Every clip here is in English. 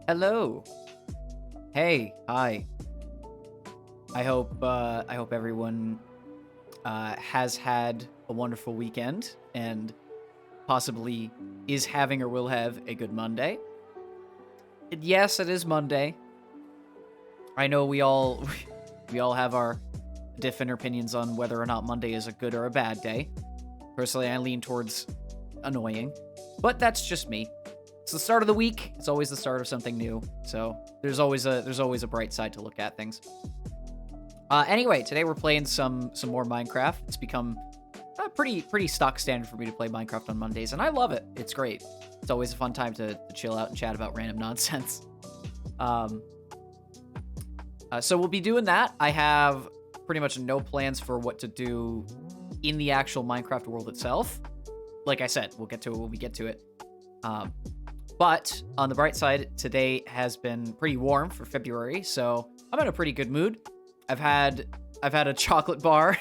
Hello. Hey, hi. I hope everyone has had a wonderful weekend and possibly is having or will have a good Monday. Yes, it is Monday. I know we all we all have our different opinions on whether or not Monday is a good or a bad day. Personally, I lean towards annoying, but that's just me. It's the start of the week. It's always the start of something new. So there's always a bright side to look at things. Anyway, today we're playing some more Minecraft. It's become a pretty stock standard for me to play Minecraft on Mondays, and I love it. It's great. It's always a fun time to chill out and chat about random nonsense. Um, so we'll be doing that. I have pretty much no plans for what to do in the actual Minecraft world itself. Like I said, we'll get to it when we get to it. But on the bright side, today has been pretty warm for February, so I'm in a pretty good mood. I've had a chocolate bar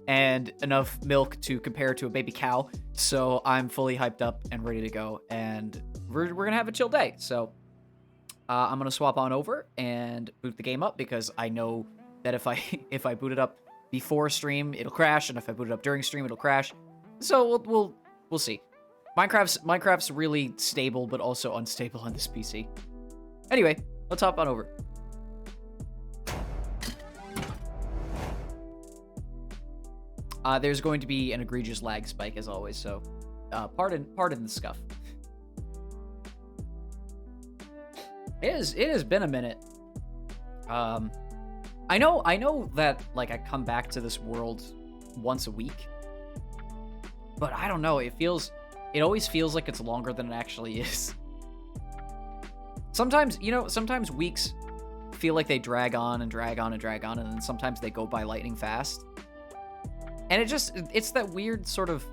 and enough milk to compare to a baby cow, so I'm fully hyped up and ready to go. And we're gonna have a chill day. So I'm gonna swap on over and boot the game up because I know that if I if I boot it up before stream, it'll crash, and if I boot it up during stream, it'll crash. So we'll see. Minecraft's really stable, but also unstable on this PC. Anyway, let's hop on over. There's going to be an egregious lag spike as always, so pardon the scuff. It has been a minute. I know that like I come back to this world once a week, but I don't know. It always feels like it's longer than it actually is. Sometimes weeks feel like they drag on and drag on and drag on, and then sometimes they go by lightning fast. And it's that weird sort of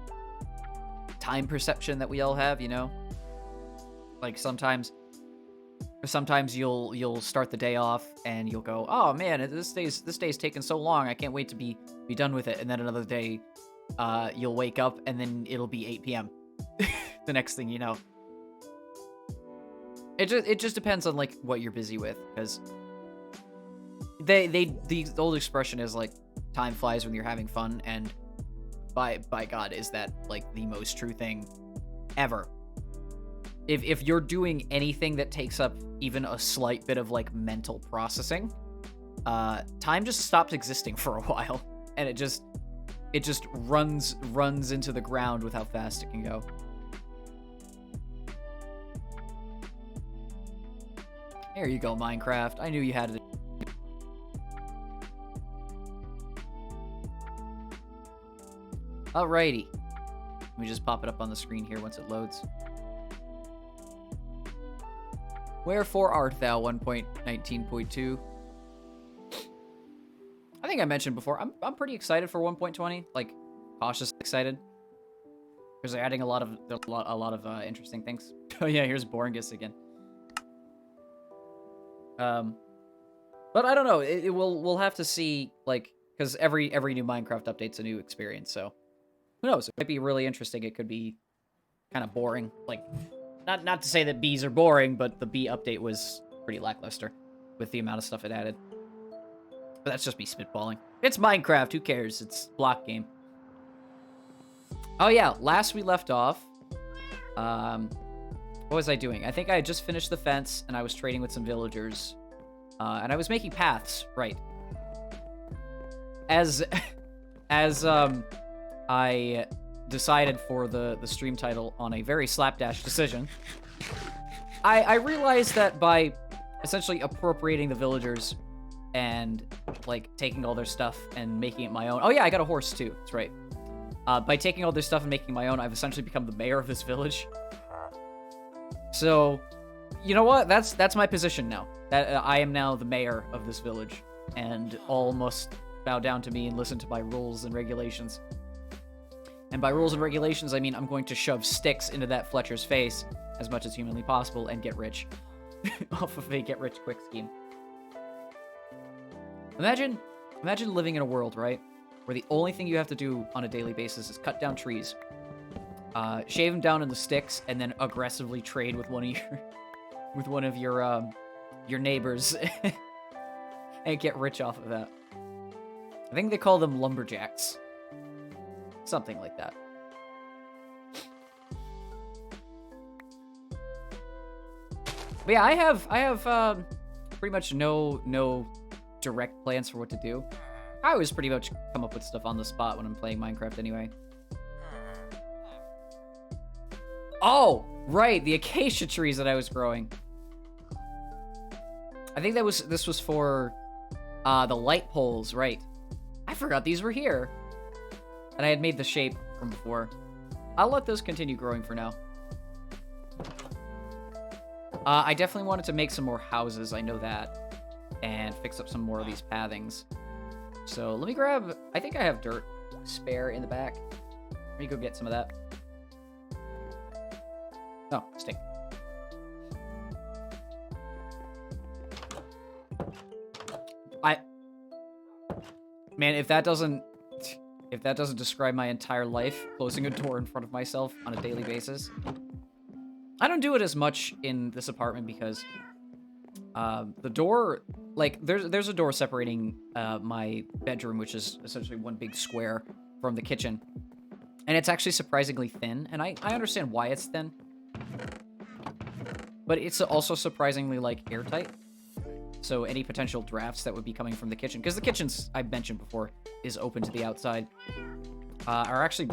time perception that we all have, you know? Like sometimes you'll start the day off and you'll go, "Oh man, this day's taking so long. I can't wait to be done with it." And then another day you'll wake up and then it'll be 8 p.m. the next thing you know. It just depends on like what you're busy with, because the old expression is like time flies when you're having fun, and by God, is that like the most true thing ever. If you're doing anything that takes up even a slight bit of like mental processing, time just stops existing for a while, and it just runs into the ground with how fast it can go. There you go, Minecraft. I knew you had it. Alrighty. Let me just pop it up on the screen here once it loads. Wherefore art thou 1.19.2? I think I mentioned before, I'm pretty excited for 1.20, like cautiously excited, because they're adding a lot of interesting things. Oh yeah, here's Boringus again. But I don't know. We'll have to see, like, because every new Minecraft update's a new experience. So who knows? It might be really interesting. It could be kind of boring. Like, not to say that bees are boring, but the bee update was pretty lackluster with the amount of stuff it added. But that's just me spitballing. It's Minecraft. Who cares? It's a block game. Oh yeah, last we left off, what was I doing? I think I had just finished the fence, and I was trading with some villagers. And I was making paths, right. As I decided for the stream title on a very slapdash decision, I realized that by essentially appropriating the villagers and, like, taking all their stuff and making it my own... Oh yeah, I got a horse too, that's right. By taking all their stuff and making my own, I've essentially become the mayor of this village. So, you know what? That's my position now. That I am now the mayor of this village, and all must bow down to me and listen to my rules and regulations. And by rules and regulations, I mean I'm going to shove sticks into that Fletcher's face as much as humanly possible and get rich off of a get-rich-quick scheme. Imagine living in a world, right, where the only thing you have to do on a daily basis is cut down trees, shave them down into sticks, and then aggressively trade with one of with one of your neighbors and get rich off of that. I think they call them lumberjacks. Something like that. But yeah, I have pretty much no direct plans for what to do. I always pretty much come up with stuff on the spot when I'm playing Minecraft anyway. Oh, right, the acacia trees that I was growing. I think this was for the light poles, right? I forgot these were here. And I had made the shape from before. I'll let those continue growing for now. I definitely wanted to make some more houses, I know that. And fix up some more of these pathings. So let me grab, I think I have dirt spare in the back. Let me go get some of that. Oh, stink. Man, if that doesn't describe my entire life, closing a door in front of myself on a daily basis. I don't do it as much in this apartment because the door, like, there's a door separating my bedroom, which is essentially one big square, from the kitchen. And it's actually surprisingly thin, and I understand why it's thin. But it's also surprisingly, like, airtight. So any potential drafts that would be coming from the kitchen, because the kitchen's, I mentioned before, is open to the outside, are actually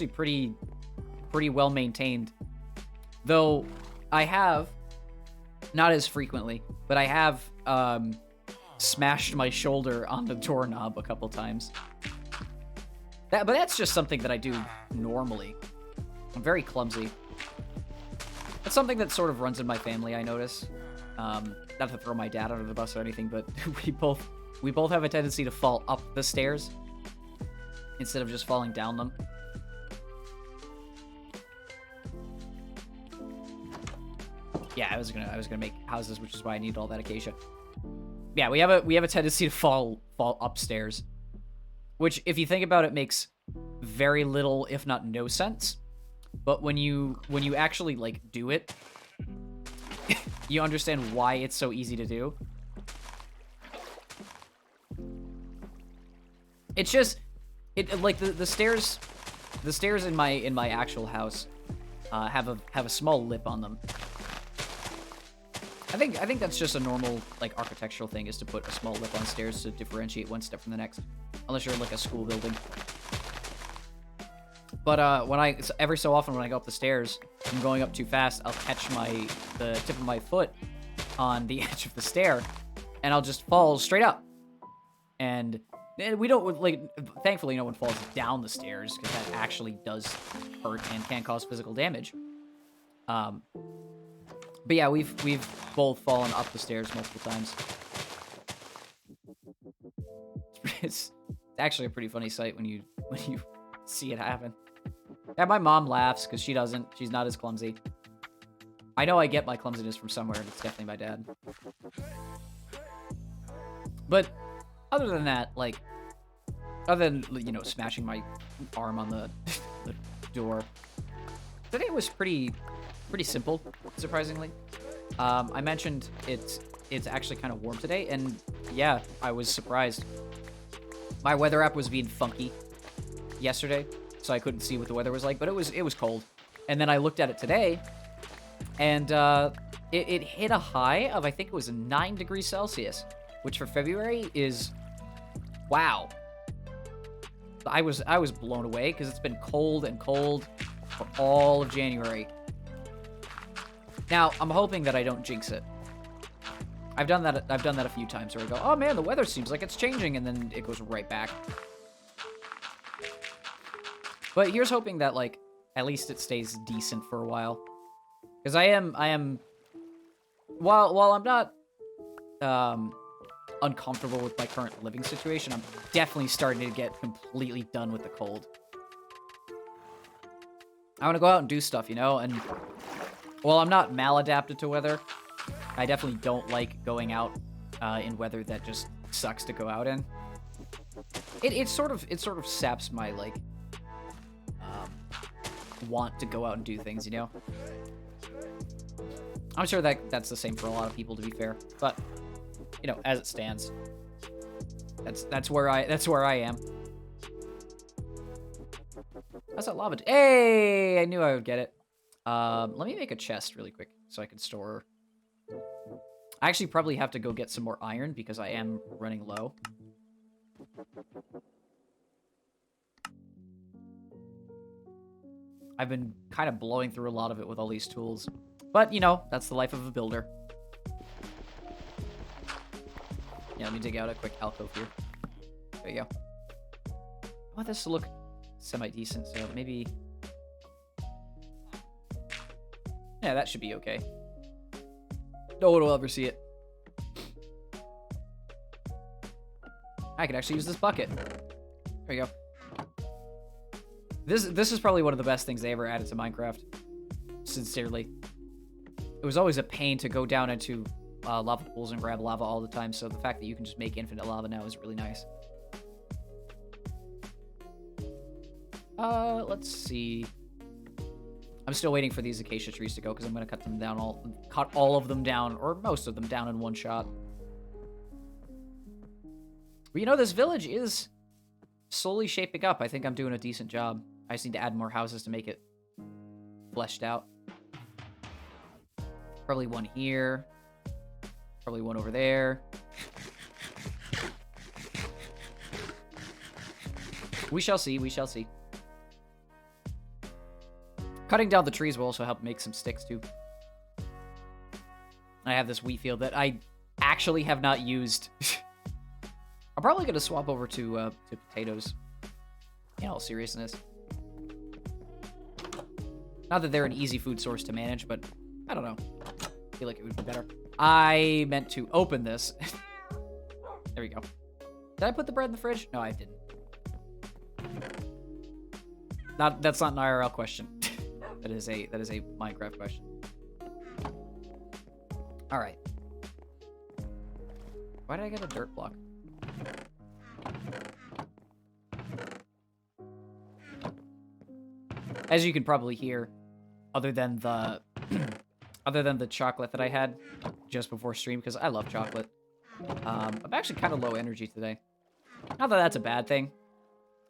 pretty well maintained. Though I have, not as frequently, but I have smashed my shoulder on the doorknob a couple times. But that's just something that I do normally. I'm very clumsy. It's something that sort of runs in my family, I notice. Not to throw my dad under the bus or anything, but we both have a tendency to fall up the stairs instead of just falling down them. Yeah, I was gonna make houses, which is why I need all that acacia. Yeah, we have a tendency to fall upstairs, which, if you think about it, makes very little, if not no sense. But when you actually, like, do it, you understand why it's so easy to do. It's just, like the stairs in my actual house have a small lip on them. I think that's just a normal, like, architectural thing, is to put a small lip on stairs to differentiate one step from the next, unless you're in, like, a school building. But every so often when I go up the stairs, I'm going up too fast, I'll catch the tip of my foot on the edge of the stair, and I'll just fall straight up. And we don't, like, thankfully no one falls down the stairs, because that actually does hurt and can cause physical damage. But yeah, we've both fallen up the stairs multiple times. It's actually a pretty funny sight when you see it happen. Yeah, my mom laughs because she's not as clumsy. I know I get my clumsiness from somewhere, and it's definitely my dad. But other than that, like, other than, you know, smashing my arm on the door, today was pretty simple, surprisingly. I mentioned it's actually kind of warm today, and yeah, I was surprised. My weather app was being funky yesterday, so I couldn't see what the weather was like, but it was cold. And then I looked at it today, and it hit a high of, I think it was 9 degrees Celsius, which for February is, wow. I was blown away, because it's been cold and cold for all of January. Now, I'm hoping that I don't jinx it. I've done that a few times where I go, oh man, the weather seems like it's changing, and then it goes right back. But here's hoping that, like, at least it stays decent for a while. Because I am while I'm not uncomfortable with my current living situation, I'm definitely starting to get completely done with the cold. I want to go out and do stuff, you know, and while I'm not maladapted to weather, I definitely don't like going out in weather that just sucks to go out in. It sort of saps my, like, want to go out and do things, you know? I'm sure that's the same for a lot of people, to be fair. But, you know, as it stands, that's where I am. How's that lava? Hey, I knew I would get it. Let me make a chest really quick so I can store. I actually probably have to go get some more iron because I am running low. I've been kind of blowing through a lot of it with all these tools. But, you know, that's the life of a builder. Yeah, let me dig out a quick alcove here. There you go. I want this to look semi-decent, so maybe... Yeah, that should be okay. No one will ever see it. I could actually use this bucket. There you go. This is probably one of the best things they ever added to Minecraft. Sincerely. It was always a pain to go down into lava pools and grab lava all the time, so the fact that you can just make infinite lava now is really nice. Let's see. I'm still waiting for these acacia trees to go because I'm going to cut them down cut all of them down, or most of them down in one shot. But you know, this village is slowly shaping up. I think I'm doing a decent job. I just need to add more houses to make it fleshed out. Probably one here. Probably one over there. We shall see, we shall see. Cutting down the trees will also help make some sticks, too. I have this wheat field that I actually have not used. I'm probably going to swap over to potatoes. In all seriousness. Not that they're an easy food source to manage, but I don't know. I feel like it would be better. I meant to open this. There we go. Did I put the bread in the fridge? No, I didn't. That's not an IRL question. That is a Minecraft question. All right. Why did I get a dirt block? As you can probably hear, other than the chocolate that I had just before stream, because I love chocolate, I'm actually kind of low energy today. Not that that's a bad thing.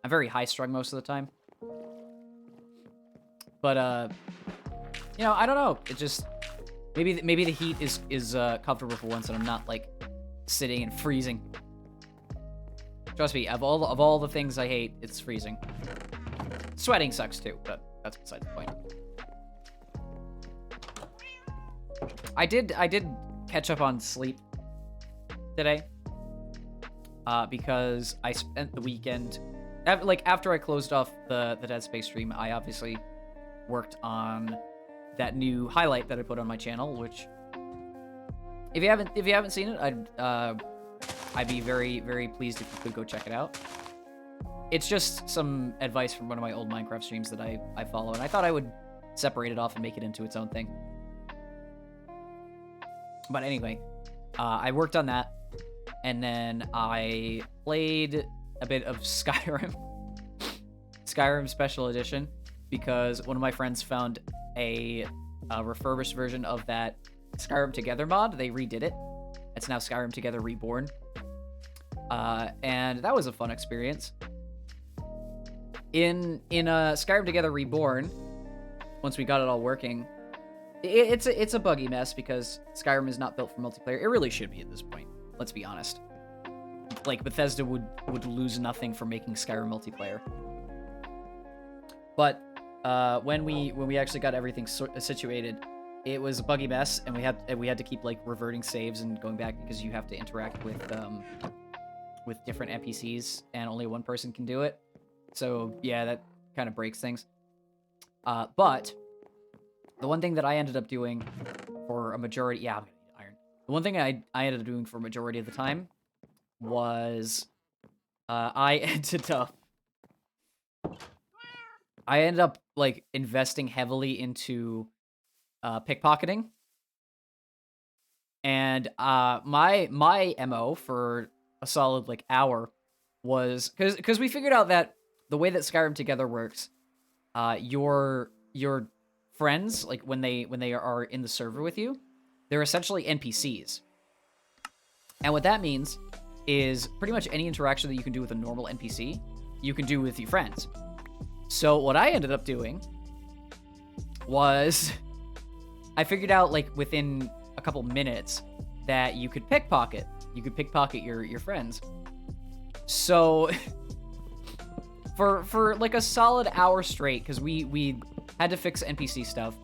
I'm very high strung most of the time. But you know, I don't know. It just maybe the heat is comfortable for once, and I'm not like sitting and freezing. Trust me, of all the things I hate, it's freezing. Sweating sucks too, but that's beside the point. I did catch up on sleep today because I spent the weekend after I closed off the Dead Space stream. I obviously worked on that new highlight that I put on my channel, which if you haven't seen it, I'd be very, very pleased if you could go check it out. It's just some advice from one of my old Minecraft streams that I follow, and I thought I would separate it off and make it into its own thing. But anyway, I worked on that, and then I played a bit of Skyrim. Skyrim Special Edition, because one of my friends found a refurbished version of that Skyrim Together mod. They redid it. It's now Skyrim Together Reborn. And that was a fun experience. In Skyrim Together Reborn, once we got it all working, it's a buggy mess because Skyrim is not built for multiplayer. It really should be at this point. Let's be honest. Like, Bethesda would lose nothing from making Skyrim multiplayer. But when we actually got everything situated, it was a buggy mess, and we had to keep like reverting saves and going back because you have to interact with different NPCs, and only one person can do it. So yeah, that kind of breaks things. But the one thing that I ended up doing for a majority, yeah, I'm gonna need iron. The one thing I ended up doing for a majority of the time was I ended up like investing heavily into pickpocketing. And my MO for a solid like hour was because we figured out that the way that Skyrim Together works, your friends, like when they are in the server with you, they're essentially NPCs. And what that means is pretty much any interaction that you can do with a normal NPC, you can do with your friends. So what I ended up doing was I figured out, like, within a couple minutes that you could pickpocket. You could pickpocket your friends. So for like a solid hour straight, because we had to fix NPC stuff,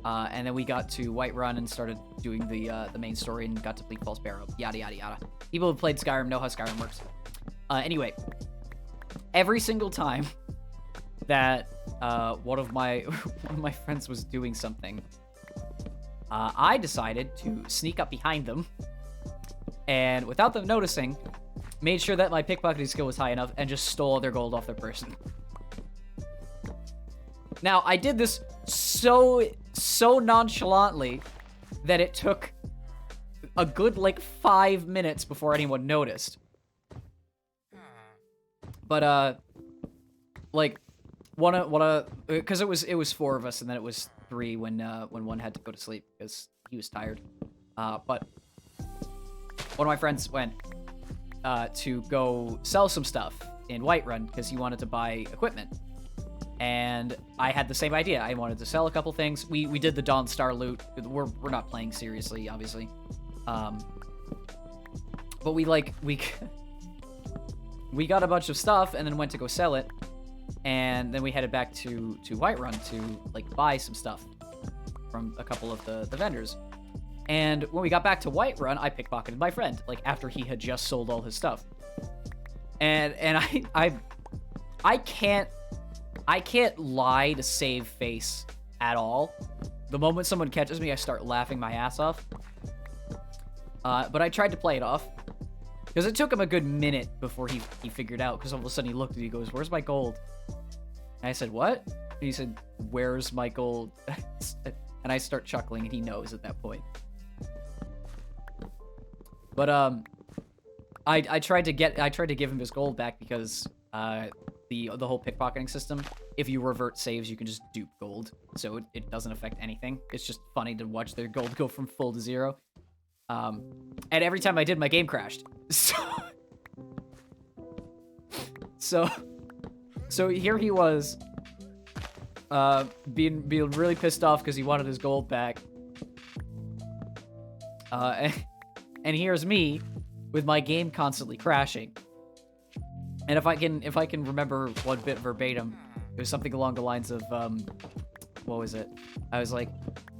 and then we got to Whiterun and started doing the main story and got to Bleak Falls Barrow, yada yada yada. People who played Skyrim know how Skyrim works. Anyway, every single time that one of my friends was doing something, I decided to sneak up behind them, and without them noticing, made sure that my pickpocketing skill was high enough and just stole their gold off their person. Now, I did this so nonchalantly that it took a good, like, 5 minutes before anyone noticed. But, like, because it was 4 of us, and then it was 3 when one had to go to sleep because he was tired. But one of my friends went to go sell some stuff in Whiterun because he wanted to buy equipment. And I had the same idea. I wanted to sell a couple things. We did the Dawn Star loot. We're not playing seriously, obviously. But we got a bunch of stuff and then went to go sell it. And then we headed back to Whiterun to, like, buy some stuff from a couple of the vendors. And when we got back to Whiterun, I pickpocketed my friend, like, after he had just sold all his stuff. And I can't lie to save face at all. The moment someone catches me, I start laughing my ass off. But I tried to play it off, because it took him a good minute before he figured out, because all of a sudden he looked and he goes, "Where's my gold?" And I said, "What?" And he said, "Where's my gold?" And I start chuckling, and he knows at that point. But I tried to give him his gold back because the whole pickpocketing system, if you revert saves, you can just dupe gold, so it doesn't affect anything. It's just funny to watch their gold go from full to 0. And every time I did, my game crashed. So here he was, being really pissed off because he wanted his gold back. And here's me with my game constantly crashing. And if I can remember one bit verbatim, it was something along the lines of, what was it? I was like,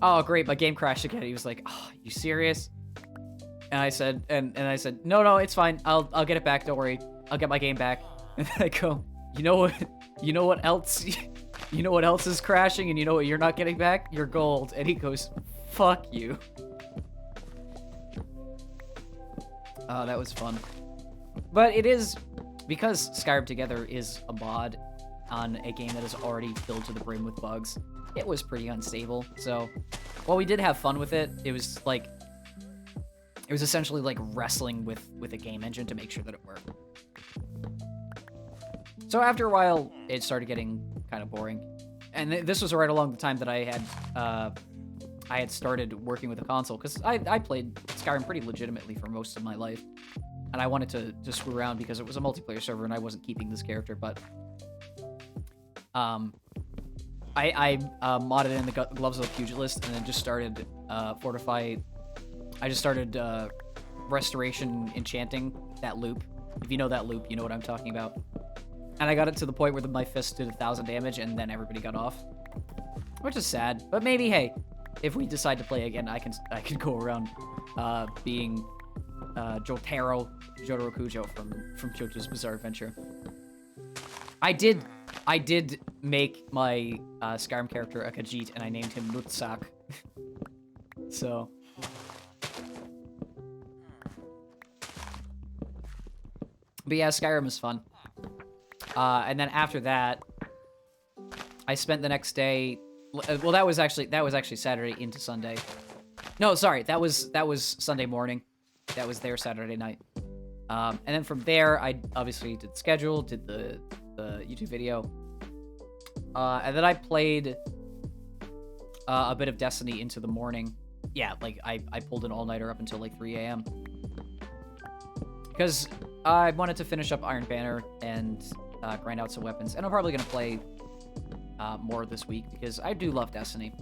"Oh great, my game crashed again." He was like, "Oh, you serious?" And I said, no, it's fine. I'll get it back. Don't worry. I'll get my game back. And then I go, you know what else is crashing, and you know what you're not getting back? Your gold. And he goes, "Fuck you." That was fun. But it is, because Skyrim Together is a mod on a game that is already filled to the brim with bugs, it was pretty unstable. So while we did have fun with it, it was essentially like wrestling with a game engine to make sure that it worked. So after a while, it started getting kind of boring. And this was right along the time that I had started working with a console, because I played Skyrim pretty legitimately for most of my life. And I wanted to screw around because it was a multiplayer server and I wasn't keeping this character, but I modded in the Gloves of a Pugilist and then just started I just started restoration enchanting that loop. If you know that loop, you know what I'm talking about. And I got it to the point where my fist did 1,000 damage and then everybody got off, which is sad. But maybe, hey, if we decide to play again, I can go around being Jotaro Kujo from JoJo's Bizarre Adventure. I did make my Skyrim character a Khajiit, and I named him Nutsak. So but yeah, Skyrim is fun. And then after that, I spent the next day. Well, that was actually Saturday into Sunday. No, sorry, that was Sunday morning. That was their Saturday night. And then from there, I obviously did the schedule, did the YouTube video, and then I played a bit of Destiny into the morning, yeah, like, I pulled an all-nighter up until, like, 3 a.m. Because I wanted to finish up Iron Banner and grind out some weapons. And I'm probably going to play more this week because I do love Destiny.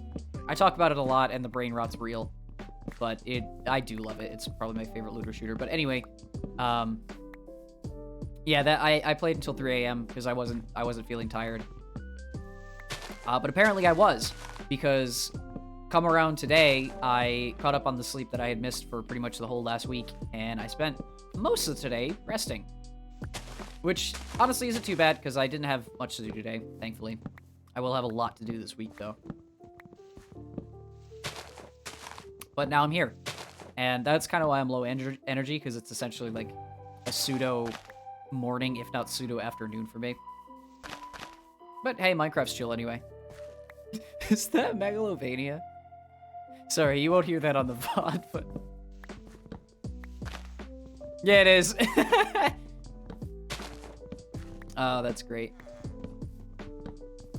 I talk about it a lot, and the brain rot's real. But I do love it. It's probably my favorite looter shooter. But anyway, yeah, that I played until 3 a.m. because I wasn't feeling tired. But apparently I was, because come around today, I caught up on the sleep that I had missed for pretty much the whole last week, and I spent most of today resting. Which honestly isn't too bad because I didn't have much to do today, thankfully. I will have a lot to do this week though. But now I'm here. And that's kind of why I'm low energy, because it's essentially like a pseudo morning, if not pseudo afternoon for me. But hey, Minecraft's chill anyway. Is that Megalovania? Sorry, you won't hear that on the VOD, but... yeah, it is. Oh, that's great.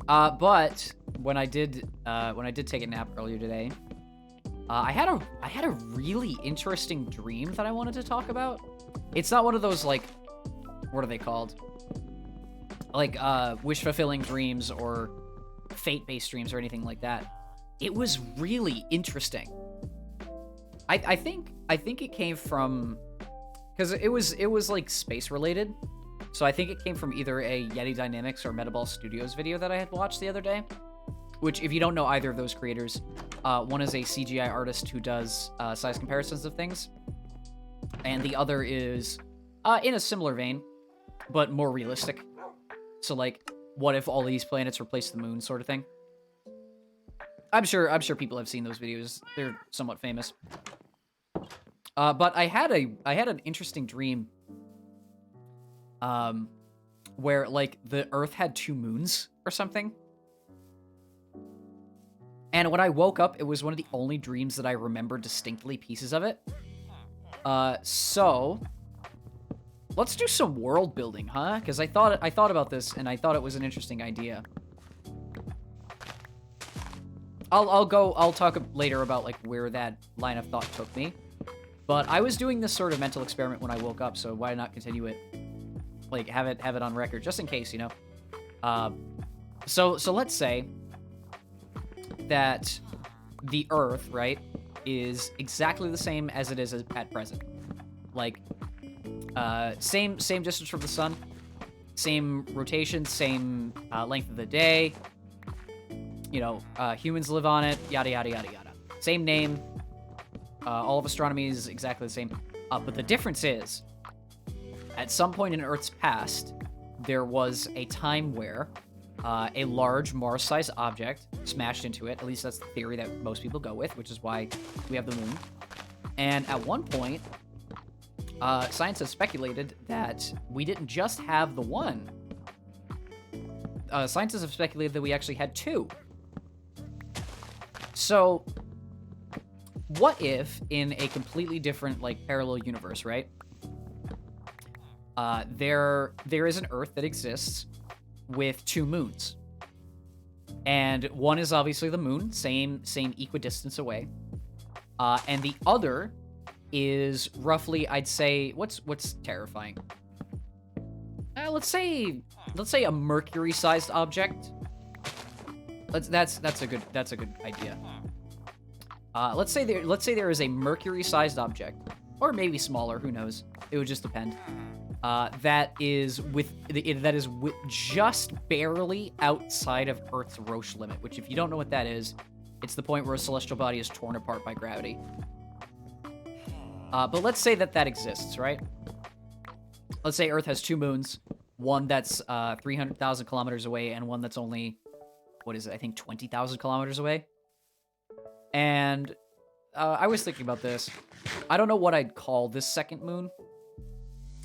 But when I did take a nap earlier today, I had a really interesting dream that I wanted to talk about. It's not one of those, like, what are they called? Like, wish-fulfilling dreams or fate-based dreams or anything like that. It was really interesting. I think it came from, because it was like space-related. So I think it came from either a Yeti Dynamics or Metaball Studios video that I had watched the other day. Which, if you don't know either of those creators, one is a CGI artist who does size comparisons of things. And the other is in a similar vein, but more realistic. So, like, what if all these planets replace the moon sort of thing? I'm sure people have seen those videos. They're somewhat famous. But I had an interesting dream where, like, the Earth had 2 moons or something. And when I woke up, it was one of the only dreams that I remember distinctly pieces of it. So let's do some world building, huh? Because I thought about this, and I thought it was an interesting idea. I'll talk later about, like, where that line of thought took me. But I was doing this sort of mental experiment when I woke up, so why not continue it? Like, have it on record, just in case, you know? So let's say that the Earth, right, is exactly the same as it is at present. Like, same distance from the sun, same rotation, same length of the day. You know, humans live on it, yada, yada, yada, yada. Same name. All of astronomy is exactly the same. But the difference is, at some point in Earth's past, there was a time where a large Mars-sized object smashed into it. At least that's the theory that most people go with, which is why we have the moon. And at one point, science has speculated that we didn't just have the one. Scientists have speculated that we actually had 2. So, what if in a completely different, like, parallel universe, right? There is an Earth that exists with 2 moons. And one is obviously the moon, same equidistance away. And the other is roughly, I'd say, what's terrifying? Let's say a Mercury-sized object. That's a good idea. Let's say there is a Mercury-sized object, or maybe smaller. Who knows? It would just depend. That is just barely outside of Earth's Roche limit. Which, if you don't know what that is, it's the point where a celestial body is torn apart by gravity. But let's say that exists, right? Let's say Earth has 2 moons. One that's 300,000 kilometers away, and one that's only, what is it? I think 20,000 kilometers away. And I was thinking about this. I don't know what I'd call this second moon.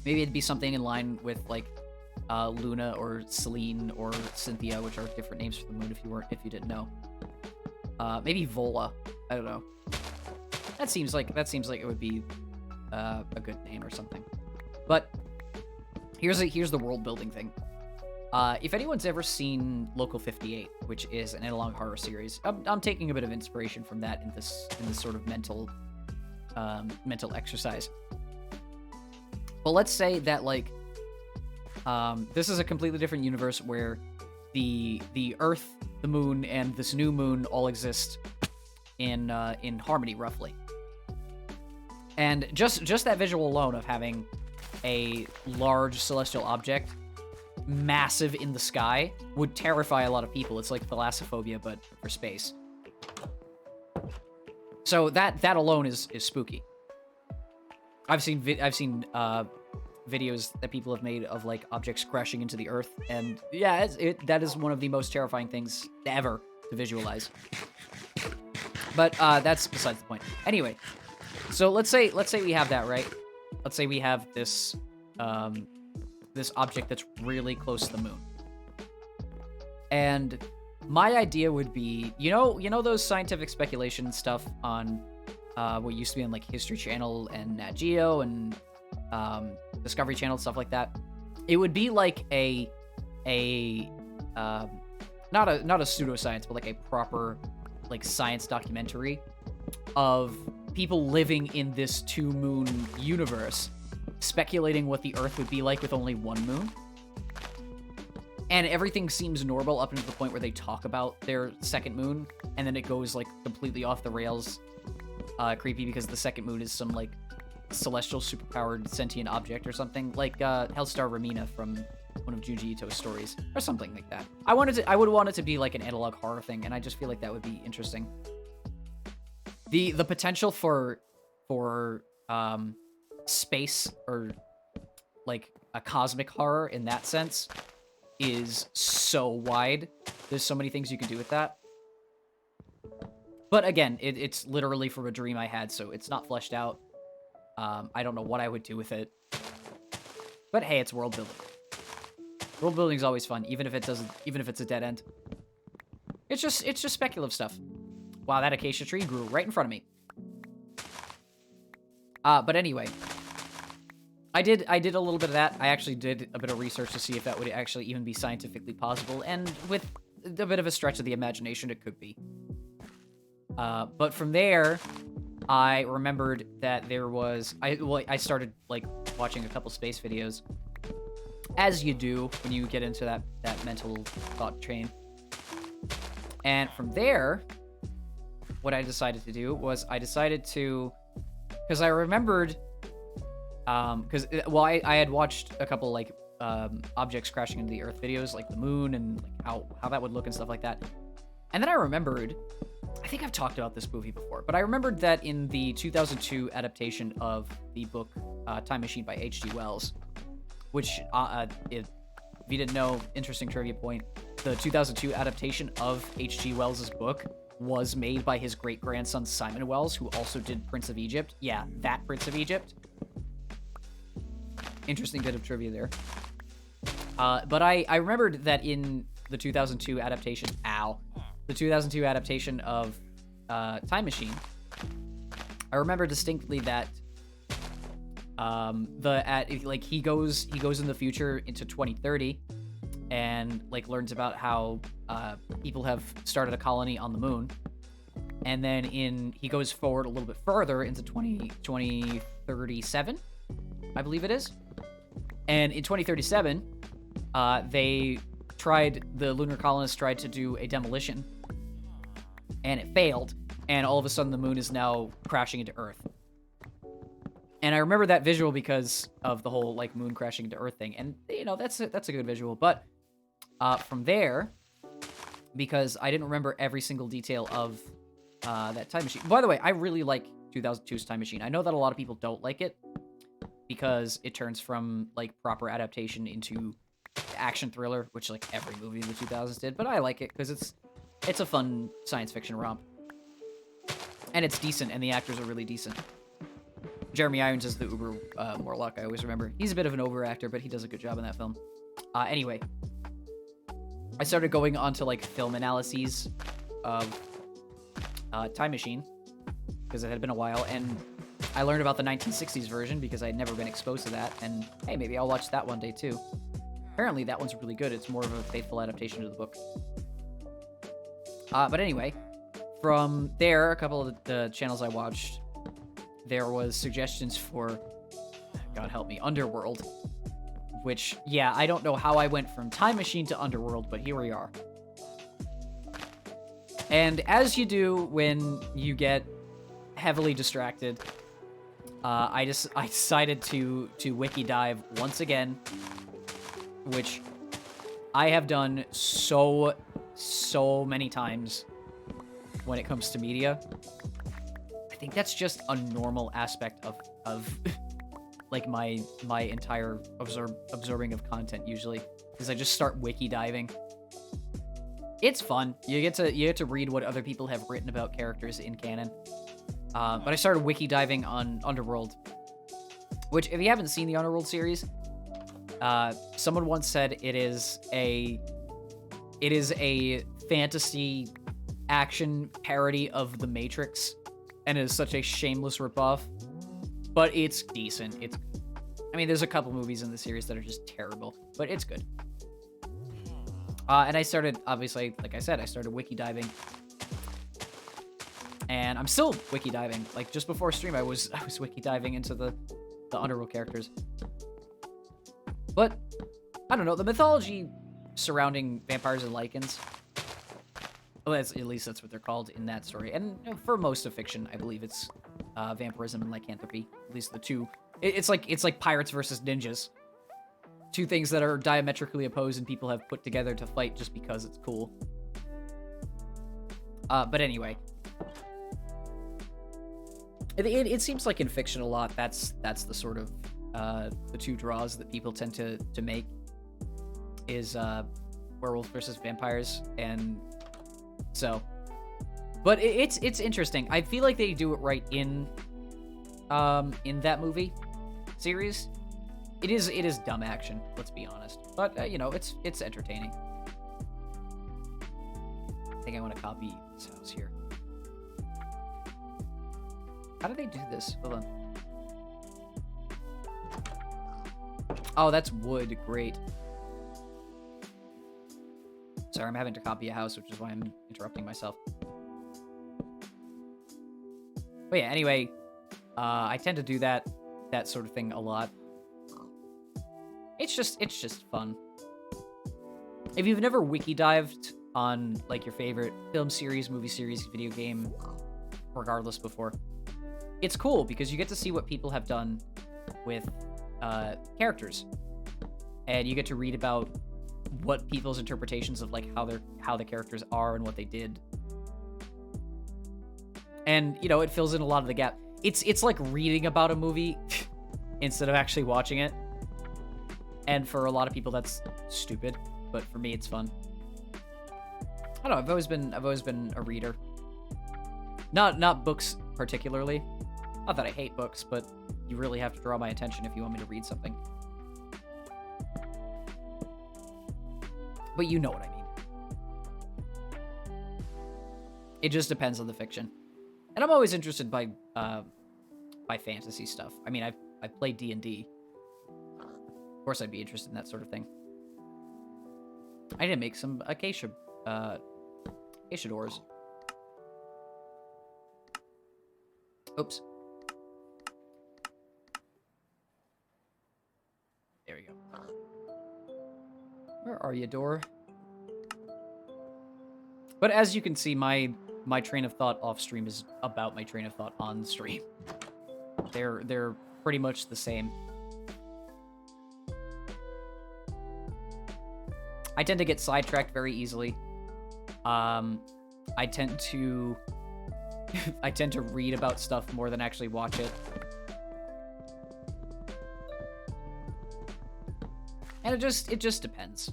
Maybe it'd be something in line with, like, Luna or Selene or Cynthia, which are different names for the moon if you didn't know. Maybe Vola. I don't know. That seems like it would be a good name or something. But here's the world building thing. If anyone's ever seen Local 58, which is an analog horror series, I'm taking a bit of inspiration from that in this sort of mental exercise. But let's say that like this is a completely different universe where the Earth, the moon, and this new moon all exist in harmony, roughly. And just that visual alone of having a large celestial object, massive in the sky, would terrify a lot of people. It's like thalassophobia, but for space. So that alone is spooky. I've seen videos that people have made of like objects crashing into the earth, and yeah, that is one of the most terrifying things ever to visualize. But that's besides the point. Anyway, so let's say we have that, right? Let's say we have this this object that's really close to the moon. And my idea would be, you know those scientific speculation stuff on what used to be on like History Channel and Nat Geo and Discovery Channel, stuff like that. It would be like a not a pseudoscience, but like a proper like science documentary of people living in this two-moon universe, speculating what the Earth would be like with only one moon. And everything seems normal up until the point where they talk about their second moon, and then it goes like completely off the rails, creepy, because the second moon is some like celestial superpowered sentient object or something, like Hellstar Ramina from one of Junji Ito's stories, or something like that. I would want it to be like an analog horror thing, and I just feel like that would be interesting. The potential for space or like a cosmic horror in that sense is so wide. There's so many things you can do with that. But again, it's literally from a dream I had, so it's not fleshed out. I don't know what I would do with it. But hey, it's world building. World building is always fun, even if it's a dead end. It's just speculative stuff. Wow, that acacia tree grew right in front of me. But anyway, I did a little bit of that. I actually did a bit of research to see if that would actually even be scientifically possible, and with a bit of a stretch of the imagination, it could be. But from there, I remembered that there was... I started, like, watching a couple space videos, as you do when you get into that mental thought train. And from there, what I decided to do was because I remembered... I had watched a couple, like, objects crashing into the Earth videos, like the moon and like, how that would look and stuff like that. And then I remembered... I think I've talked about this movie before, but I remembered that in the 2002 adaptation of the book Time Machine by H.G. Wells, which, if you didn't know, interesting trivia point, the 2002 adaptation of H.G. Wells' book was made by his great-grandson Simon Wells, who also did Prince of Egypt. Yeah, that Prince of Egypt. Interesting bit of trivia there. But I remembered that in the 2002 adaptation, the 2002 adaptation of Time Machine, I remember distinctly that he goes in the future into 2030 and like learns about how people have started a colony on the moon, and then he goes forward a little bit further into 2037, I believe it is, and in 2037 the lunar colonists tried to do a demolition, and it failed, and all of a sudden the moon is now crashing into Earth. And I remember that visual because of the whole like moon crashing into Earth thing, and that's a good visual. But from there, because I didn't remember every single detail of that Time Machine. By the way, I really like 2002's Time Machine. I know that a lot of people don't like it because it turns from like proper adaptation into action thriller, which like every movie in the 2000s did, but I like it because it's a fun science fiction romp, and it's decent, and the actors are really decent. Jeremy Irons is the Uber Morlock. I always remember he's a bit of an over actor, but he does a good job in that film. Anyway, I started going onto like film analyses of Time Machine because it had been a while, and I learned about the 1960s version because I had never been exposed to that, and hey, maybe I'll watch that one day too. Apparently that one's really good. It's more of a faithful adaptation to the book. But anyway, from there, a couple of the channels I watched, there was suggestions for, God help me, Underworld. Which, yeah, I don't know how I went from Time Machine to Underworld, but here we are. And as you do when you get heavily distracted, I decided to wiki dive once again, which I have done so many times when it comes to media. I think that's just a normal aspect of like my entire absorbing of content usually, because I just start wiki diving. It's fun. You get to read what other people have written about characters in canon. But I started wiki diving on Underworld, which, if you haven't seen the Underworld series, someone once said it is a fantasy action parody of The Matrix, and it is such a shameless ripoff. But it's decent. I mean, there's a couple movies in the series that are just terrible, but it's good. And I started, obviously, like I said, I started wiki diving. And I'm still wiki diving. Like, just before stream, I was wiki diving into the Underworld characters. But, I don't know, the mythology surrounding vampires and lycans, well, at least that's what they're called in that story. And for most of fiction, I believe it's vampirism and lycanthropy. At least the two. It's like pirates versus ninjas. Two things that are diametrically opposed and people have put together to fight just because it's cool. But anyway. It seems like in fiction a lot, that's the sort of the two draws that people tend to make is werewolves versus vampires, and so. But it's interesting. I feel like they do it right in that movie series. It is dumb action, let's be honest. But you know, it's entertaining. I think I want to copy this house here. How do they do this? Hold on. Oh, that's wood. Great. Sorry, I'm having to copy a house, which is why I'm interrupting myself. But yeah, anyway, I tend to do that sort of thing a lot. It's just fun. If you've never wiki dived on like your favorite film series, movie series, video game, regardless before, it's cool because you get to see what people have done with characters, and you get to read about what people's interpretations of like how the characters are and what they did. And you know, it fills in a lot of the gap. It's like reading about a movie instead of actually watching it. And for a lot of people, that's stupid. But for me, it's fun. I don't know. I've always been a reader. Not books particularly. Not that I hate books, but you really have to draw my attention if you want me to read something. But you know what I mean. It just depends on the fiction. And I'm always interested by fantasy stuff. I mean, I played D&D. Of course, I'd be interested in that sort of thing. I need to make some acacia doors. Oops. There we go. Where are you, door? But as you can see, my train of thought off stream is about my train of thought on stream. They're pretty much the same. I tend to get sidetracked very easily. I tend to read about stuff more than actually watch it. And it just depends.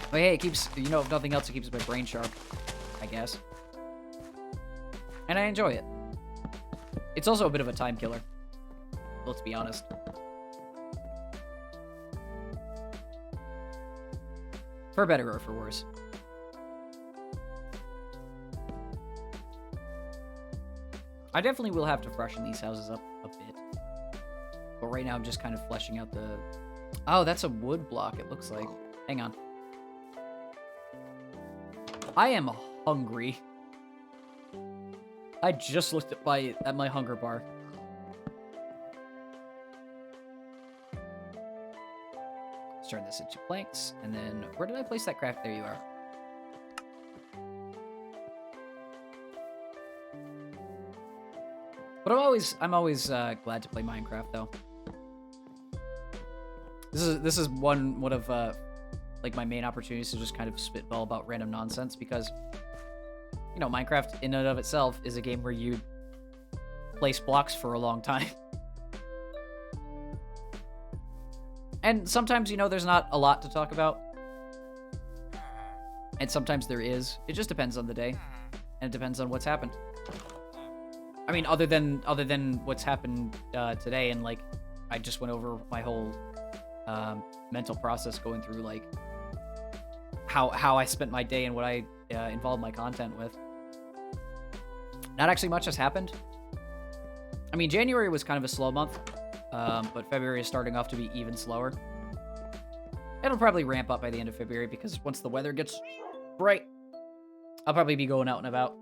But hey, it keeps, you know, if nothing else, it keeps my brain sharp, I guess. And I enjoy it. It's also a bit of a time killer. Let's be honest. For better or for worse. I definitely will have to freshen these houses up a bit. But right now I'm just kind of fleshing out the... Oh, that's a wood block, it looks like. Hang on. I am hungry. I just looked at my hunger bar. Let's turn this into planks, and then where did I place that craft? There you are. But I'm always glad to play Minecraft, though. This is one of like my main opportunities to just kind of spitball about random nonsense, because you know, Minecraft in and of itself is a game where you place blocks for a long time. And sometimes, you know, there's not a lot to talk about. And sometimes there is. It just depends on the day. And it depends on what's happened. I mean, other than what's happened today, and like, I just went over my whole mental process going through like how I spent my day and what I involved my content with. Not actually much has happened. I mean, January was kind of a slow month, but February is starting off to be even slower. It'll probably ramp up by the end of February, because once the weather gets bright, I'll probably be going out and about.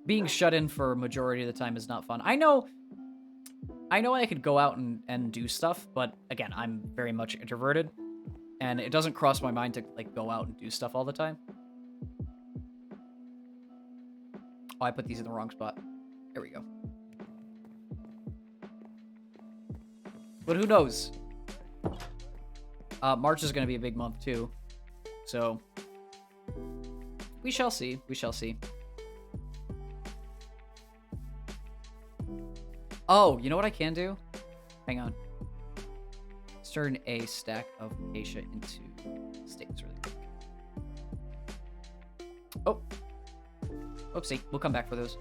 Being shut in for a majority of the time is not fun. I know I could go out and do stuff, but again, I'm very much introverted, and it doesn't cross my mind to like go out and do stuff all the time. Oh, I put these in the wrong spot. There we go. But who knows? March is going to be a big month too, so we shall see. We shall see. Oh, you know what I can do? Hang on. Let's turn a stack of acacia into sticks really quick. Oh. Oopsie. We'll come back for those.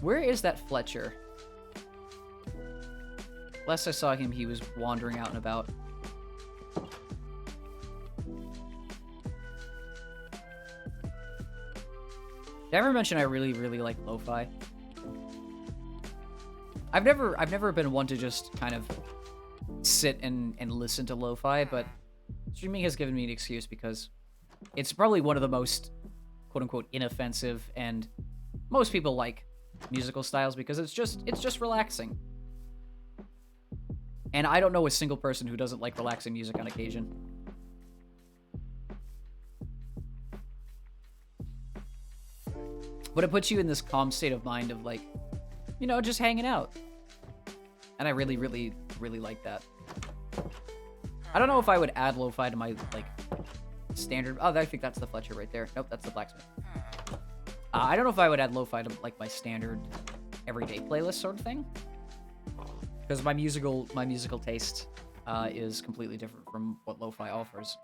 Where is that Fletcher? Last I saw him, he was wandering out and about. Did I ever mention I really, really like lo-fi? I've never been one to just kind of sit and listen to lo-fi, but streaming has given me an excuse, because it's probably one of the most quote-unquote inoffensive and most people like musical styles, because it's just relaxing. And I don't know a single person who doesn't like relaxing music on occasion. But it puts you in this calm state of mind of like, you know, just hanging out. And I really, really, really like that. I don't know if I would add lo-fi to my, like, standard... Oh, I think that's the Fletcher right there. Nope, that's the blacksmith. I don't know if I would add lo-fi to, like, my standard everyday playlist sort of thing. Because my musical taste is completely different from what lo-fi offers.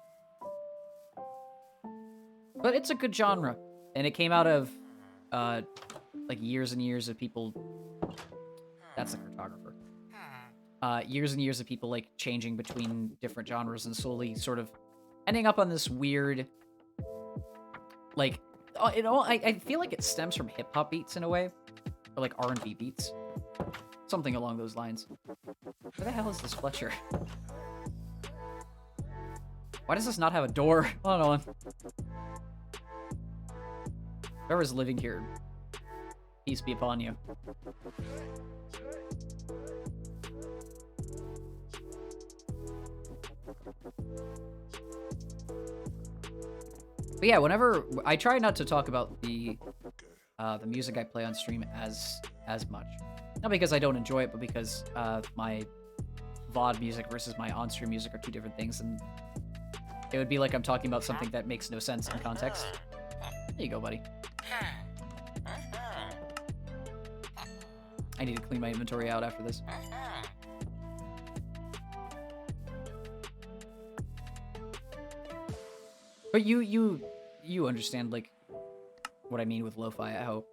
But it's a good genre. And it came out of, like, years and years of people... That's the cartographer. Years and years of people, like, changing between different genres and slowly sort of ending up on this weird, like, you know, I feel like it stems from hip-hop beats in a way. Or, like, R&B beats. Something along those lines. Where the hell is this Fletcher? Why does this not have a door? Hold on. Whoever's living here, peace be upon you. But yeah, whenever I try not to talk about the music I play on stream as much, not because I don't enjoy it, but because my VOD music versus my on-stream music are two different things, and it would be like I'm talking about something that makes no sense in context. There you go, buddy. I need to clean my inventory out after this. But you understand, like, what I mean with lo-fi, I hope.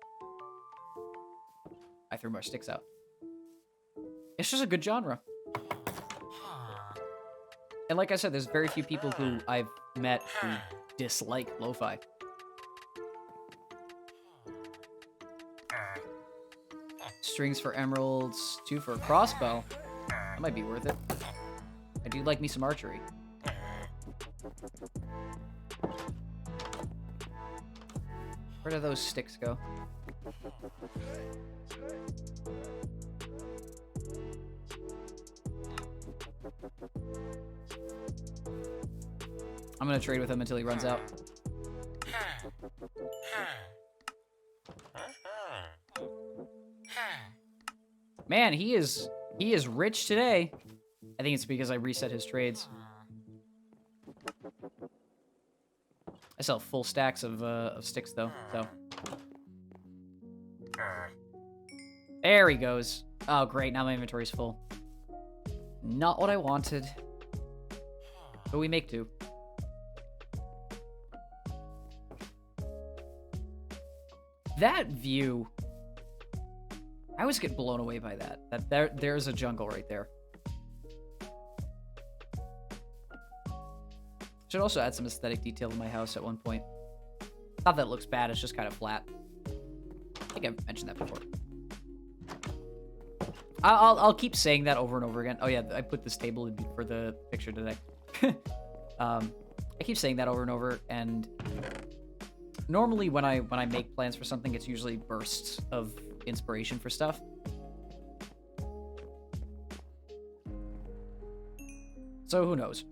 I threw more sticks out. It's just a good genre. And like I said, there's very few people who I've met who dislike lo-fi. Strings for emeralds, 2 for a crossbow. That might be worth it. I do like me some archery. Where do those sticks go? I'm gonna trade with him until he runs out. Man, he is rich today. I think it's because I reset his trades. I sell full stacks of sticks though, so. There he goes. Oh, great, now my inventory's full. Not what I wanted. But we make do. That view, I always get blown away by that. There's a jungle right there. Should also add some aesthetic detail to my house at one point. Not that it looks bad, it's just kind of flat. I think I've mentioned that before. I'll keep saying that over and over again. Oh yeah, I put this table in for the picture today. I keep saying that over and over, and normally when I make plans for something, it's usually bursts of inspiration for stuff. So who knows?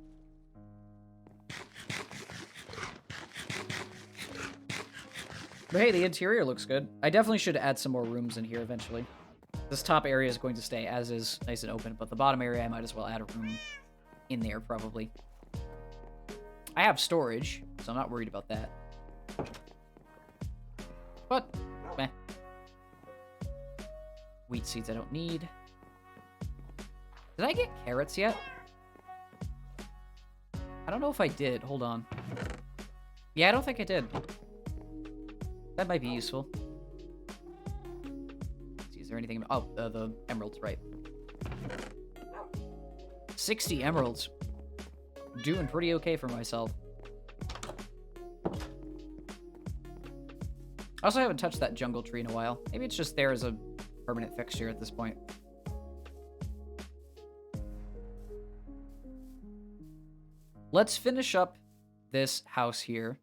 But hey, the interior looks good. I definitely should add some more rooms in here eventually. This top area is going to stay as is, nice and open, but the bottom area I might as well add a room in there probably. I have storage, so I'm not worried about that. But, meh. Wheat seeds I don't need. Did I get carrots yet? I don't know if I did. Hold on. Yeah, I don't think I did. That might be useful. Let's see, is there anything? Oh, the emeralds, right. 60 emeralds. Doing pretty okay for myself. I also haven't touched that jungle tree in a while. Maybe it's just there as a permanent fixture at this point. Let's finish up this house here.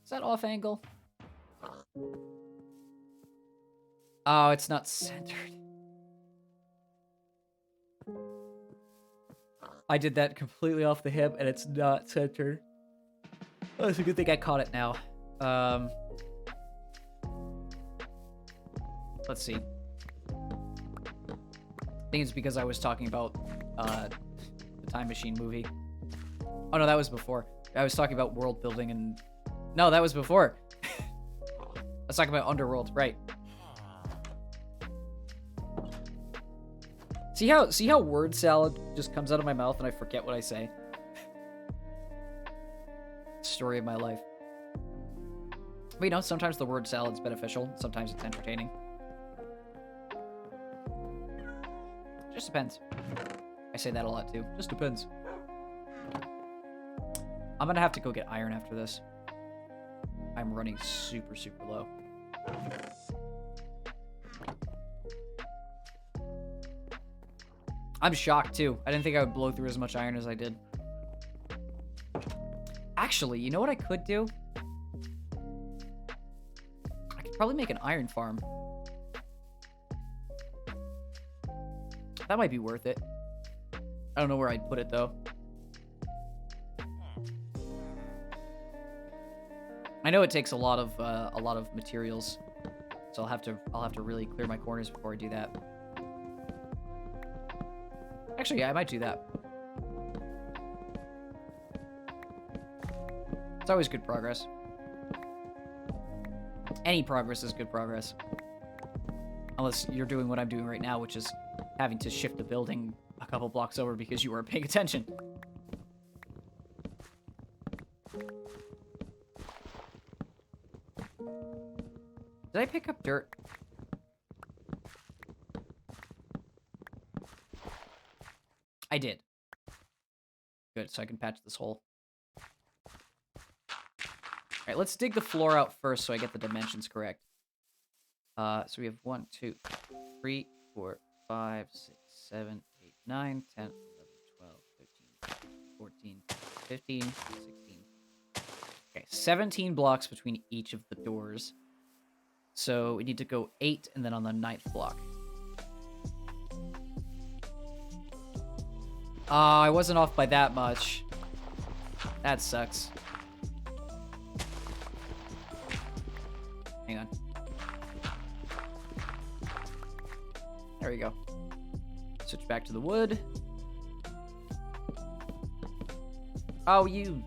Is that off angle? Oh, it's not centered. I did that completely off the hip, and it's not centered. Oh, it's a good thing I caught it now. Let's see. I think it's because I was talking about the Time Machine movie. Oh no, that was before. I was talking about world building and... No, that was before. I was talking about Underworld, right. See how word salad just comes out of my mouth and I forget what I say? Story of my life. But you know, sometimes the word salad's beneficial, sometimes it's entertaining. Just depends. I say that a lot too. Just depends. I'm gonna have to go get iron after this. I'm running super, super low. I'm shocked too. I didn't think I would blow through as much iron as I did. Actually, you know what I could do? I could probably make an iron farm. That might be worth it. I don't know where I'd put it though. I know it takes a lot of materials, so I'll have to really clear my corners before I do that. Actually, yeah, I might do that. It's always good progress. Any progress is good progress. Unless you're doing what I'm doing right now, which is having to shift the building a couple blocks over because you weren't paying attention. Did I pick up dirt? I did. Good, so I can patch this hole. Alright, let's dig the floor out first so I get the dimensions correct. So we have 1, 2, 3, 4, 5, 6, 7, 8, 9, 10, 11, 12, 13, 14, 15, 16. Okay, 17 blocks between each of the doors. So we need to go 8 and then on the 9th block. Oh, I wasn't off by that much. That sucks. Hang on. There we go. Switch back to the wood. Oh, you...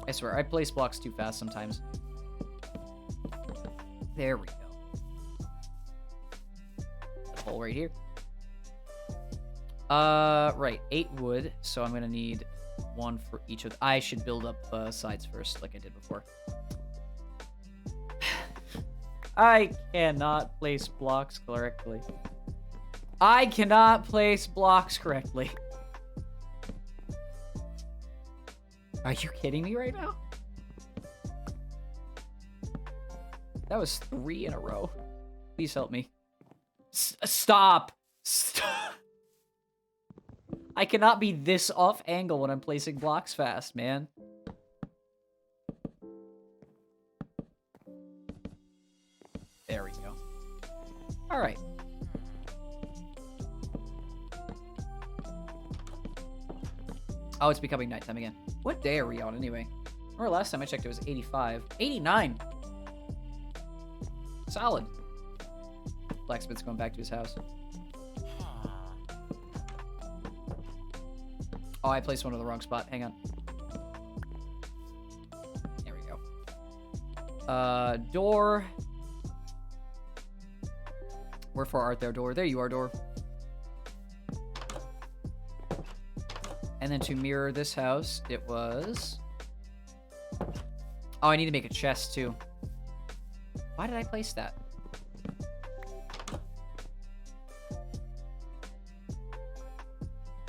I swear, I place blocks too fast sometimes. There we go. A hole right here. Right. 8 wood, so I'm gonna need 1 for each of... I should build up sides first, like I did before. I cannot place blocks correctly. I cannot place blocks correctly. Are you kidding me right now? That was 3 in a row. Please help me. Stop! Stop! I cannot be this off angle when I'm placing blocks fast, man. There we go. Alright. Oh, it's becoming nighttime again. What day are we on anyway? Or last time I checked it was 85. 89! Solid. Blacksmith's going back to his house. Oh, I placed one in the wrong spot. Hang on. There we go. Door. Wherefore art thou, door? There you are, door. And then to mirror this house, it was... Oh, I need to make a chest, too. Why did I place that?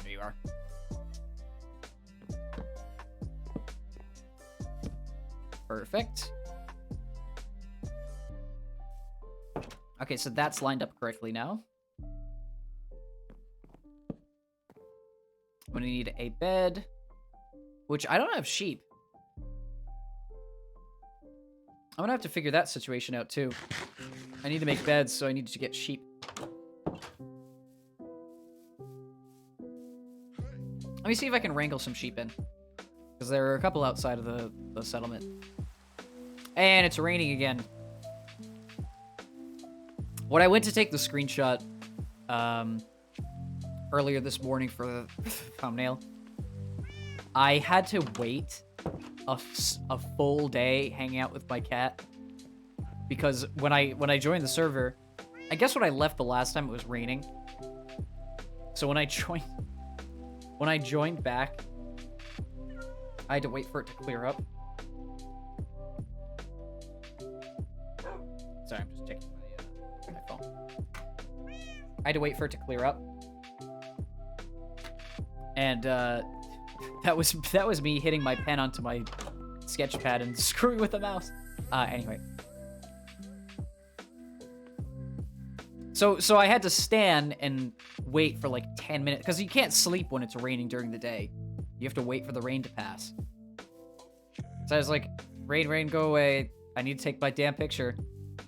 There you are. Perfect. Okay, so that's lined up correctly now. I'm gonna need a bed, which I don't have sheep. I'm gonna have to figure that situation out too. I need to make beds, so I need to get sheep. Let me see if I can wrangle some sheep in, because there are a couple outside of the settlement. And it's raining again. When I went to take the screenshot earlier this morning for the thumbnail, I had to wait a full day hanging out with my cat, because when I joined the server, I guess when I left the last time it was raining. So when I joined back, I had to wait for it to clear up. Sorry, I'm just checking my phone. I had to wait for it to clear up. And that was me hitting my pen onto my sketch pad and screwing with the mouse. Anyway. So I had to stand and wait for like 10 minutes, because you can't sleep when it's raining during the day. You have to wait for the rain to pass. So I was like, rain, rain, go away. I need to take my damn picture.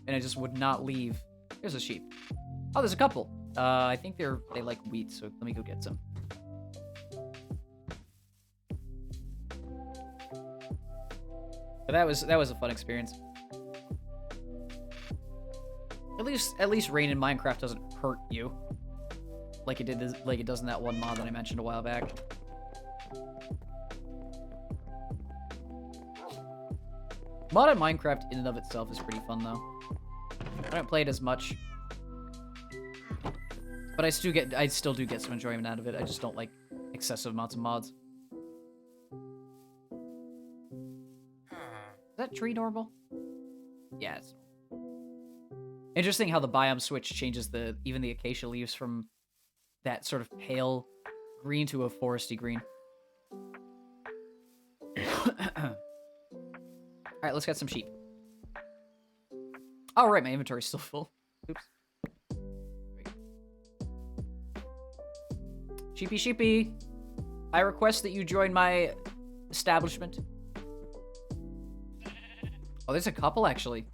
And it just would not leave. There's a sheep. Oh, there's a couple. I think they like wheat, so let me go get some. But that was a fun experience. At least rain in Minecraft doesn't hurt you, like it does in that one mod that I mentioned a while back. Mod on Minecraft in and of itself is pretty fun though. I don't play it as much, but I still do get some enjoyment out of it. I just don't like excessive amounts of mods. Is that tree normal? Yeah, it's normal. Interesting how the biome switch changes even the acacia leaves from that sort of pale green to a foresty green. Alright, let's get some sheep. Oh, right, my inventory's still full. Oops. Sheepy, sheepy. I request that you join my establishment. Oh, there's a couple, actually.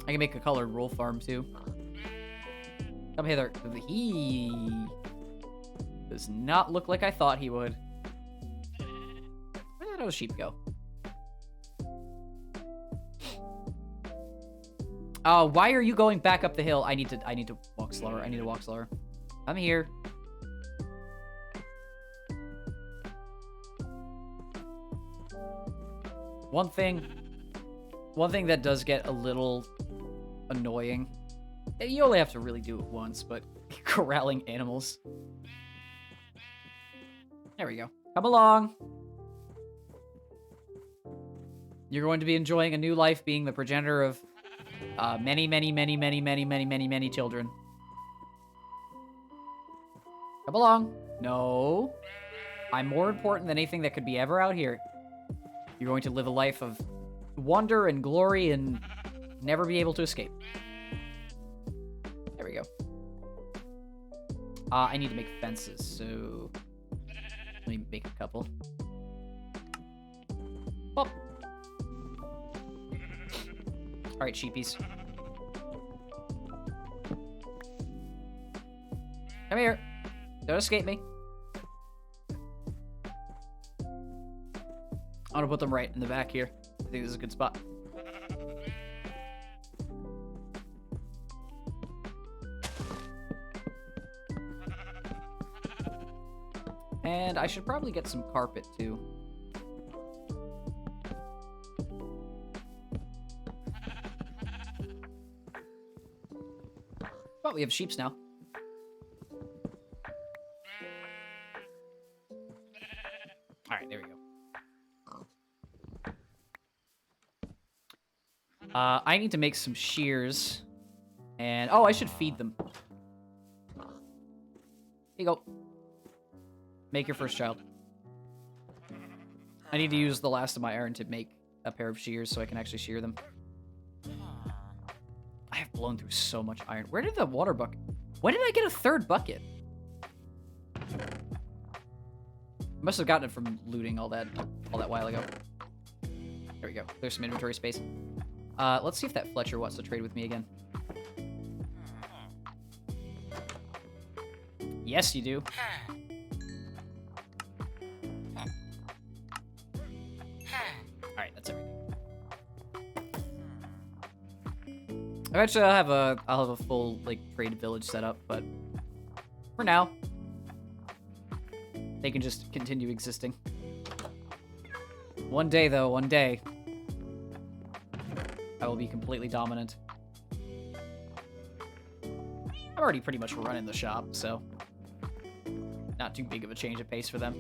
I can make a colored wool farm, too. Come hither. He does not look like I thought he would. Where did those sheep go? Oh, why are you going back up the hill? I need to walk slower. I need to walk slower. I'm here. One thing that does get a little annoying. You only have to really do it once, but corralling animals. There we go. Come along. You're going to be enjoying a new life being the progenitor of many children. Come along. No. I'm more important than anything that could be ever out here. You're going to live a life of wonder and glory and never be able to escape. There we go. I need to make fences, so let me make a couple. Pop. All right, sheepies. Come here. Don't escape me. I'm gonna put them right in the back here. I think this is a good spot. And I should probably get some carpet, too. Well, we have sheeps now. Alright, there we go. I need to make some shears. And, oh, I should feed them. Here you go. Make your first child. I need to use the last of my iron to make a pair of shears so I can actually shear them. I have blown through so much iron. Where did the water bucket... When did I get a third bucket? I must have gotten it from looting all that while ago. There we go. There's some inventory space. Let's see if that Fletcher wants to trade with me again. Yes, you do. Alright, that's everything. Eventually I'll have a full like trade village set up, but for now they can just continue existing. One day though, one day I will be completely dominant. I'm already pretty much running the shop, so not too big of a change of pace for them.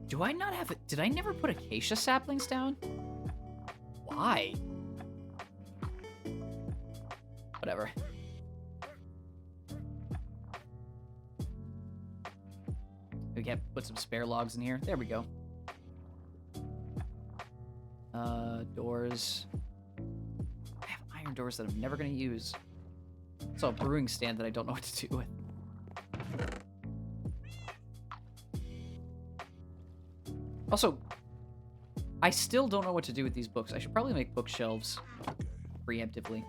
Do I not have it? Did I never put acacia saplings down? Why? Whatever. We can put some spare logs in here. There we go. Doors. I have iron doors that I'm never going to use. Also a brewing stand that I don't know what to do with. Also, I still don't know what to do with these books. I should probably make bookshelves preemptively.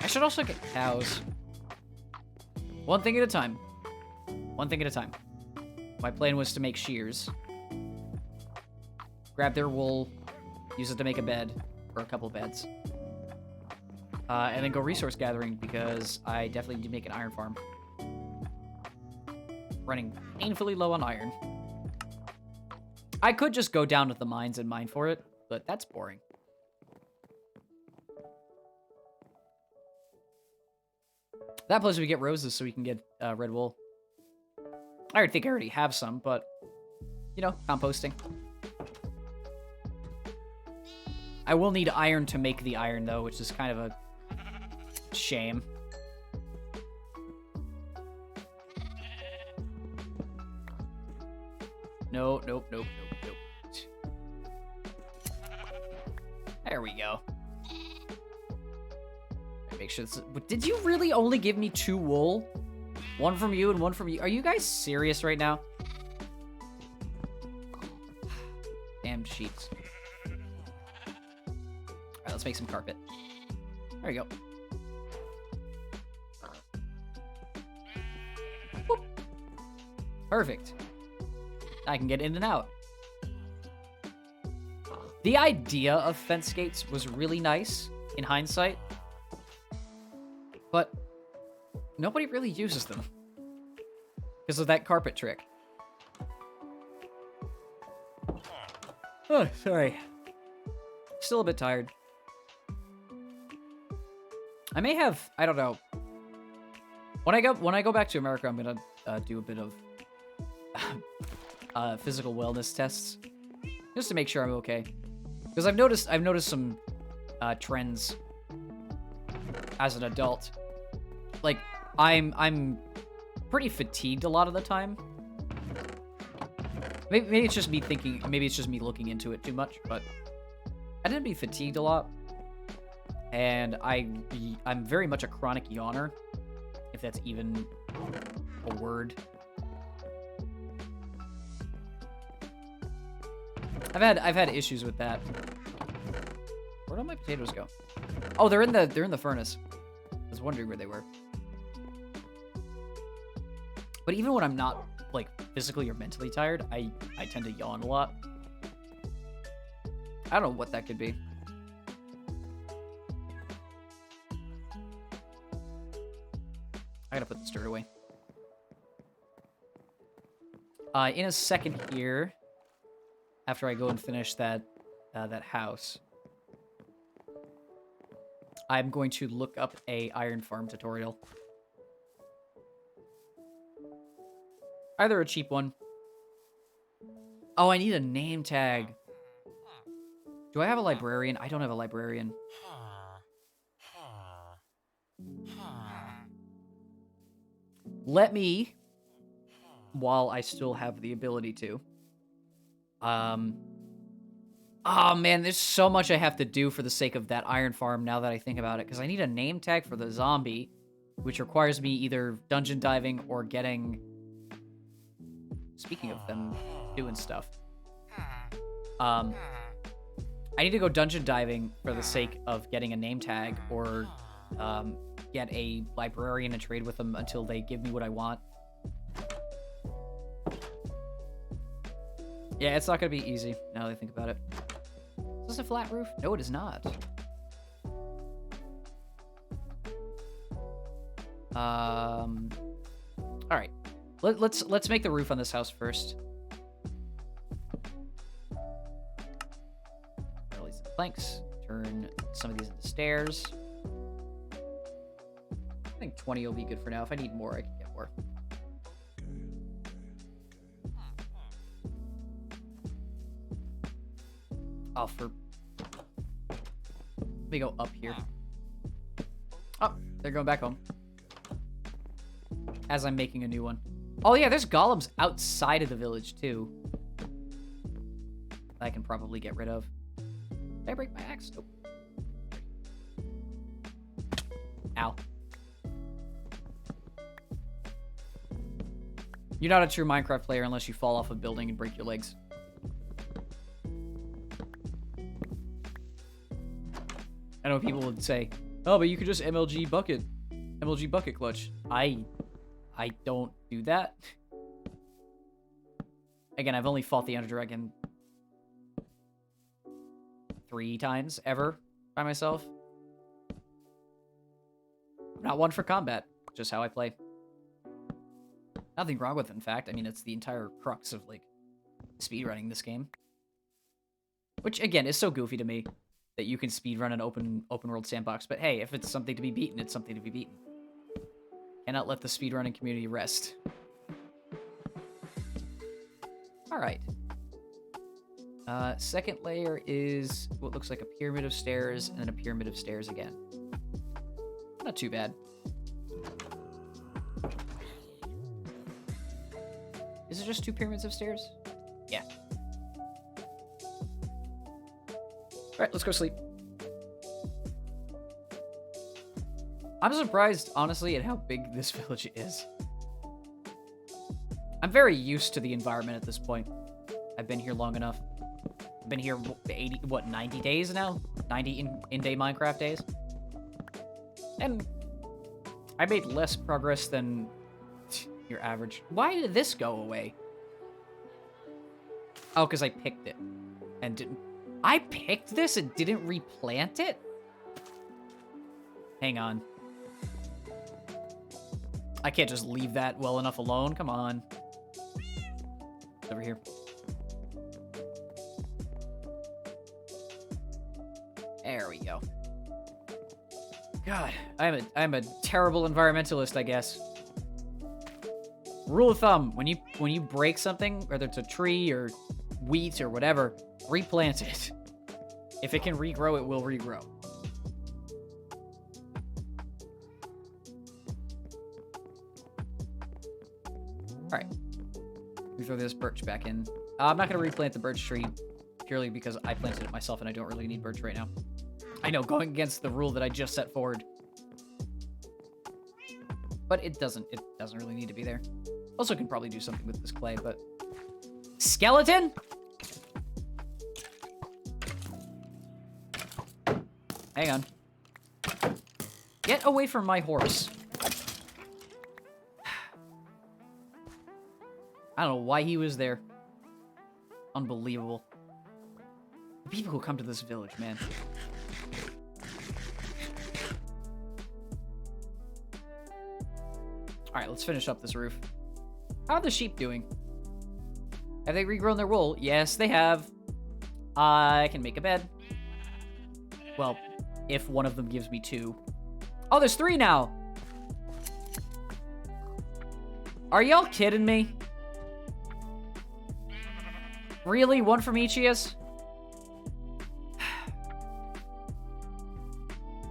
I should also get cows. One thing at a time. One thing at a time. My plan was to make shears. Grab their wool. Use it to make a bed. Or a couple beds. And then go resource gathering because I definitely need to make an iron farm. Running painfully low on iron. I could just go down with the mines and mine for it, but that's boring. That plus we get roses so we can get red wool. I think I already have some, but, you know, composting. I will need iron to make the iron, though, which is kind of a shame. No, nope, nope, nope, nope. There we go. Make sure this. But did you really only give me 2 wool? 1 from you and 1 from you. Are you guys serious right now? Damn sheets. Alright, let's make some carpet. There we go. Boop. Perfect. I can get in and out. The idea of fence gates was really nice in hindsight, but nobody really uses them because of that carpet trick. Oh, sorry. Still a bit tired. I may have, I don't know. When I go back to America, I'm gonna do a bit of physical wellness tests just to make sure I'm okay. Because I've noticed some trends as an adult. Like I'm pretty fatigued a lot of the time. Maybe it's just me thinking. Maybe it's just me looking into it too much. But I tend to be fatigued a lot, and I'm very much a chronic yawner, if that's even a word. I've had issues with that. Where'd all my potatoes go? Oh, they're in the furnace. I was wondering where they were. But even when I'm not like physically or mentally tired, I tend to yawn a lot. I don't know what that could be. I gotta put this dirt away. In a second here, after I go and finish that house, I'm going to look up a iron farm tutorial. Either a cheap one. Oh, I need a name tag. Do I have a librarian? I don't have a librarian. Let me, while I still have the ability to. Oh man, there's so much I have to do for the sake of that iron farm now that I think about it. Because I need a name tag for the zombie, which requires me either dungeon diving or getting... Speaking of them doing stuff. I need to go dungeon diving for the sake of getting a name tag or get a librarian and trade with them until they give me what I want. Yeah, it's not going to be easy now that I think about it. Is this a flat roof? No, it is not. All right. Let's make the roof on this house first. Release the planks. Turn some of these into stairs. I think 20 will be good for now. If I need more, I can get more. Oh, let me go up here. Oh, they're going back home. As I'm making a new one. Oh yeah, there's golems outside of the village too. I can probably get rid of. Did I break my axe? Nope. Ow. You're not a true Minecraft player unless you fall off a building and break your legs. I know people would say, oh, but you could just MLG bucket clutch. I don't do that. Again, I've only fought the Ender Dragon 3 times ever by myself. I'm not one for combat, just how I play. Nothing wrong with it, in fact. I mean, it's the entire crux of, like, speedrunning this game. Which, again, is so goofy to me that you can speedrun an open world sandbox. But hey, if it's something to be beaten, it's something to be beaten. Cannot let the speedrunning community rest. Alright. Second layer is what looks like a pyramid of stairs, and then a pyramid of stairs again. Not too bad. Is it just 2 pyramids of stairs? Yeah. Alright, let's go sleep. I'm surprised, honestly, at how big this village is. I'm very used to the environment at this point. I've been here long enough. I've been here 90 days now? 90 in-day Minecraft days? And I made less progress than your average. Why did this go away? Oh, because I picked it and didn't... I picked this and didn't replant it? Hang on. I can't just leave that well enough alone. Come on. It's over here. There we go. God, I'm a terrible environmentalist, I guess. Rule of thumb, when you break something, whether it's a tree or wheat or whatever, replant it. If it can regrow, it will regrow. Alright. Let me throw this birch back in. I'm not going to replant the birch tree purely because I planted it myself and I don't really need birch right now. I know, going against the rule that I just set forward. But it doesn't really need to be there. Also can probably do something with this clay, but... Skeleton? Hang on. Get away from my horse. I don't know why he was there. Unbelievable. The people who come to this village, man. Alright, let's finish up this roof. How are the sheep doing? Have they regrown their wool? Yes, they have. I can make a bed. Well, if one of them gives me 2. Oh, there's 3 now! Are y'all kidding me? Really? 1 from each of us?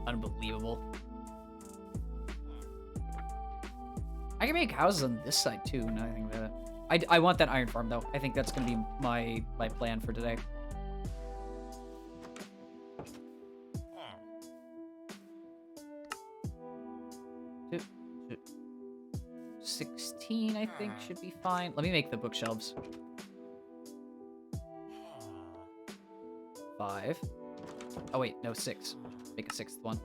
Unbelievable. I can make houses on this side too, now I think about it. I want that iron farm though. I think that's gonna be my plan for today. 16, I think, should be fine. Let me make the bookshelves. 5. Oh wait, no, 6. Make a 6th one.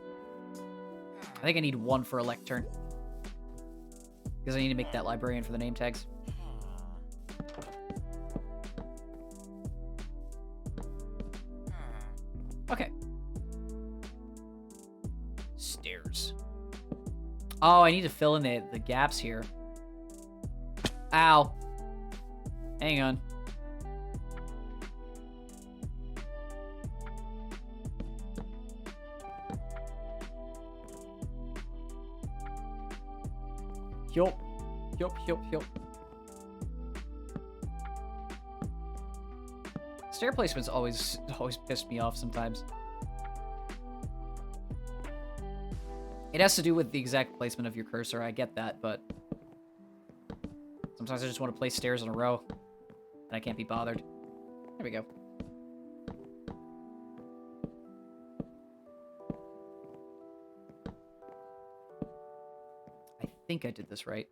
I think I need 1 for a lectern. Because I need to make that librarian for the name tags. Okay. Stairs. Oh, I need to fill in the gaps here. Ow. Hang on. Yup. Yup. Stair placement's always pissed me off sometimes. It has to do with the exact placement of your cursor, I get that, but sometimes I just want to place stairs in a row, and I can't be bothered. There we go. I think I did this right.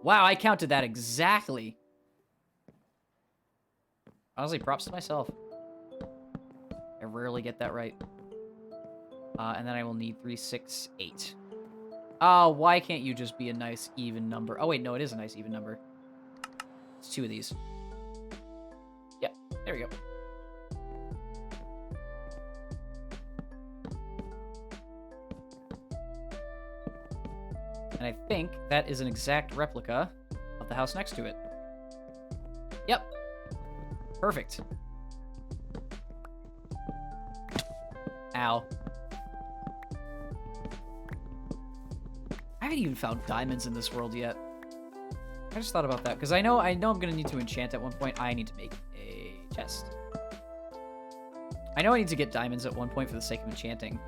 Wow, I counted that exactly. Honestly, props to myself. I rarely get that right. And then I will need 3, 6, 8. Oh, why can't you just be a nice even number? Oh, wait, no, it is a nice even number. It's 2 of these. Yep, there we go. And I think that is an exact replica of the house next to it. Yep. Perfect. Ow. I haven't even found diamonds in this world yet. I just thought about that, because I know I'm going to need to enchant at one point. I need to make a chest. I know I need to get diamonds at one point for the sake of enchanting.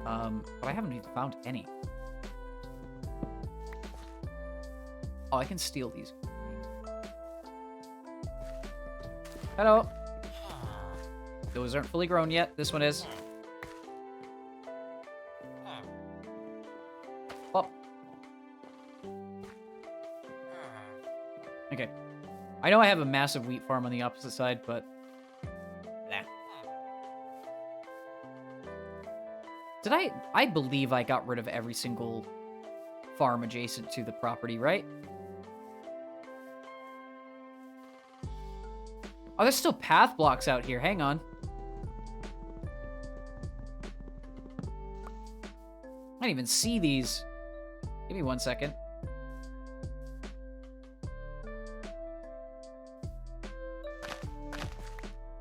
But I haven't even found any. Oh, I can steal these. Hello. Those aren't fully grown yet. This one is. Oh. Okay. I know I have a massive wheat farm on the opposite side, but... Nah. Did I believe I got rid of every single farm adjacent to the property, right? Oh, there's still path blocks out here. Hang on. I didn't even see these. Give me 1 second.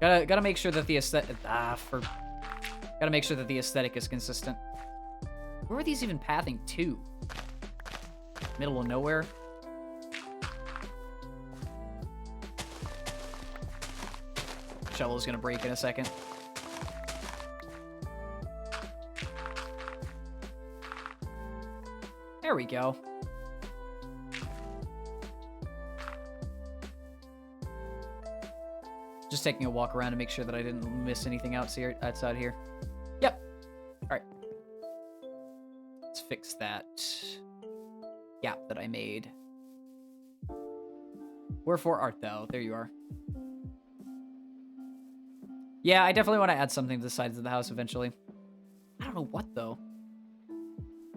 Gotta make sure that the aesthetic... Gotta make sure that the aesthetic is consistent. Where are these even pathing to? Middle of nowhere? Shovel's gonna break in a second. There we go. Just taking a walk around to make sure that I didn't miss anything outside here. Yep. All right. Let's fix that gap that I made. Wherefore art thou? There you are. Yeah, I definitely want to add something to the sides of the house eventually. I don't know what, though.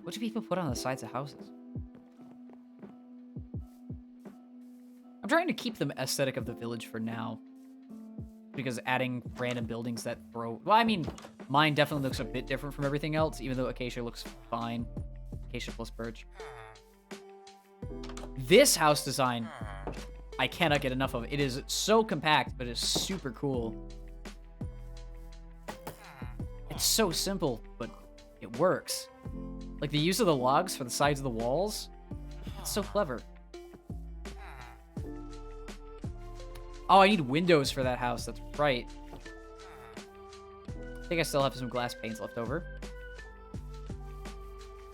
What do people put on the sides of houses? I'm trying to keep the aesthetic of the village for now. Because adding random buildings that throw... Well, I mean, mine definitely looks a bit different from everything else, even though Acacia looks fine. Acacia plus birch. This house design, I cannot get enough of. It is so compact, but it's super cool. It's so simple, but it works. Like, the use of the logs for the sides of the walls, it's so clever. Oh, I need windows for that house. That's right. I think I still have some glass panes left over.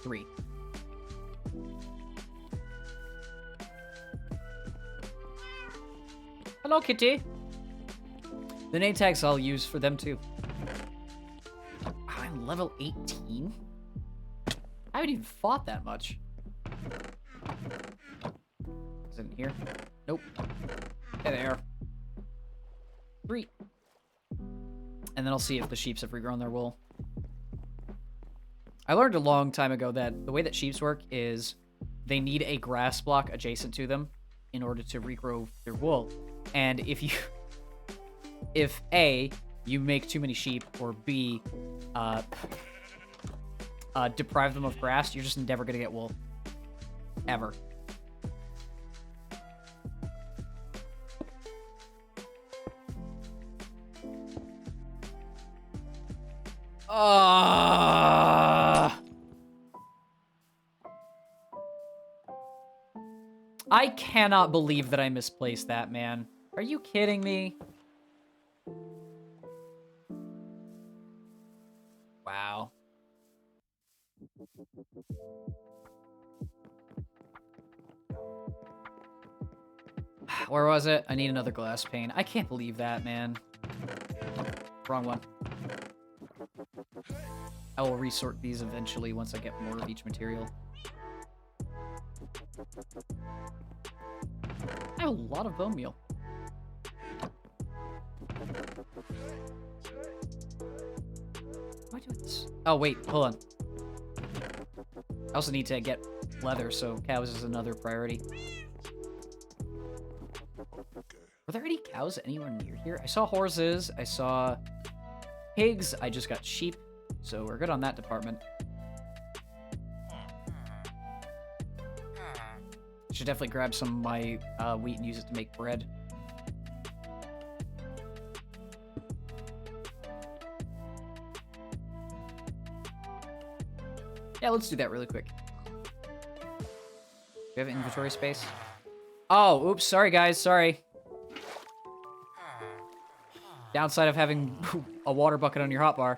3. Hello, kitty. The name tags I'll use for them, too. Oh, I'm level 18? I haven't even fought that much. Is it in here? Nope. Hey there. 3. And then I'll see if the sheeps have regrown their wool. I learned a long time ago that the way that sheeps work is they need a grass block adjacent to them in order to regrow their wool. And if A, you make too many sheep, or B, deprive them of grass, you're just never gonna get wool. Ever. I cannot believe that I misplaced that, man. Are you kidding me? Wow. Where was it? I need another glass pane. I can't believe that, man. Wrong one. I will resort these eventually once I get more of each material. I have a lot of bone meal. Why do this? Oh, wait, hold on. I also need to get leather, so cows is another priority. Were there any cows anywhere near here? I saw horses, I saw pigs, I just got sheep, so we're good on that department. Should definitely grab some of my wheat and use it to make bread. Yeah, let's do that really quick. Do you have inventory space? Oh, oops, sorry guys, sorry. Downside of having a water bucket on your hotbar.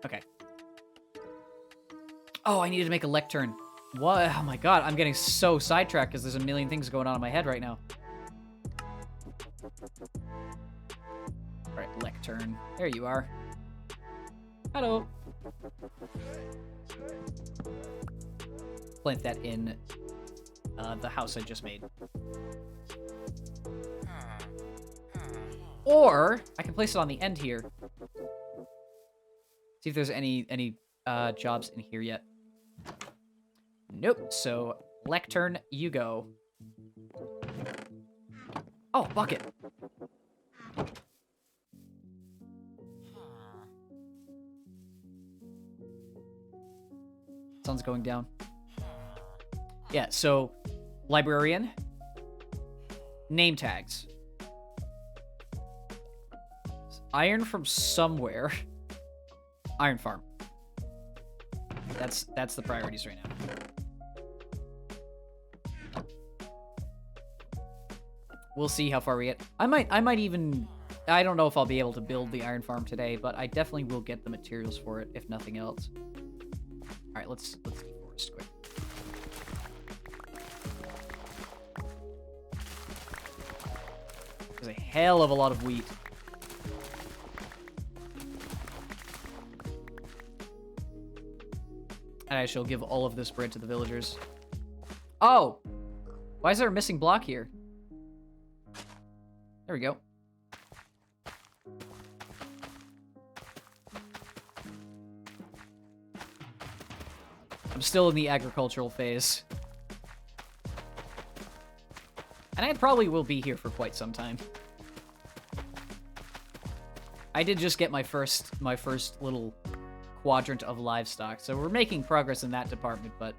Okay. Oh, I needed to make a lectern. What? Oh my god, I'm getting so sidetracked because there's a million things going on in my head right now. Alright, lectern. There you are. Hello. Plant that in the house I just made. Or I can place it on the end here. See if there's any jobs in here yet. Nope. So lectern, you go. Oh, bucket. Sun's going down. Yeah, so librarian, name tags. Iron from somewhere. Iron farm. That's the priorities right now. We'll see how far we get. I might even, I don't know if I'll be able to build the iron farm today, but I definitely will get the materials for it if nothing else. All right, let's deforest quick. There's a hell of a lot of wheat. And I shall give all of this bread to the villagers. Oh! Why is there a missing block here? There we go. I'm still in the agricultural phase. And I probably will be here for quite some time. I did just get my first little quadrant of livestock, so we're making progress in that department, but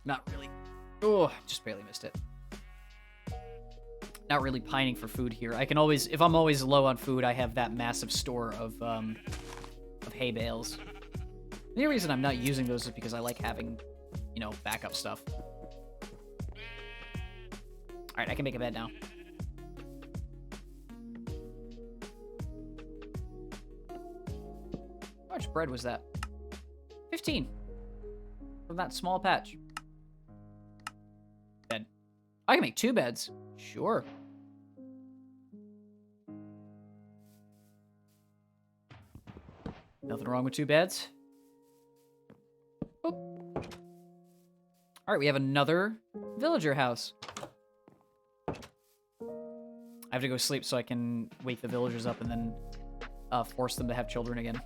not really. Oh, just barely missed it. Not really pining for food here. I can always, if I'm always low on food, I have that massive store of hay bales. The only reason I'm not using those is because I like having, you know, backup stuff. All right, I can make a bed now. How much bread was that? 15 from that small patch. Bed. I can make 2 beds. Sure. Nothing wrong with 2 beds. Boop. All right, we have another villager house. I have to go sleep so I can wake the villagers up and then force them to have children again.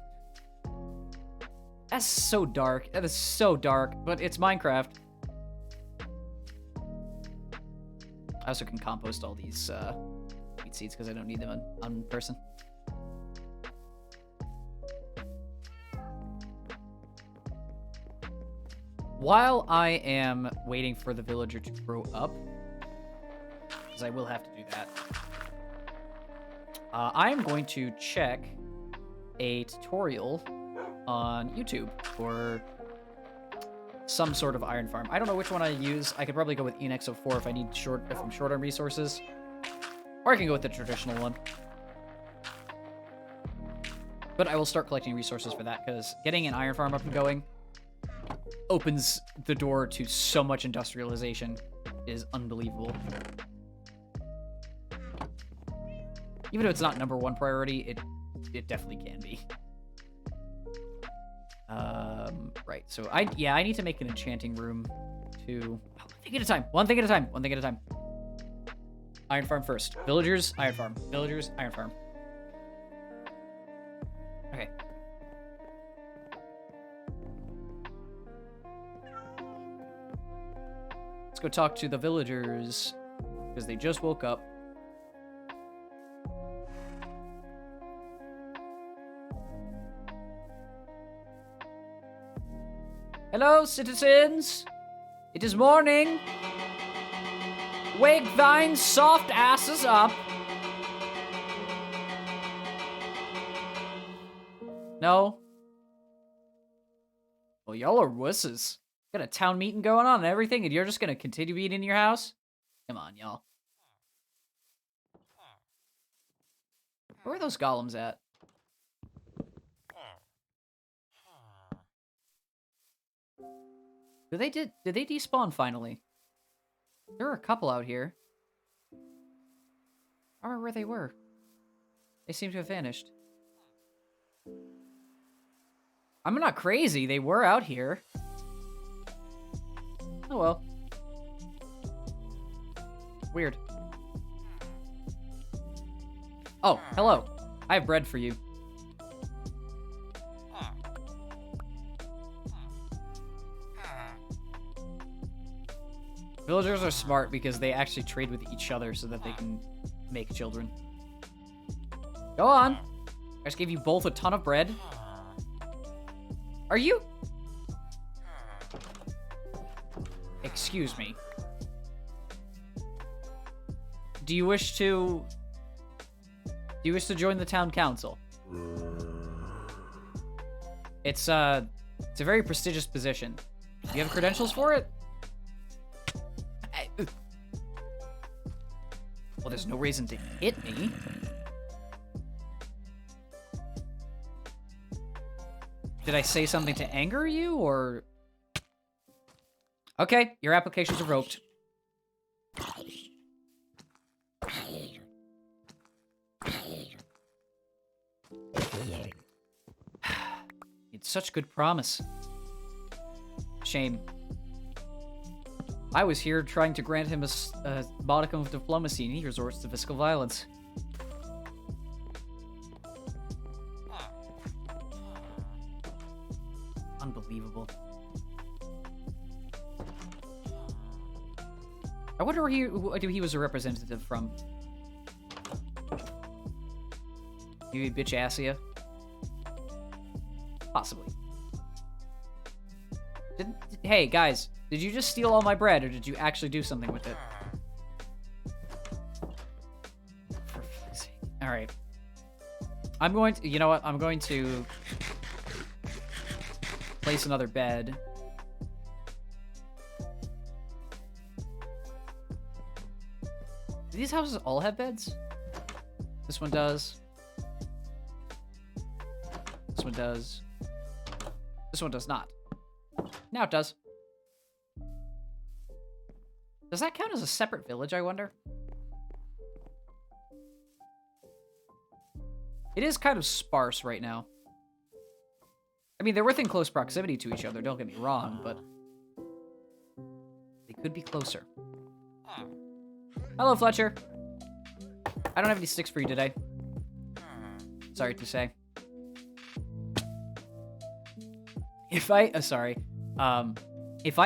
That's so dark. That is so dark, but it's Minecraft. I also can compost all these wheat seeds because I don't need them on person. While I am waiting for the villager to grow up, because I will have to do that, I'm going to check a tutorial on YouTube for some sort of iron farm. I don't know which one I use. I could probably go with Enexo 4 if I need if I'm short on resources, or I can go with the traditional one. But I will start collecting resources for that because getting an iron farm up and going opens the door to so much industrialization. It is unbelievable. Even though it's not #1 priority, it definitely can be. Right, so I need to make an enchanting room to... One thing at a time, one thing at a time, one thing at a time. Iron farm first. Villagers, iron farm. Villagers, iron farm. Okay. Let's go talk to the villagers, because they just woke up. Hello, citizens. It is morning. Wake thine soft asses up. No? Well, y'all are wusses. Got a town meeting going on and everything, and you're just gonna continue being in your house? Come on, y'all. Where are those golems at? Did they despawn finally? There were a couple out here. I don't remember where they were. They seem to have vanished. I'm not crazy. They were out here. Oh well. Weird. Oh, hello. I have bread for you. Villagers are smart because they actually trade with each other so that they can make children. Go on. I just gave you both a ton of bread. Are you? Excuse me. Do you wish to join the town council? It's a very prestigious position. Do you have credentials for it? Well, there's no reason to hit me. Did I say something to anger you, or... Okay, your application's revoked. It's such good promise. Shame. I was here trying to grant him a modicum of diplomacy, and he resorts to physical violence. Unbelievable. I wonder who he was a representative from. Maybe bitch Assia? Possibly. Hey, guys, did you just steal all my bread, or did you actually do something with it? For fuck's sake. Alright. I'm going to... You know what? I'm going to... place another bed. Do these houses all have beds? This one does. This one does. This one does not. Now it does. Does that count as a separate village, I wonder? It is kind of sparse right now. I mean, they're within close proximity to each other, don't get me wrong, but... they could be closer. Hello, Fletcher. I don't have any sticks for you today. Sorry to say. If I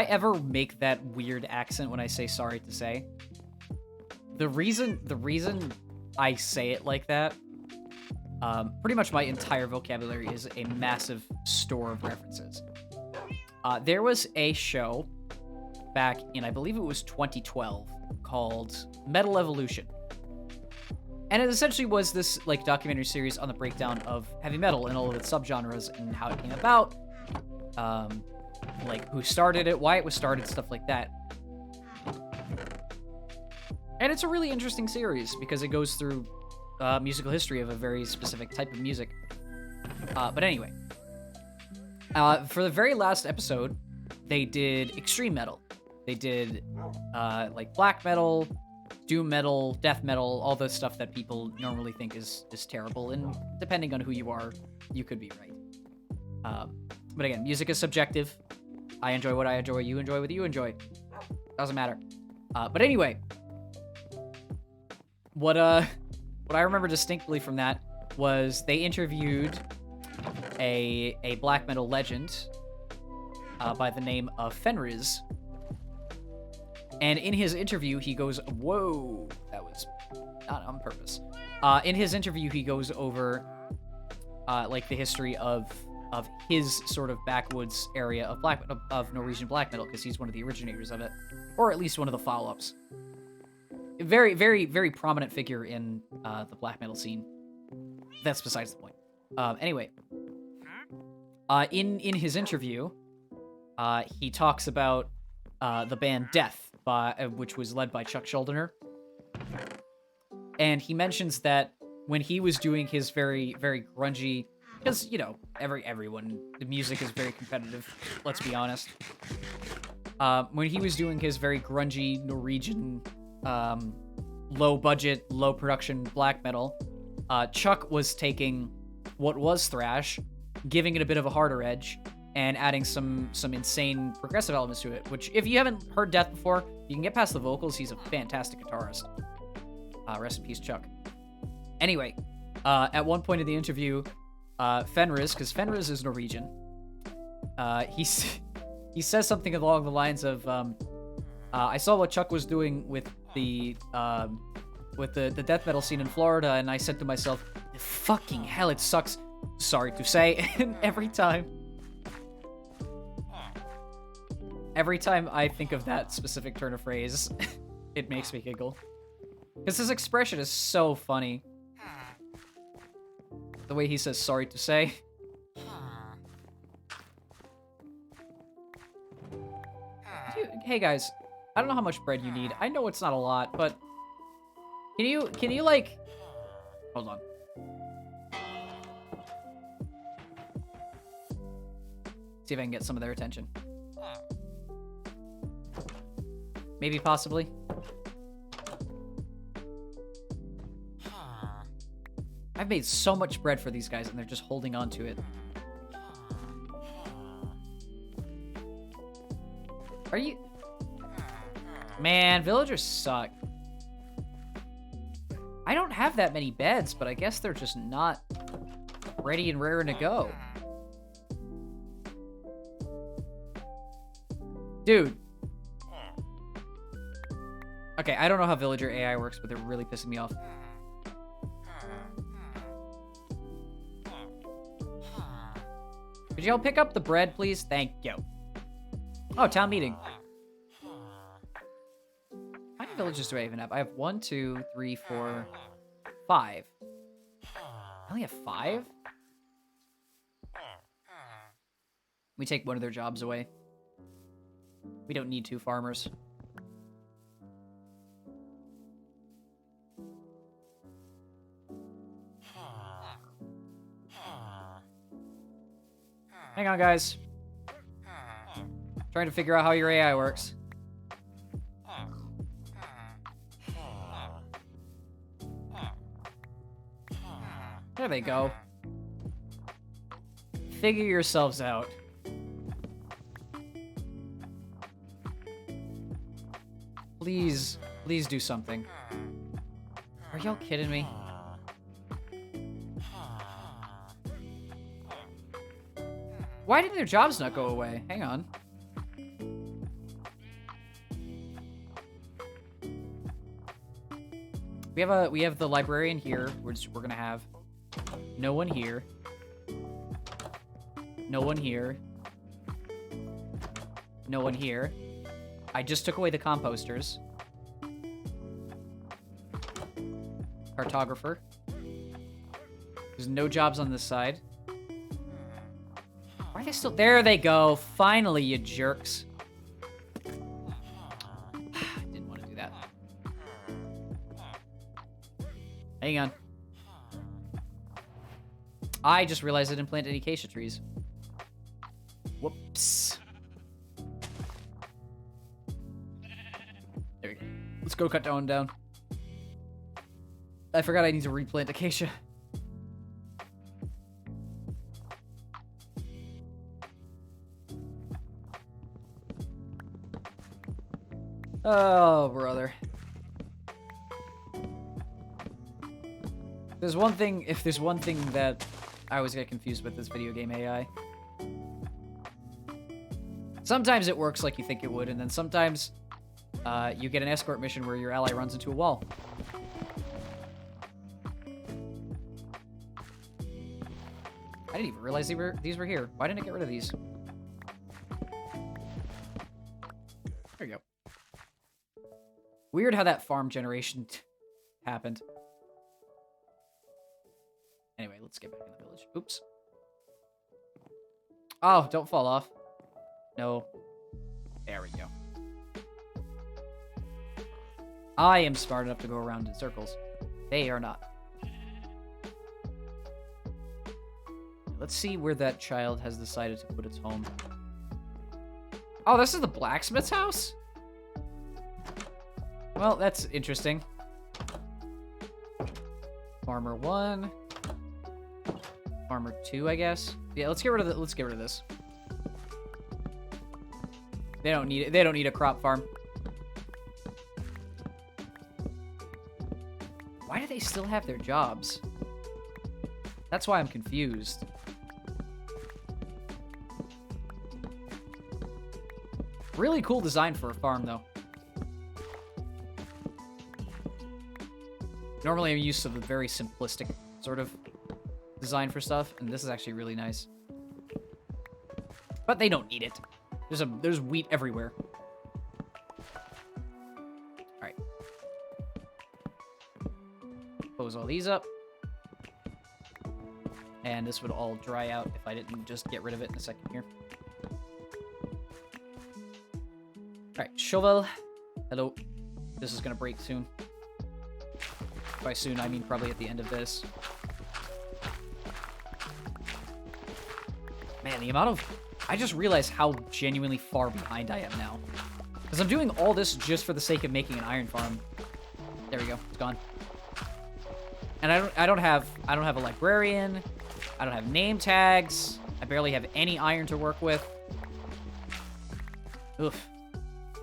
ever make that weird accent when I say sorry to say, the reason I say it like that, pretty much my entire vocabulary is a massive store of references. There was a show back in, I believe it was 2012, called Metal Evolution. And it essentially was this like documentary series on the breakdown of heavy metal and all of its subgenres and how it came about, like who started it, why it was started, stuff like that. And it's a really interesting series because it goes through musical history of a very specific type of music. But anyway, for the very last episode, they did extreme metal. They did like black metal, doom metal, death metal, all the stuff that people normally think is terrible. And depending on who you are, you could be right. But again, music is subjective. I enjoy what I enjoy. You enjoy what you enjoy. Doesn't matter. But anyway, what I remember distinctly from that was they interviewed a black metal legend by the name of Fenriz. And in his interview, he goes, whoa, that was not on purpose. In his interview, he goes over like the history of his sort of backwoods area of Norwegian black metal, because he's one of the originators of it, or at least one of the follow-ups. Very, very, very prominent figure in the black metal scene. That's besides the point. Anyway, in his interview, he talks about the band Death, which was led by Chuck Schuldiner. And he mentions that when he was doing his very, very grungy, because, you know, everyone, the music is very competitive, let's be honest. when he was doing his very grungy Norwegian, low budget, low production black metal, Chuck was taking what was thrash, giving it a bit of a harder edge, and adding some insane progressive elements to it, which, if you haven't heard Death before, you can get past the vocals. He's a fantastic guitarist. Rest in peace, Chuck. Anyway, at one point in the interview, Fenris, because Fenris is Norwegian, he says something along the lines of, I saw what Chuck was doing with the death metal scene in Florida, and I said to myself, fucking hell, it sucks. Sorry to say. And every time I think of that specific turn of phrase, it makes me giggle. Because his expression is so funny. The way he says sorry to say. Hey guys, I don't know how much bread you need. I know it's not a lot, but can you like, hold on. See if I can get some of their attention. Maybe, possibly. I've made so much bread for these guys, and they're just holding on to it. Are you... Man, villagers suck. I don't have that many beds, but I guess they're just not ready and raring to go. Dude. Okay, I don't know how villager AI works, but they're really pissing me off. Could y'all pick up the bread, please? Thank you. Oh, town meeting. How many villages do I even have? I have 1, 2, 3, 4, 5. I only have 5? We take one of their jobs away. We don't need 2 farmers. Hang on, guys. Trying to figure out how your AI works. There they go. Figure yourselves out. Please, please do something. Are y'all kidding me? Why did their jobs not go away? Hang on. We have the librarian here. We're gonna have no one here. No one here. No one here. I just took away the composters. Cartographer. There's no jobs on this side. Why are they still... There they go. Finally, you jerks. Didn't want to do that. Hang on. I just realized I didn't plant any acacia trees. Whoops. There we go. Let's go cut that one down. I forgot I need to replant acacia. Oh, brother. If there's one thing that I always get confused with this video game AI. Sometimes it works like you think it would, and then sometimes you get an escort mission where your ally runs into a wall. I didn't even realize these were here. Why didn't I get rid of these? There you go. Weird how that farm generation happened. Anyway, let's get back in the village. Oops. Oh, don't fall off. No. There we go. I am smart enough to go around in circles. They are not. Let's see where that child has decided to put its home. Oh, this is the blacksmith's house? Well, that's interesting. Farmer 1. Farmer 2, I guess. Yeah, let's get rid of this. They don't need it. They don't need a crop farm. Why do they still have their jobs? That's why I'm confused. Really cool design for a farm, though. Normally, I'm used to the very simplistic sort of design for stuff, and this is actually really nice. But they don't need it. There's wheat everywhere. All right. Close all these up. And this would all dry out if I didn't just get rid of it in a second here. Alright, shovel. Hello. This is gonna break soon. By soon, I mean probably at the end of this. Man, the amount of... I just realized how genuinely far behind I am now. Because I'm doing all this just for the sake of making an iron farm. There we go. It's gone. And I don't have a librarian. I don't have name tags. I barely have any iron to work with. Oof.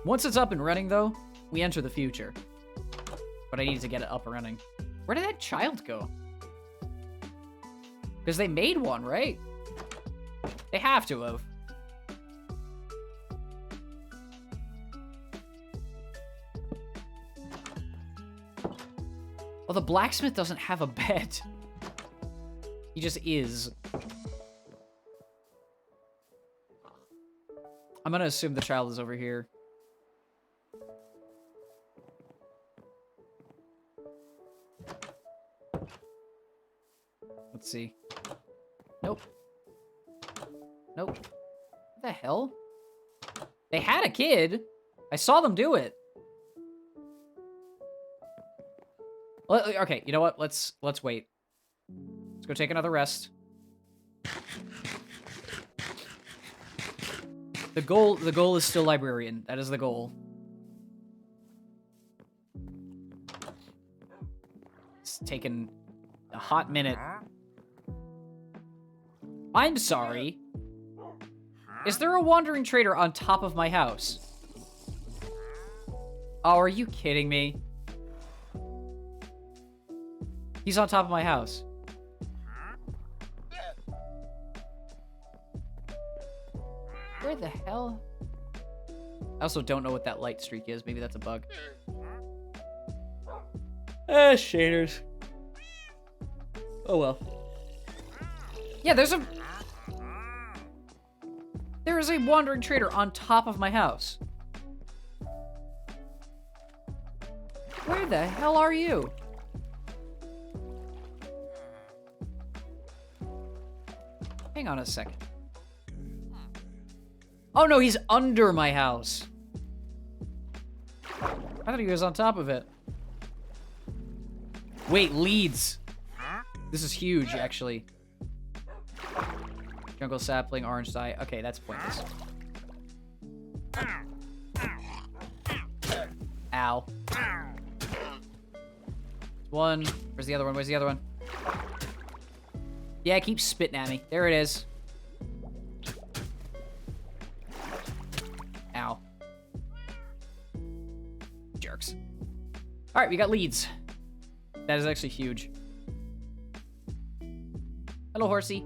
Once it's up and running, though, we enter the future. But I need to get it up and running. Where did that child go? Because they made one, right? They have to have. Well, the blacksmith doesn't have a bed. He just is. I'm gonna assume the child is over here. Let's see. Nope. Nope. What the hell? They had a kid. I saw them do it. Okay, you know what? Let's wait. Let's go take another rest. The goal is still librarian. That is the goal. It's taken a hot minute. I'm sorry. Is there a wandering trader on top of my house? Oh, are you kidding me? He's on top of my house. Where the hell? I also don't know what that light streak is. Maybe that's a bug. Shaders. Oh well. Yeah, there is a wandering trader on top of my house. Where the hell are you? Hang on a second. Oh no, he's under my house. I thought he was on top of it. Wait, leads. This is huge, actually. Jungle sapling, orange dye. Okay, that's pointless. Ow. One. Where's the other one? Where's the other one? Yeah, keep spitting at me. There it is. Ow. Jerks. Alright, we got leads. That is actually huge. Hello, horsey.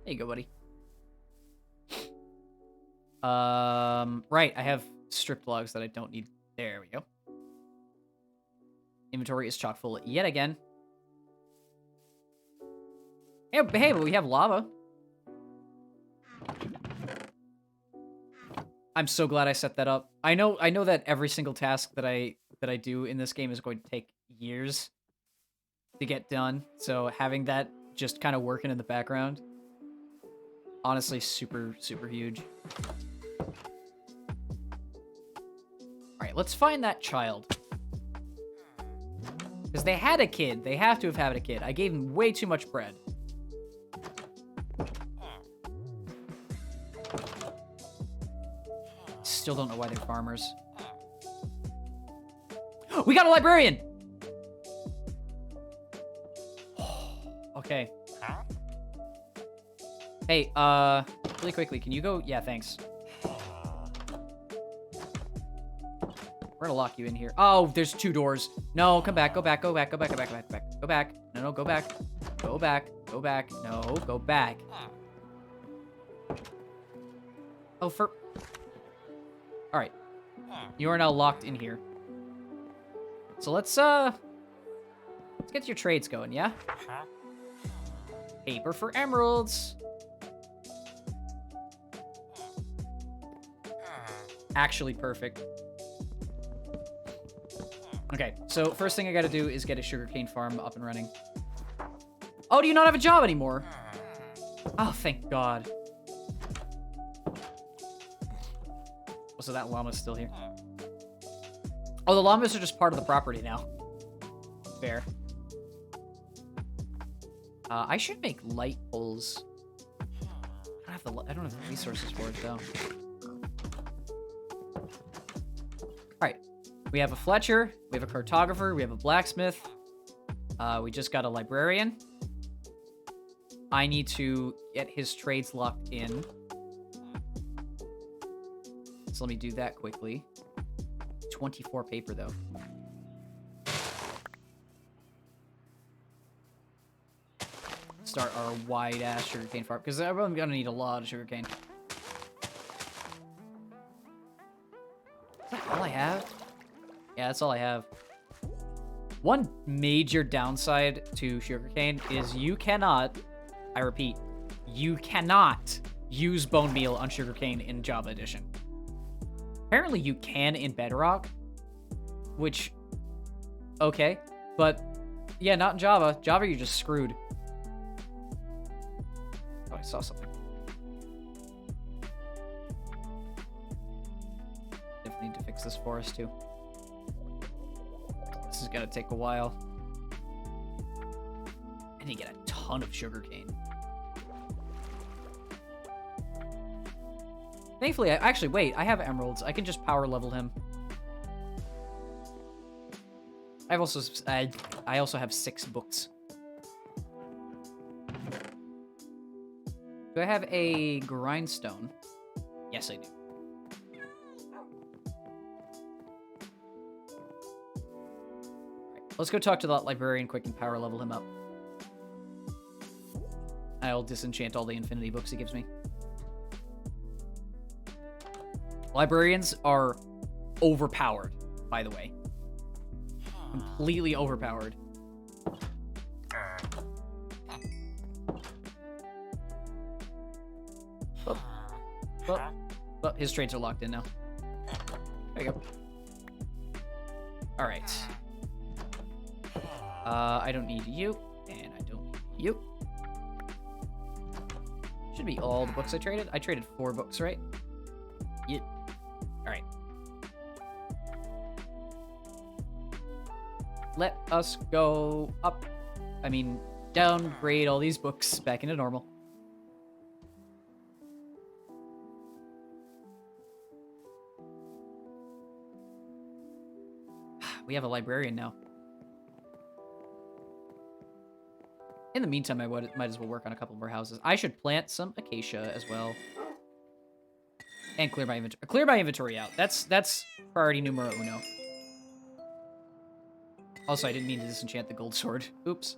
There you go, buddy. Right, I have stripped logs that I don't need. There we go. Inventory is chock full yet again. Hey, but we have lava. I'm so glad I set that up. I know that every single task that I do in this game is going to take years to get done. So having that just kind of working in the background, honestly, super, super huge. All right, let's find that child. Because they had a kid. They have to have had a kid. I gave him way too much bread. still don't know why they're farmers. We got a librarian! Okay. Hey, really quickly, can you go? Yeah, thanks. We're gonna lock you in here. Oh, there's 2 doors. No, come back, go back, go back, go back, go back, go back, go back. Go back. No, go back. Go back, go back. No, go back. Oh, Alright. You are now locked in here. So let's get your trades going, yeah? Paper for emeralds. Actually perfect. Okay, so first thing I gotta do is get a sugarcane farm up and running. Oh, do you not have a job anymore? Oh, thank God. Oh, so that llama's still here. Oh, the llamas are just part of the property now. Fair. I should make light poles. I don't have the resources for it, though. Alright. We have a Fletcher, we have a cartographer, we have a blacksmith. We just got a librarian. I need to get his trades locked in. So let me do that quickly. 24 paper, though. Start our wide-ass sugarcane farm, because I'm gonna need a lot of sugarcane. Is that all I have? Yeah, that's all I have. One major downside to sugarcane is you cannot, I repeat, you cannot use bone meal on sugarcane in Java Edition. Apparently you can in Bedrock, which, okay, but yeah, not in Java. Java, you're just screwed. Oh, I saw something. Definitely need to fix this forest too. This is gonna take a while. I need to get a ton of sugarcane. Thankfully, actually, wait, I have emeralds. I can just power level him. I also have 6 books. Do I have a grindstone? Yes, I do. Let's go talk to that librarian quick and power level him up. I'll disenchant all the infinity books he gives me. Librarians are overpowered, by the way. Completely overpowered. Oh, his trades are locked in now. There you go. Alright. I don't need you, and I don't need you. Should be all the books I traded. I traded 4 books, right? Yeah. Alright. Let us go up. I mean, downgrade all these books back into normal. We have a librarian now. In the meantime, I might as well work on a couple more houses. I should plant some acacia as well. And clear my inventory. Clear my inventory out. That's priority numero uno. Also, I didn't mean to disenchant the gold sword. Oops.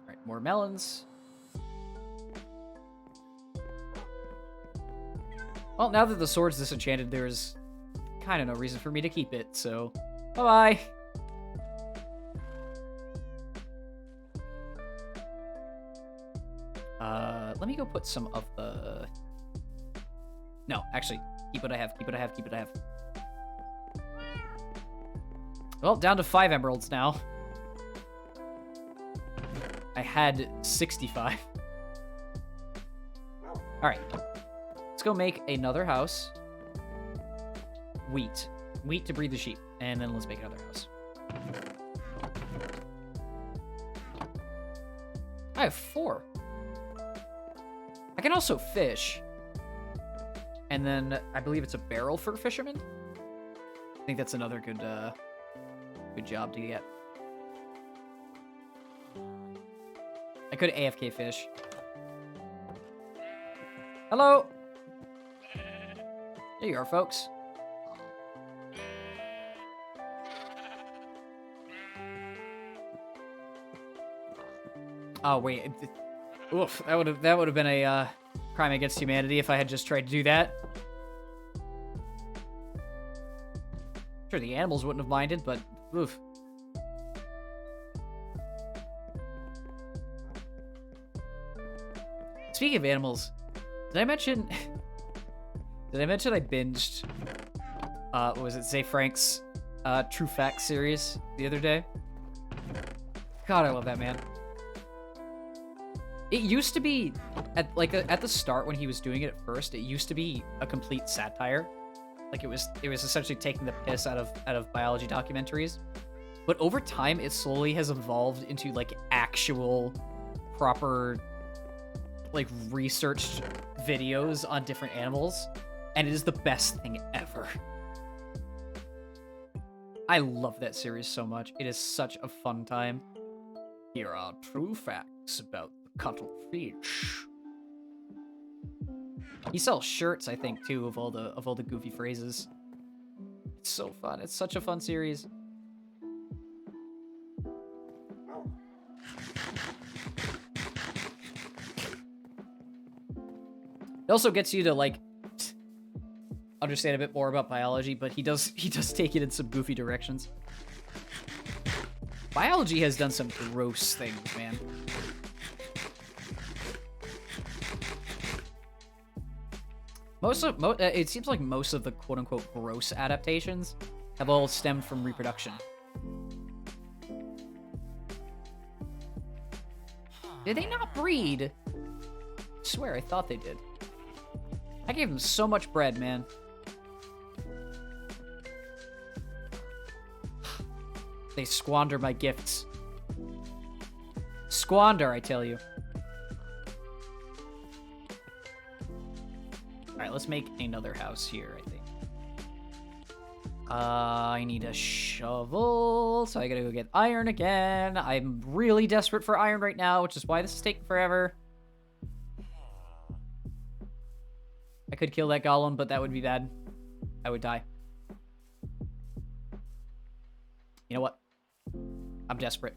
Alright, more melons. Well, now that the sword's disenchanted, there's kind of no reason for me to keep it, so... Bye-bye! Let me go put some of the... No, actually, keep what I have, keep what I have, keep what I have. Well, down to 5 emeralds now. I had 65. Alright. Let's go make another house. Wheat. Wheat to breed the sheep. And then let's make another house. I have 4. I can also fish. And then I believe it's a barrel for fishermen. I think that's another good good job to get. I could AFK fish. Hello. There you are, folks. Oh wait, oof! That would have been a crime against humanity if I had just tried to do that. Sure, the animals wouldn't have minded, but oof. Speaking of animals, did I mention? Did I mention I binged? What was it? Zay Frank's True Facts series the other day. God, I love that man. It used to be at the start when he was doing it at first. It used to be a complete satire, like it was essentially taking the piss out of biology documentaries. But over time, it slowly has evolved into like actual, proper, like researched videos on different animals, and it is the best thing ever. I love that series so much. It is such a fun time. Here are true facts about cuttlefish. He sells shirts, I think, too, of all the goofy phrases. It's so fun. It's such a fun series. It also gets you to like understand a bit more about biology, but he does take it in some goofy directions. Biology has done some gross things, man. It seems like most of the quote-unquote gross adaptations have all stemmed from reproduction. Did they not breed? I swear, I thought they did. I gave them so much bread, man. They squander my gifts. Squander, I tell you. Alright, let's make another house here, I think. I need a shovel, so I gotta go get iron again. I'm really desperate for iron right now, which is why this is taking forever. I could kill that golem, but that would be bad. I would die. You know what? I'm desperate.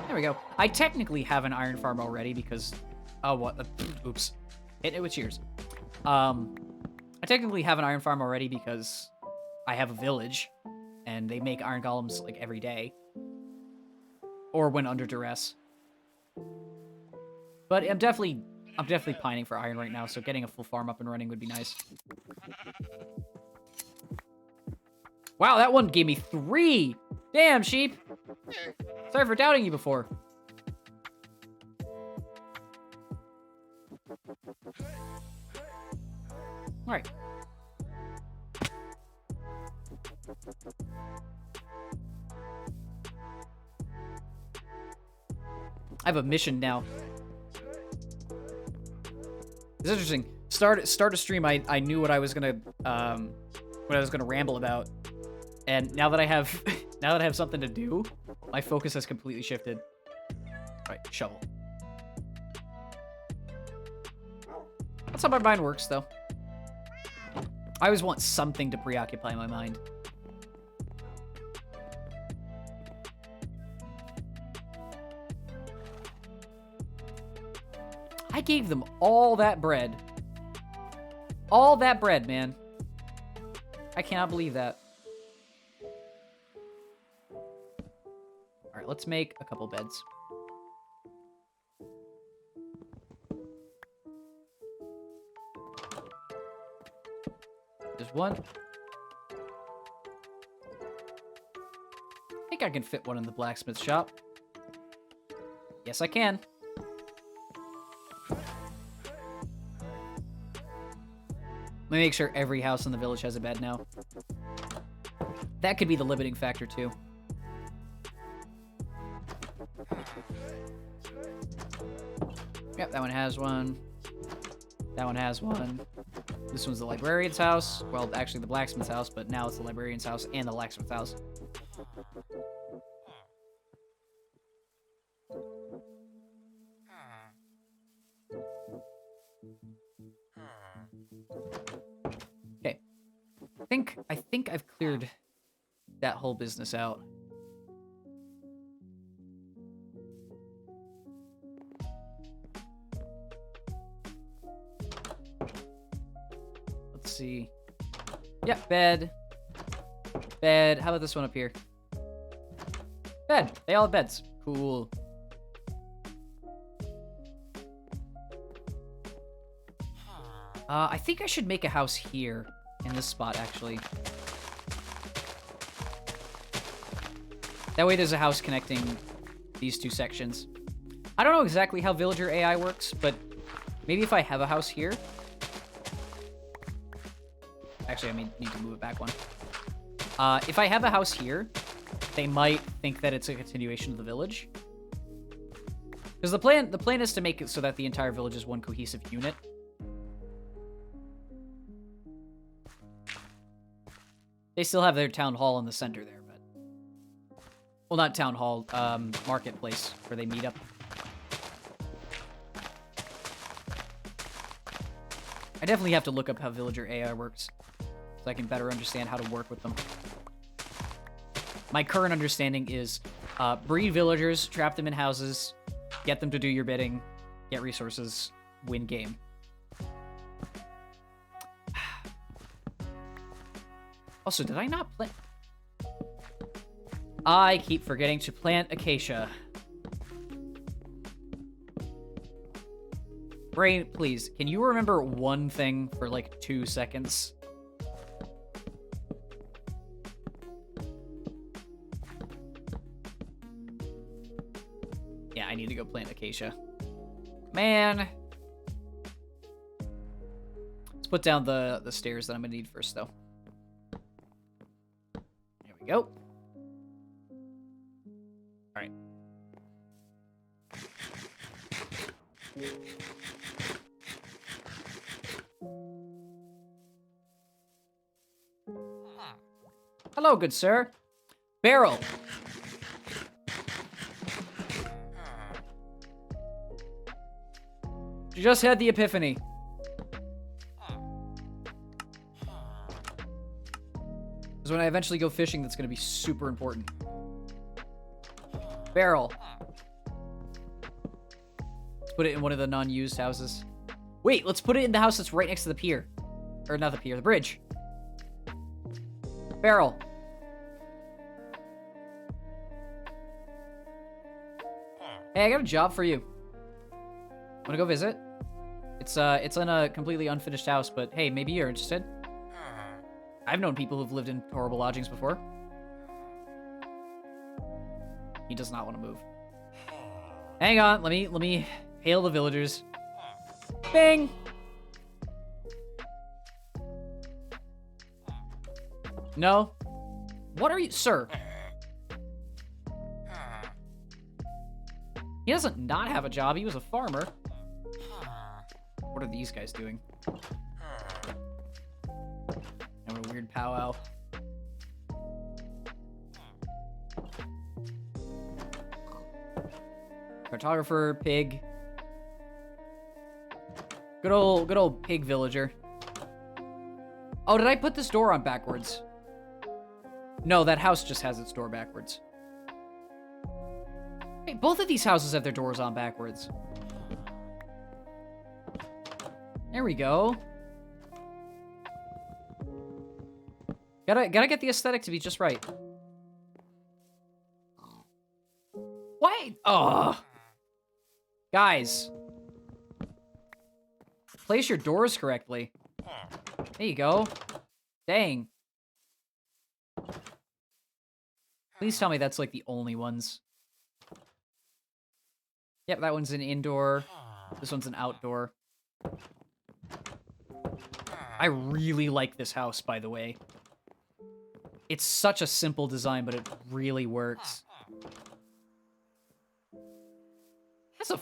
There we go. I technically have an iron farm already because... Oh, what? Oops. Hit it with shears. I technically have an iron farm already because I have a village, and they make iron golems, like, every day. Or when under duress. But I'm definitely pining for iron right now, so getting a full farm up and running would be nice. Wow, that one gave me 3! Damn, sheep! Sorry for doubting you before. Alright. I have a mission now. It's interesting. Start a stream, I knew what I was gonna ramble about. And now that I have something to do, my focus has completely shifted. Alright, shovel. That's how my mind works, though. I always want something to preoccupy my mind. I gave them all that bread. All that bread, man. I cannot believe that. Alright, let's make a couple beds. There's one. Hey, think I can fit one in the blacksmith shop. Yes, I can. Let me make sure every house in the village has a bed now. That could be the limiting factor, too. Yep, that one has one. That one has one. This one's the librarian's house. Well, actually the blacksmith's house, but now it's the librarian's house and the blacksmith's house. Okay. I think I've cleared that whole business out. Let's see. Yep, bed. Bed. How about this one up here? Bed. They all have beds. Cool. I think I should make a house here in this spot, actually. That way there's a house connecting these two sections. I don't know exactly how villager AI works, but maybe if I have a house here... Actually, I need to move it back one. If I have a house here, they might think that it's a continuation of the village. Because the plan is to make it so that the entire village is one cohesive unit. They still have their town hall in the center there, but... Well, not town hall, marketplace, where they meet up. I definitely have to look up how villager AI works, so I can better understand how to work with them. My current understanding is, breed villagers, trap them in houses, get them to do your bidding, get resources, win game. Also, did I not plant? I keep forgetting to plant acacia. Brain, please, can you remember one thing for like 2 seconds? Yeah, I need to go plant acacia. Man. Let's put down the stairs that I'm gonna need first, though. There we go. All right. Hello, good sir. Barrel. You just had the epiphany. Because when I eventually go fishing, that's going to be super important. Barrel. Let's put it in one of the non-used houses. Wait, let's put it in the house that's right next to the pier. Or not the pier, the bridge. Barrel. Hey, I got a job for you. Wanna go visit? It's in a completely unfinished house, but hey, maybe you're interested. I've known people who've lived in horrible lodgings before. He does not want to move. Hang on, let me hail the villagers. Bing! No? What are you, sir? He doesn't not have a job. He was a farmer. What are these guys doing? Having a weird powwow. Cartographer, pig. Good old pig villager. Oh, did I put this door on backwards? No, that house just has its door backwards. Hey, both of these houses have their doors on backwards. There we go. Gotta get the aesthetic to be just right. Why? Oh. Guys. Place your doors correctly. There you go. Dang. Please tell me that's like the only ones. Yep, that one's an indoor. This one's an outdoor. I really like this house, by the way. It's such a simple design, but it really works.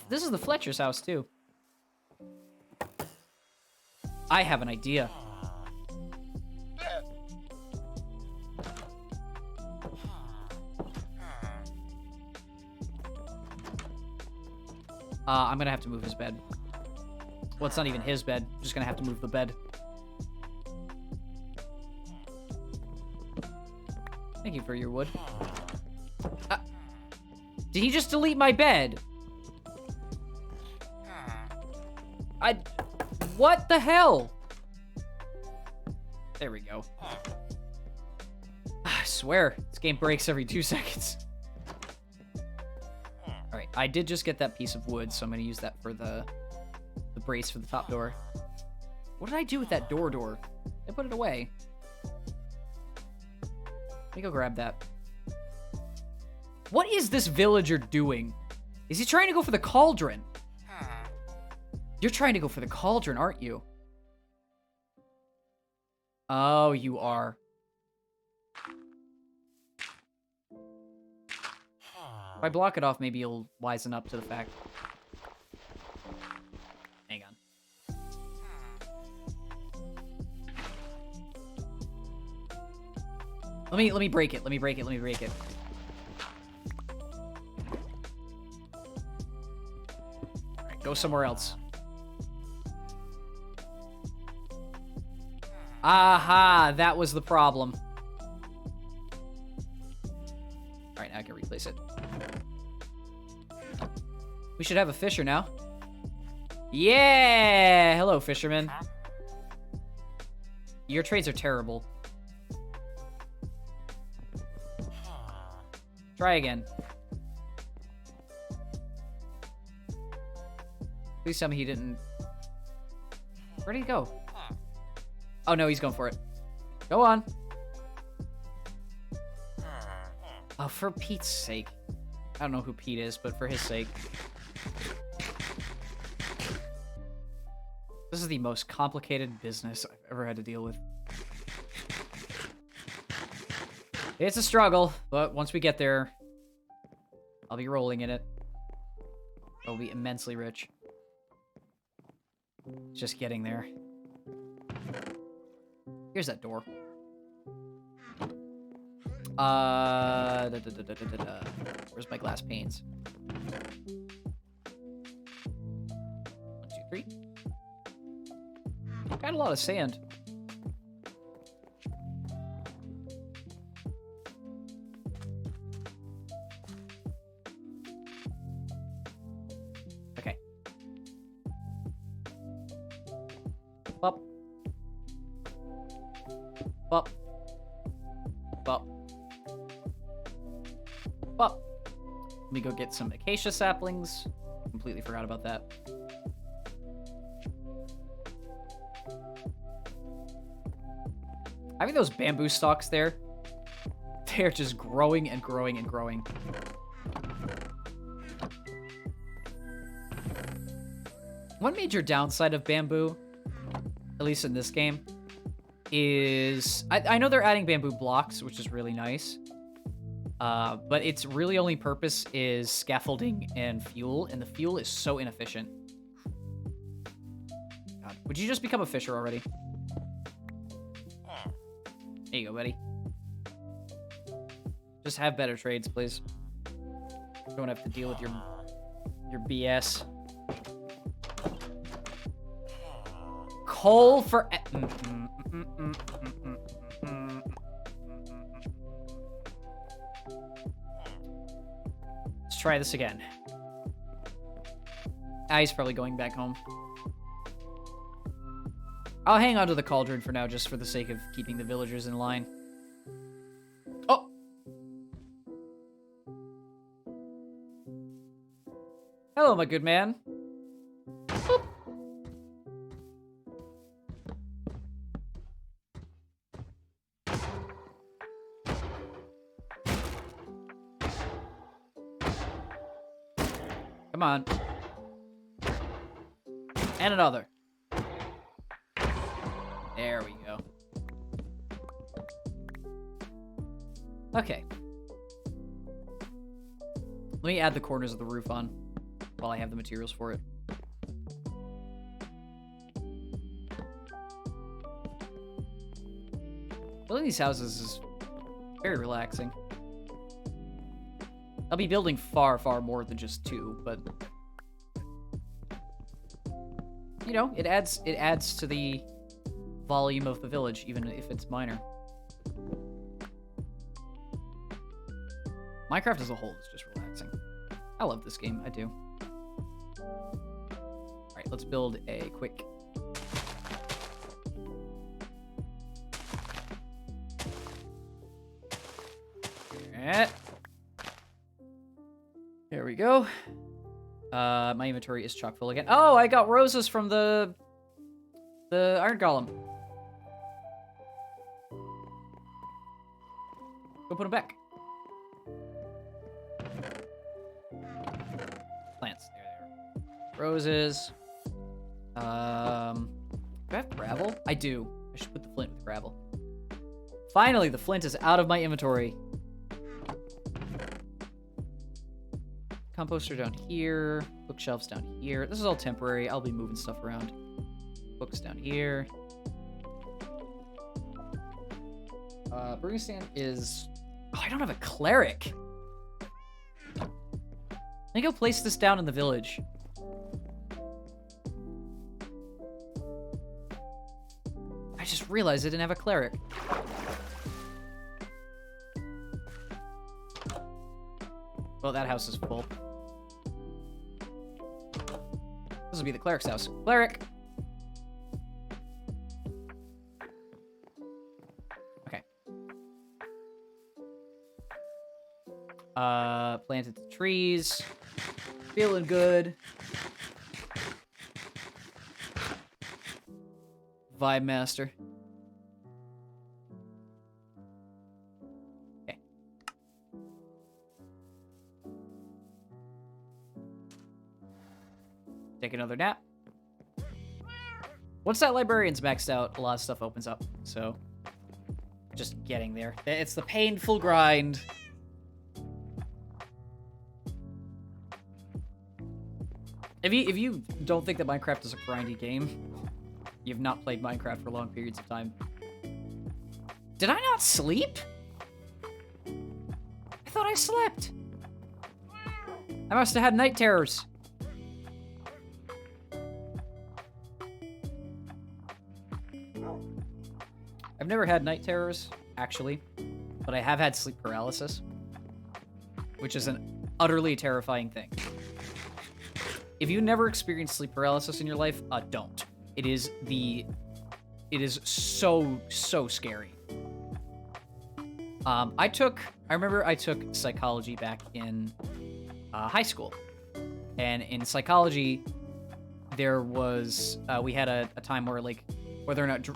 This is the Fletcher's house, too. I have an idea. I'm gonna have to move his bed. Well, it's not even his bed. I'm just gonna have to move the bed. Thank you for your wood. Did he just delete my bed? What the hell? There we go. I swear, this game breaks every 2 seconds. Alright, I did just get that piece of wood, so I'm gonna use that for the brace for the top door. What did I do with that door? I put it away. Let me go grab that. What is this villager doing? Is he trying to go for the cauldron? You're trying to go for the cauldron, aren't you? Oh, you are. If I block it off, maybe you'll wisen up to the fact. Hang on. Let me break it. Let me break it. Alright, go somewhere else. Aha, that was the problem. Alright, now I can replace it. We should have a fisher now. Yeah! Hello, fisherman. Your trades are terrible. Try again. Please tell me he didn't... Where'd he go? Oh, no, he's going for it. Go on. Oh, for Pete's sake. I don't know who Pete is, but for his sake. This is the most complicated business I've ever had to deal with. It's a struggle, but once we get there, I'll be rolling in it. I'll be immensely rich. Just getting there. Here's that door. Where's my glass panes? 1, 2, 3. Got a lot of sand. Okay. Up. Up. Up. Up. Let me go get some acacia saplings. Completely forgot about that. I mean, those bamboo stalks there, they're just growing and growing and growing. One major downside of bamboo, at least in this game, is... I know they're adding bamboo blocks, which is really nice. But its really only purpose is scaffolding and fuel, and the fuel is so inefficient. God, would you just become a fisher already? There you go, buddy. Just have better trades, please. Don't have to deal with your BS. Coal for... Let's try this again. He's probably going back home. I'll hang on to the cauldron for now, just for the sake of keeping the villagers in line. Oh! Hello, my good man. Boop. Come on. And another. There we go. Okay. Let me add the corners of the roof on while I have the materials for it. Building these houses is very relaxing. I'll be building far, far more than just 2, but you know, it adds to the volume of the village, even if it's minor. Minecraft as a whole is just relaxing. I love this game, I do. Alright, let's build a quick... There we go. My inventory is chock full again. Oh, I got roses from the iron golem. Go put them back. Plants. There they are. Roses. Do I have gravel? I do. I should put the flint with gravel. Finally, the flint is out of my inventory. Composter down here. Bookshelves down here. This is all temporary. I'll be moving stuff around. Books down here. Brewing stand is... Oh, I don't have a cleric. I think I'll place this down in the village. I just realized I didn't have a cleric. Well, that house is full. This will be the cleric's house. Cleric! Okay. Planted the trees. Feeling good. Vibe master. Okay. Take another nap. Once that librarian's maxed out, a lot of stuff opens up. So, just getting there. It's the painful grind. If you don't think that Minecraft is a grindy game, you've not played Minecraft for long periods of time. Did I not sleep? I thought I slept. I must have had night terrors. I've never had night terrors, actually, but I have had sleep paralysis, which is an utterly terrifying thing. If you never experienced sleep paralysis in your life, don't. It is so scary. I remember I took psychology back in high school, and in psychology, there was we had a time where like whether or not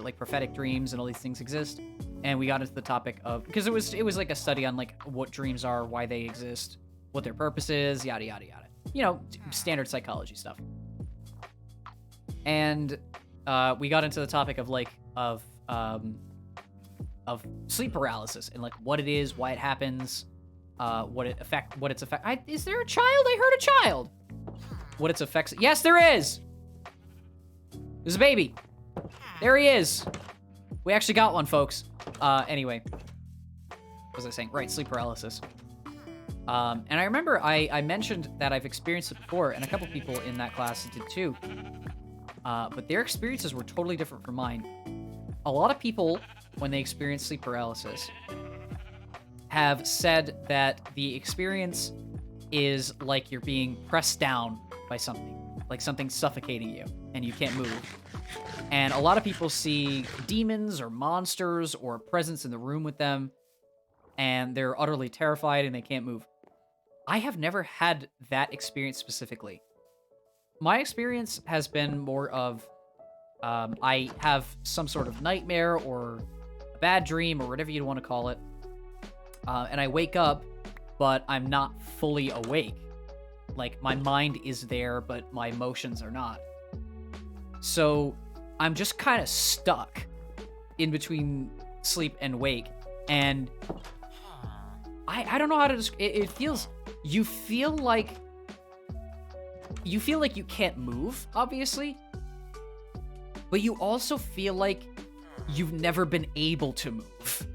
like prophetic dreams and all these things exist, and we got into the topic of, because it was like a study on like what dreams are, why they exist, what their purpose is, yada yada yada. You know, standard psychology stuff. And we got into the topic of like of sleep paralysis and like what it is, why it happens, what its effect. Is there a child? I heard a child. What its effects? Yes, there is. There's a baby. There he is. We actually got one, folks. Anyway, what was I saying? Right, sleep paralysis. And I remember I mentioned that I've experienced it before, and a couple people in that class did too. But their experiences were totally different from mine. A lot of people, when they experience sleep paralysis, have said that the experience is like you're being pressed down by something, like something suffocating you, and you can't move. And a lot of people see demons or monsters or a presence in the room with them, and they're utterly terrified and they can't move. I have never had that experience specifically. My experience has been more of, I have some sort of nightmare or a bad dream or whatever you want to call it, and I wake up, but I'm not fully awake. Like, my mind is there, but my emotions are not. So I'm just kind of stuck in between sleep and wake. And I don't know how to describe it. It feels, you feel like you can't move, obviously. But you also feel like you've never been able to move.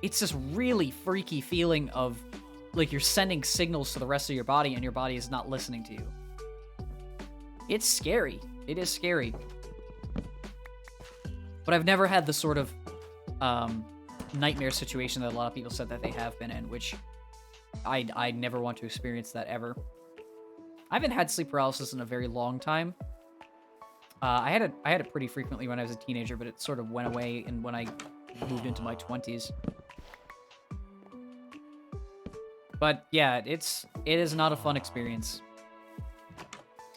It's this really freaky feeling of like you're sending signals to the rest of your body and your body is not listening to you. It's scary. It is scary. But I've never had the sort of nightmare situation that a lot of people said that they have been in, which I never want to experience that ever. I haven't had sleep paralysis in a very long time. I had it pretty frequently when I was a teenager, but it sort of went away and when I moved into my 20s. But yeah, it is not a fun experience.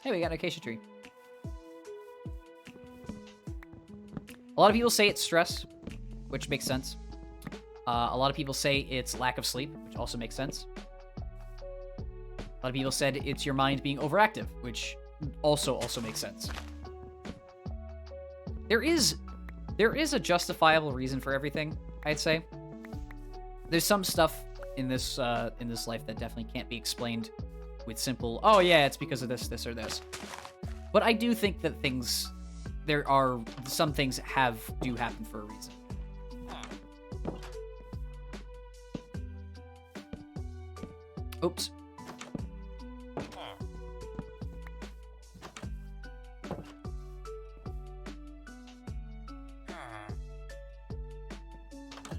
Hey, we got an acacia tree. A lot of people say it's stress, which makes sense. A lot of people say it's lack of sleep, which also makes sense. A lot of people said it's your mind being overactive, which also makes sense. There is a justifiable reason for everything, I'd say. There's some stuff in this life that definitely can't be explained with simple, oh yeah, it's because of this, this, or this. But I do think that there are some things that do happen for a reason. Oops.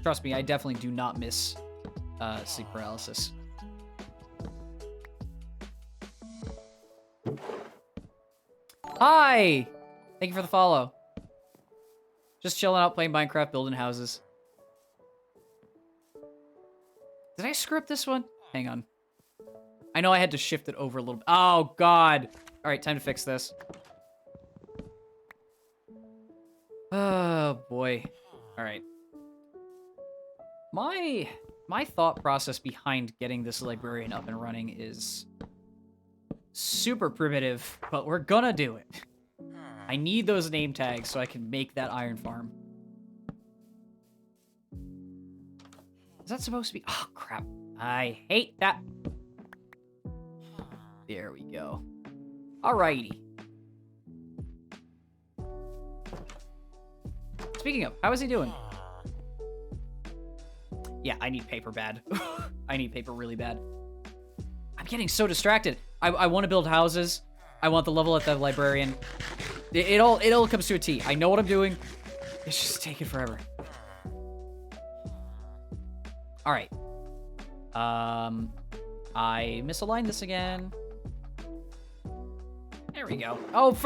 Trust me, I definitely do not miss sleep paralysis. Hi! Thank you for the follow. Just chilling out, playing Minecraft, building houses. Did I screw up this one? Hang on. I know I had to shift it over a little bit. Oh, God. All right, time to fix this. Oh, boy. All right. My thought process behind getting this librarian up and running is super primitive, but we're gonna do it. I need those name tags so I can make that iron farm. Is that supposed to be... Oh, crap. I hate that. There we go. Alrighty. Speaking of, how is he doing? Yeah, I need paper bad. I need paper really bad. I'm getting so distracted. I want to build houses. I want the level at the librarian. It all comes to a T. I know what I'm doing. It's just taking forever. All right. I misaligned this again. There we go. Oh,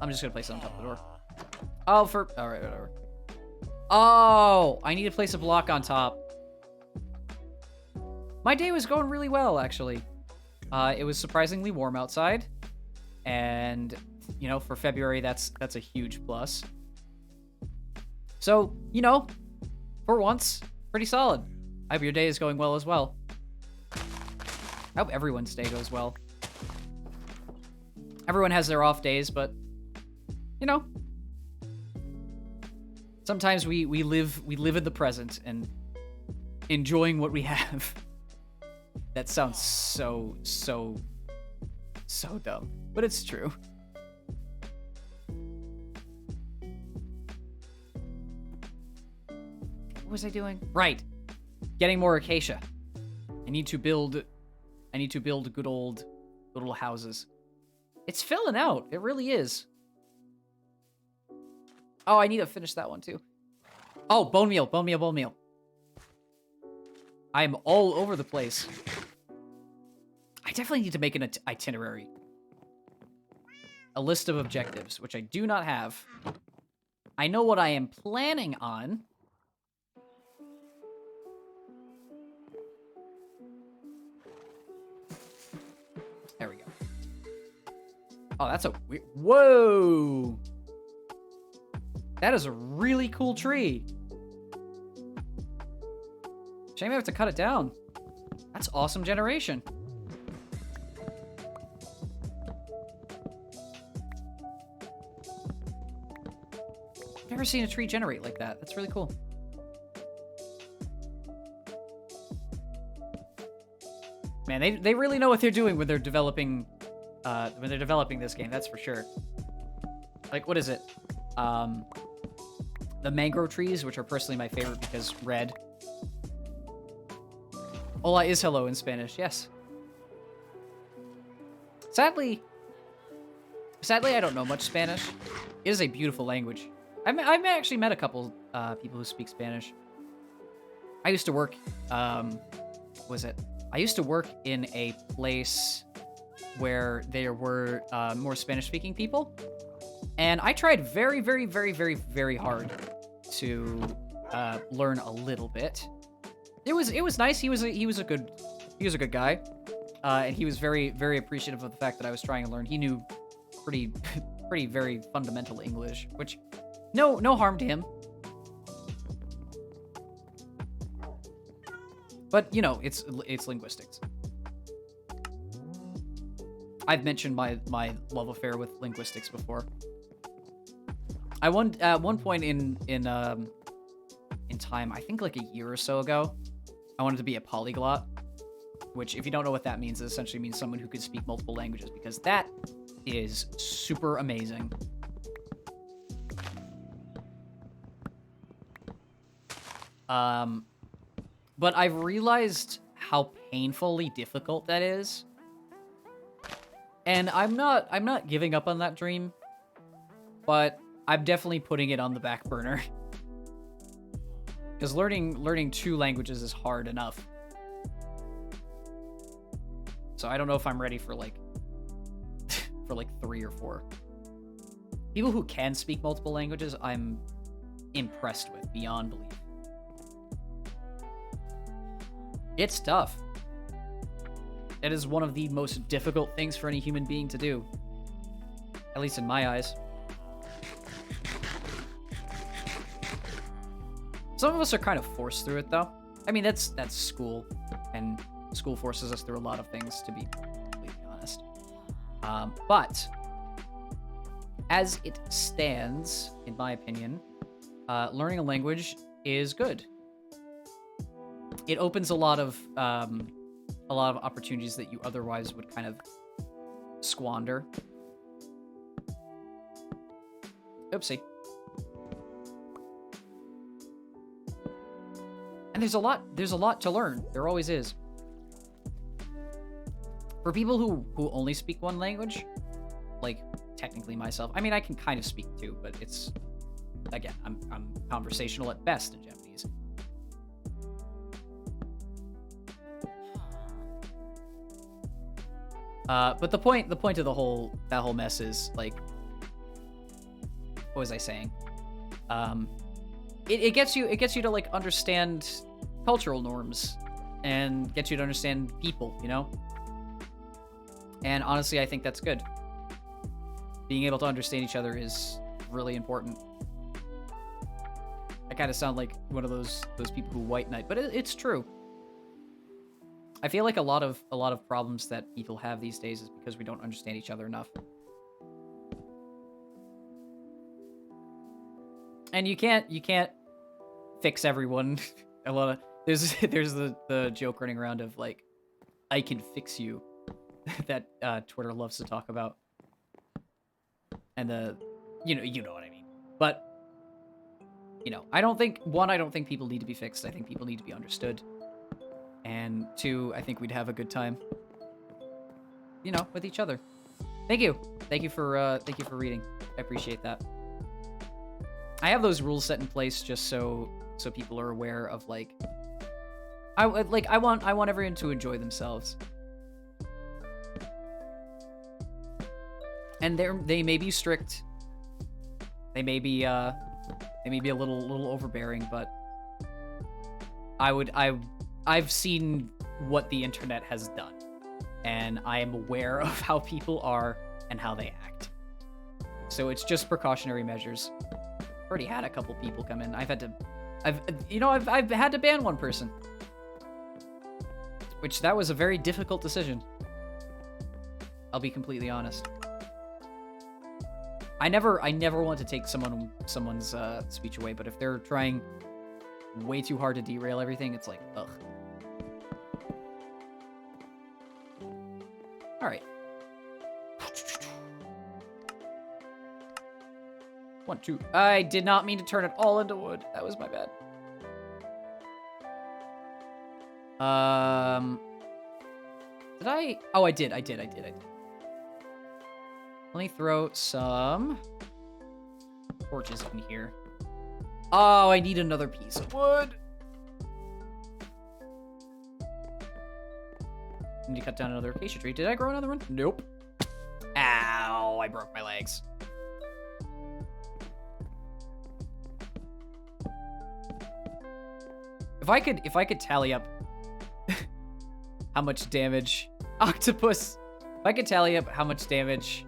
I'm just gonna place it on top of the door. Oh, all right, whatever. Oh, I need to place a block on top. My day was going really well, actually. It was surprisingly warm outside. And, you know, for February, that's a huge plus. So, you know, for once, pretty solid. I hope your day is going well as well. I hope everyone's day goes well. Everyone has their off days, but, you know, sometimes we live in the present and enjoying what we have. That sounds so dumb, but it's true. What was I doing? Right. Getting more acacia. I need to build good old little houses. It's filling out. It really is. Oh, I need to finish that one too. Oh, bone meal. I'm all over the place. I definitely need to make an itinerary. A list of objectives, which I do not have. I know what I am planning on. There we go. Oh, that's a weird... Whoa! That is a really cool tree. Shame I have to cut it down. That's awesome generation. I've never seen a tree generate like that. That's really cool. Man, they really know what they're doing when they're developing this game, that's for sure. Like, what is it? The mangrove trees, which are personally my favorite because red. Hola is hello in Spanish, yes. Sadly, I don't know much Spanish. It is a beautiful language. I've actually met a couple people who speak Spanish. I used to work, I used to work in a place where there were more Spanish-speaking people, and I tried very, very, very, very, very hard to learn a little bit. It was nice. He was a good guy, and he was very, very appreciative of the fact that I was trying to learn. He knew pretty very fundamental English, which no harm to him. But you know, it's linguistics. I've mentioned my love affair with linguistics before. At one point in time, I think like a year or so ago, I wanted to be a polyglot, which, if you don't know what that means, it essentially means someone who could speak multiple languages, because that is super amazing. But I've realized how painfully difficult that is. And I'm not giving up on that dream, but I'm definitely putting it on the back burner. Because learning 2 languages is hard enough. So I don't know if I'm ready for like 3 or 4. People who can speak multiple languages, I'm impressed with beyond belief. It's tough. It is one of the most difficult things for any human being to do. At least in my eyes. Some of us are kind of forced through it, though. I mean, that's school, and school forces us through a lot of things, to be completely honest. But as it stands, in my opinion, learning a language is good. It opens a lot of opportunities that you otherwise would kind of squander. Oopsie. And there's a lot to learn. There always is. For people who only speak one language, like technically myself, I mean, I can kind of speak 2, but it's, again, I'm conversational at best in Japanese. But the point of that whole mess is, like, what was I saying? It gets you to like understand cultural norms and gets you to understand people, you know? And honestly, I think that's good. Being able to understand each other is really important. I kind of sound like one of those people who white knight, but it's true. I feel like a lot of problems that people have these days is because we don't understand each other enough. And you can't fix everyone. There's the joke running around of like, I can fix you, that Twitter loves to talk about. And you know what I mean. But you know, I don't think people need to be fixed. I think people need to be understood. And 2, I think we'd have a good time, you know, with each other. Thank you for reading. I appreciate that. I have those rules set in place just so people are aware of like, I want everyone to enjoy themselves. And they may be strict. They may be a little overbearing, but I've seen what the internet has done, and I am aware of how people are and how they act. So it's just precautionary measures. Already had a couple people come in. I've had to ban one person. Which, that was a very difficult decision. I'll be completely honest. I never want to take someone's speech away, but if they're trying way too hard to derail everything, it's like, ugh. All right. 1, 2. I did not mean to turn it all into wood. That was my bad. Did I? Oh, I did. Let me throw some torches in here. Oh, I need another piece of wood. I need to cut down another acacia tree. Did I grow another one? Nope. Ow, I broke my legs. If I could tally up how much damage octopus. If I could tally up how much damage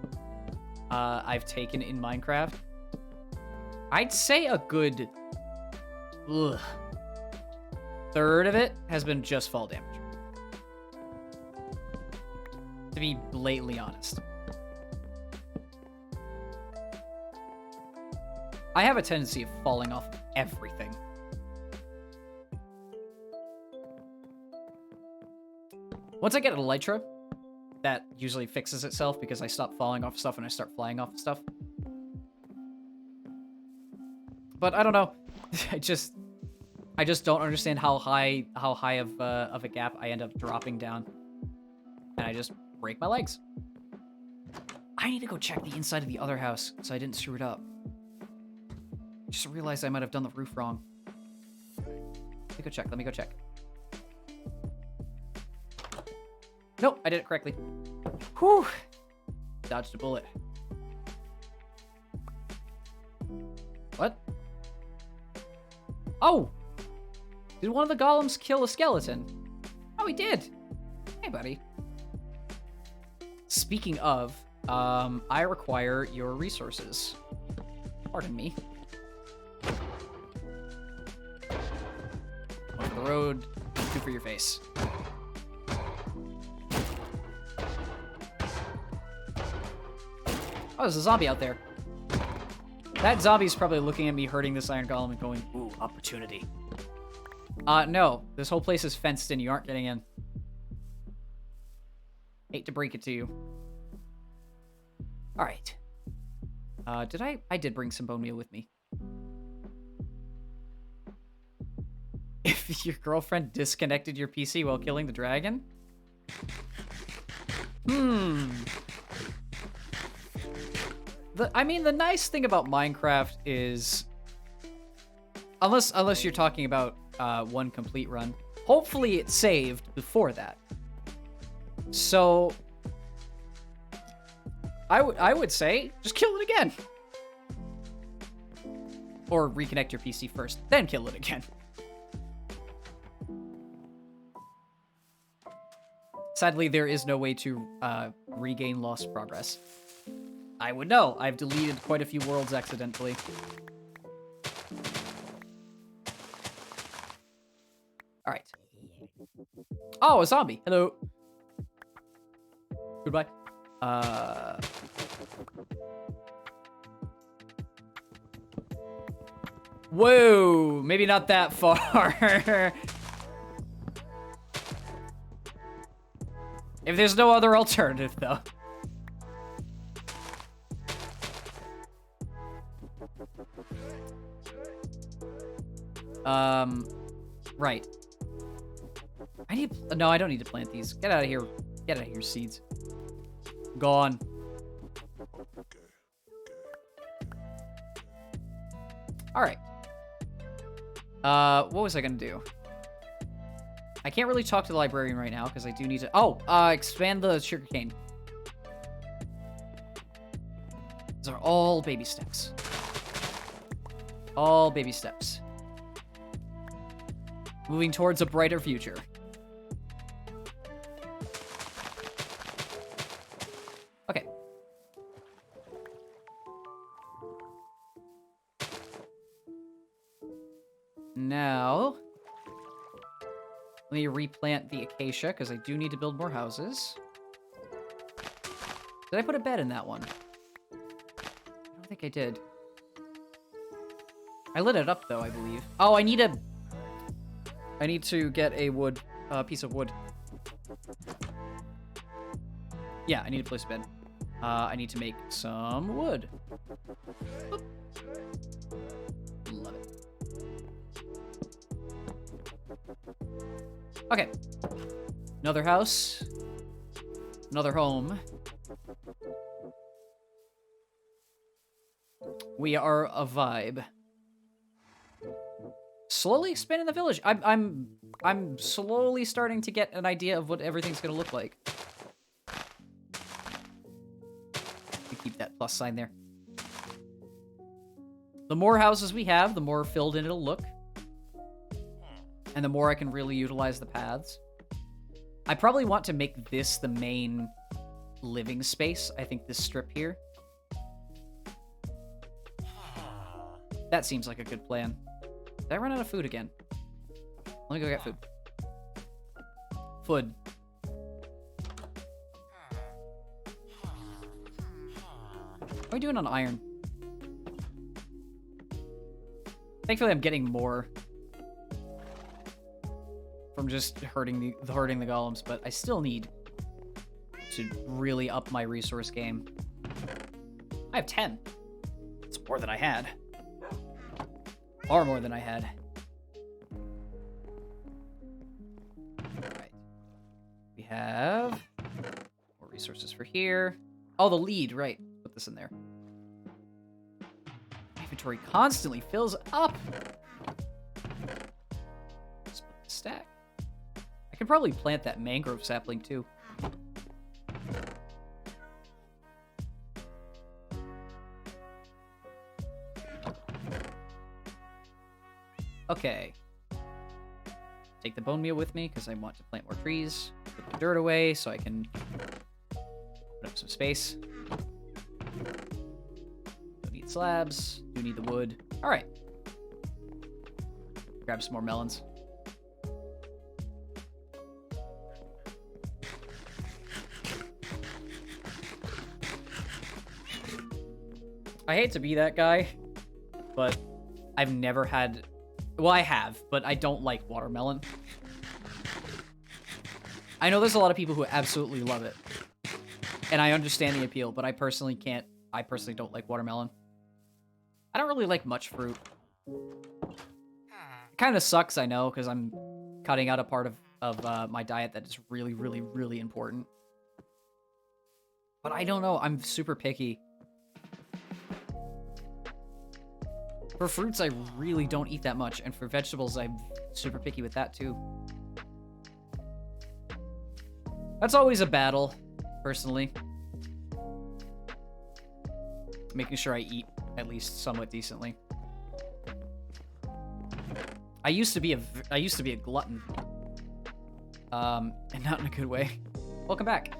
I've taken in Minecraft, I'd say a good third of it has been just fall damage. To be blatantly honest. I have a tendency of falling off everything. Once I get an elytra, that usually fixes itself because I stop falling off stuff and I start flying off stuff. But I don't know. I just don't understand how high of a gap I end up dropping down, and I just break my legs. I need to go check the inside of the other house so I didn't screw it up. I just realized I might have done the roof wrong. Let me go check. Nope, I did it correctly. Whew. Dodged a bullet. What? Oh! Did one of the golems kill a skeleton? Oh, he did! Hey, buddy. Speaking of, I require your resources. Pardon me. One for the road, 2 for your face. Oh, there's a zombie out there. That zombie's probably looking at me hurting this iron golem and going, ooh, opportunity. No. This whole place is fenced in. You aren't getting in. Hate to break it to you. Alright. I did bring some bone meal with me. If your girlfriend disconnected your PC while killing the dragon? The nice thing about Minecraft is, unless you're talking about one complete run, hopefully it saved before that. So I would say just kill it again, or reconnect your PC first, then kill it again. Sadly, there is no way to regain lost progress. I would know. I've deleted quite a few worlds accidentally. Alright. Oh, a zombie. Hello. Goodbye. Whoa! Maybe not that far. If there's no other alternative, though. Right. No, I don't need to plant these. Get out of here. Get out of here, seeds. Gone. Alright. What was I gonna do? I can't really talk to the librarian right now because I do need to... Oh, expand the sugarcane. These are all baby steps. All baby steps. Moving towards a brighter future. Okay. Now... Let Let me replant the acacia, because I do need to build more houses. Did I put a bed in that one? I don't think I did. I lit it up, though, I believe. Oh, I need to get a wood, piece of wood. Yeah, I need to place a bed. I need to make some wood. Boop. Love it. Okay. Another house. Another home. We are a vibe. Slowly expanding the village. I'm slowly starting to get an idea of what everything's gonna look like. We keep that plus sign there. The more houses we have, the more filled in it'll look. And the more I can really utilize the paths. I probably want to make this the main living space. I think this strip here. That seems like a good plan. Did I run out of food again? Let me go get food. Food. How are we doing on iron? Thankfully, I'm getting more from just hurting the golems, but I still need to really up my resource game. I have 10. It's more than I had. Far more than I had. Alright. We have more resources for here. Oh, the lead, right. Put this in there. Inventory constantly fills up. Split the stack. I could probably plant that mangrove sapling too. Okay. Take the bone meal with me because I want to plant more trees. Put the dirt away so I can put up some space. Don't need slabs. Do need the wood. All right. Grab some more melons. I hate to be that guy, but I've never had... Well, I have, but I don't like watermelon. I know there's a lot of people who absolutely love it. And I understand the appeal, but I personally can't. I personally don't like watermelon. I don't really like much fruit. It kind of sucks, I know, because I'm cutting out a part of my diet that is really, really, really important. But I don't know. I'm super picky. For fruits, I really don't eat that much, and for vegetables, I'm super picky with that, too. That's always a battle, personally. Making sure I eat at least somewhat decently. I used to be a glutton. And not in a good way. Welcome back.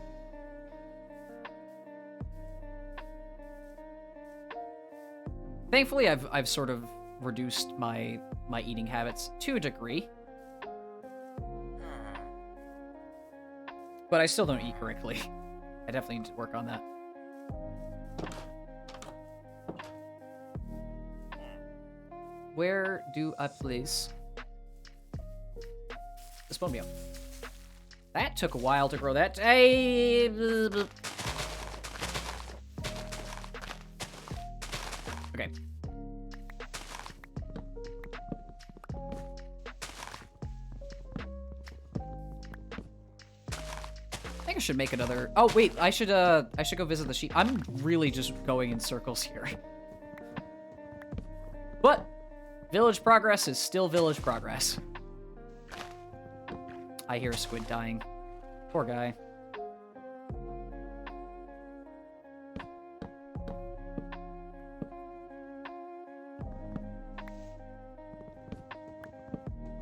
Thankfully, I've sort of reduced my eating habits to a degree. But I still don't eat correctly. I definitely need to work on that. Where do I place this bone meal? That took a while to grow that. Hey! Okay. I think I should make another... Oh, wait, I should go visit the sheep. I'm really just going in circles here. But village progress is still village progress. I hear a squid dying. Poor guy.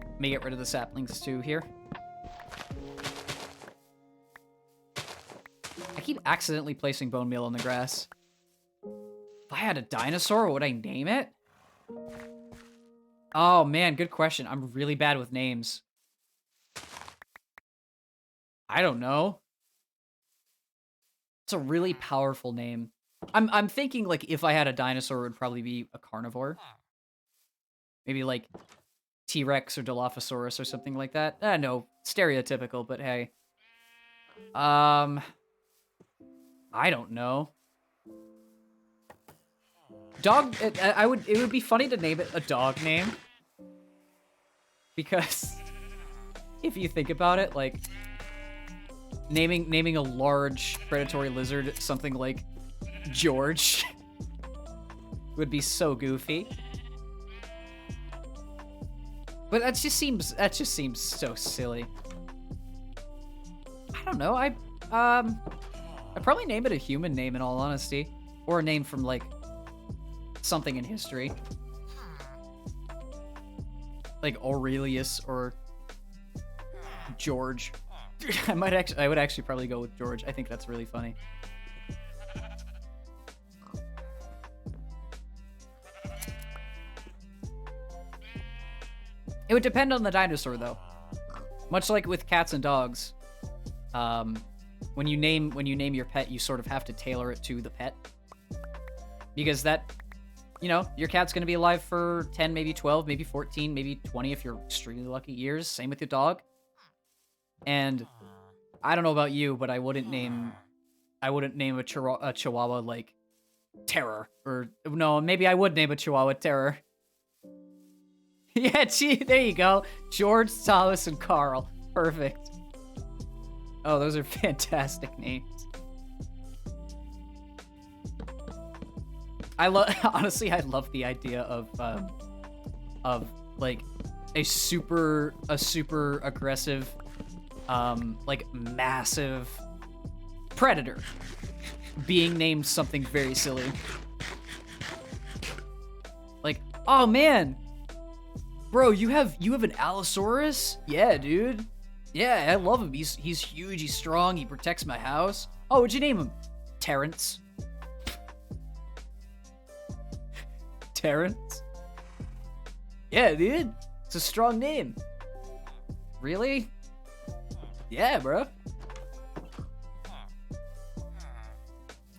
Let me get rid of the saplings too here. I keep accidentally placing bone meal in the grass. If I had a dinosaur, would I name it? Oh man, good question. I'm really bad with names. I don't know. It's a really powerful name. I'm thinking like if I had a dinosaur, it would probably be a carnivore. Maybe like T-Rex or Dilophosaurus or something like that. No, stereotypical, but hey. I don't know. Dog. It would be funny to name it a dog name, because if you think about it, like naming a large predatory lizard something like George would be so goofy. But that just seems so silly. I don't know. I'd probably name it a human name in all honesty, or a name from like something in history, like Aurelius or George. I would actually probably go with George. I think that's really funny. It would depend on the dinosaur, though. Much like with cats and dogs, when you name your pet, you sort of have to tailor it to the pet, because that, your cat's gonna be alive for 10, maybe 12, maybe 14, maybe 20 if you're extremely lucky years. Same with your dog. And I don't know about you, but I wouldn't name a Chihuahua like Terror, or no, maybe I would name a Chihuahua Terror. Yeah, there you go. George, Thomas, and Carl. Perfect. Oh, those are fantastic names. Honestly, I love the idea of like a super aggressive, like massive predator being named something very silly. Like, oh man, bro, you have an Allosaurus? Yeah, dude. Yeah, I love him. He's huge, he's strong, he protects my house. Oh, what'd you name him? Terrence. Terrence? Yeah, dude. It's a strong name. Really? Yeah, bro.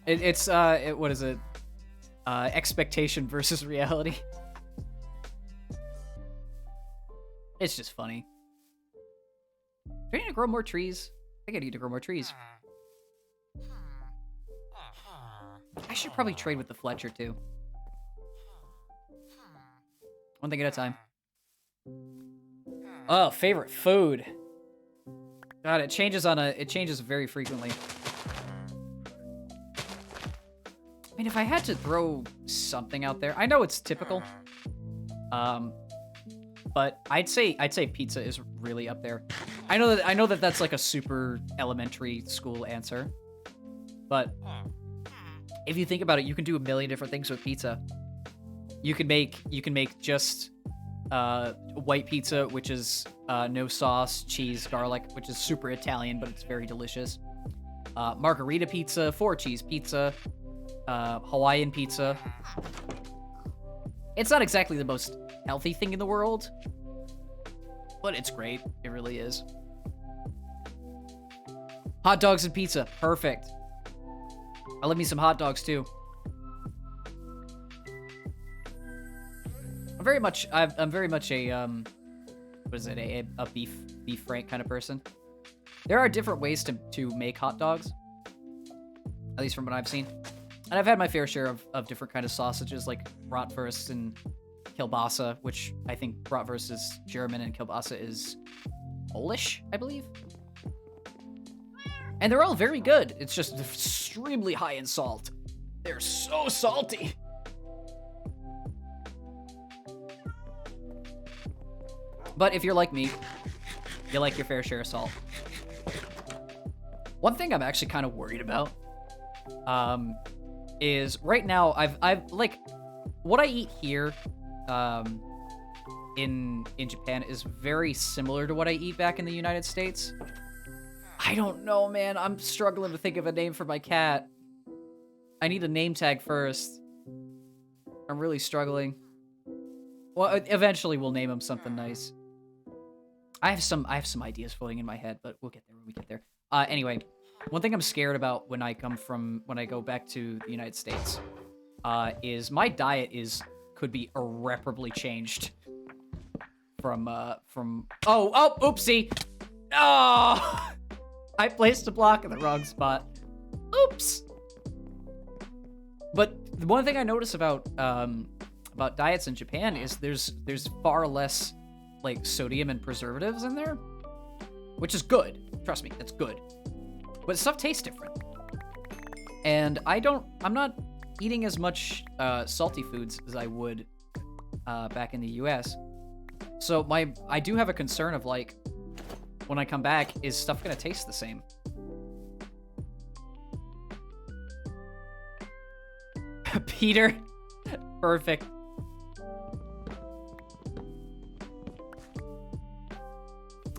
It's what is it? Expectation versus reality. It's just funny. Do I need to grow more trees? I think I need to grow more trees. I should probably trade with the Fletcher too. One thing at a time. Oh, favorite food. God, it changes very frequently. I mean, if I had to throw something out there, I know it's typical. But I'd say pizza is really up there. I know that that's like a super elementary school answer. But if you think about it, you can do a million different things with pizza. You can make just white pizza, which is no sauce, cheese, garlic, which is super Italian, but it's very delicious. Margarita pizza, 4-cheese pizza, Hawaiian pizza. It's not exactly the most healthy thing in the world, but it's great. It really is. Hot dogs and pizza, perfect. I love me some hot dogs too. I'm very much a what is it, a beef frank kind of person. There are different ways to make hot dogs, at least from what I've seen. And I've had my fair share of different kind of sausages, like bratwurst and kielbasa, which I think bratwurst is German and kielbasa is Polish, I believe. And they're all very good. It's just extremely high in salt. They're so salty. But if you're like me, you like your fair share of salt. One thing I'm actually kind of worried about is right now I've like what I eat here in Japan is very similar to what I eat back in the United States. I don't know, man. I'm struggling to think of a name for my cat. I need a name tag first. I'm really struggling. Well, eventually we'll name him something nice. I have some ideas floating in my head, but we'll get there when we get there. Anyway, one thing I'm scared about when I go back to the United States, is my diet could be irreparably changed from, oh, oopsie! Oh! I placed a block in the wrong spot. Oops! But one thing I notice about diets in Japan is there's far less, like, sodium and preservatives in there, which is good. Trust me, that's good. But stuff tastes different. And I'm not eating as much salty foods as I would back in the US. So I do have a concern of, like, when I come back, is stuff gonna taste the same? Peter. Perfect.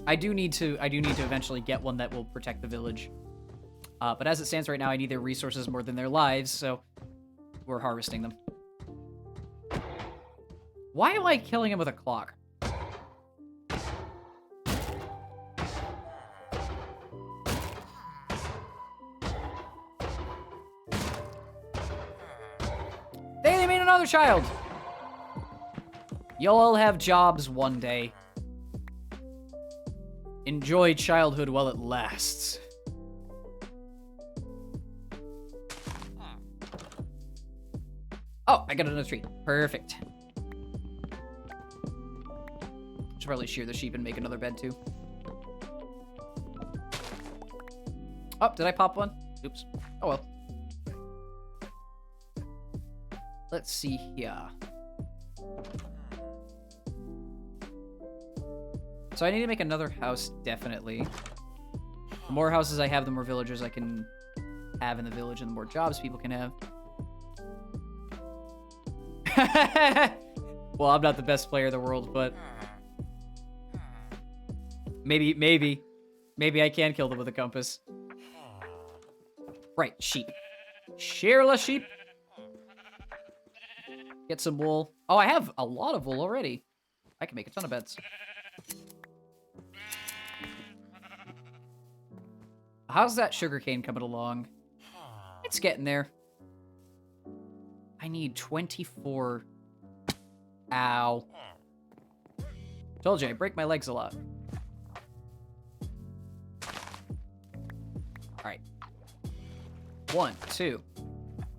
I do need to eventually get one that will protect the village. But as it stands right now, I need their resources more than their lives, so we're harvesting them. Why am I killing him with a clock? They made another child! You'll all have jobs one day. Enjoy childhood while it lasts. Oh, I got another tree. Perfect. Should probably shear the sheep and make another bed too. Oh, did I pop one? Oops. Oh well. Let's see here. So I need to make another house, definitely. The more houses I have, the more villagers I can have in the village, and the more jobs people can have. Well, I'm not the best player in the world, but maybe I can kill them with a compass. Right, sheep. Shearless sheep. Get some wool. Oh, I have a lot of wool already. I can make a ton of beds. How's that sugarcane coming along? It's getting there. I need 24. Ow. Told you, I break my legs a lot. Alright. 1, 2.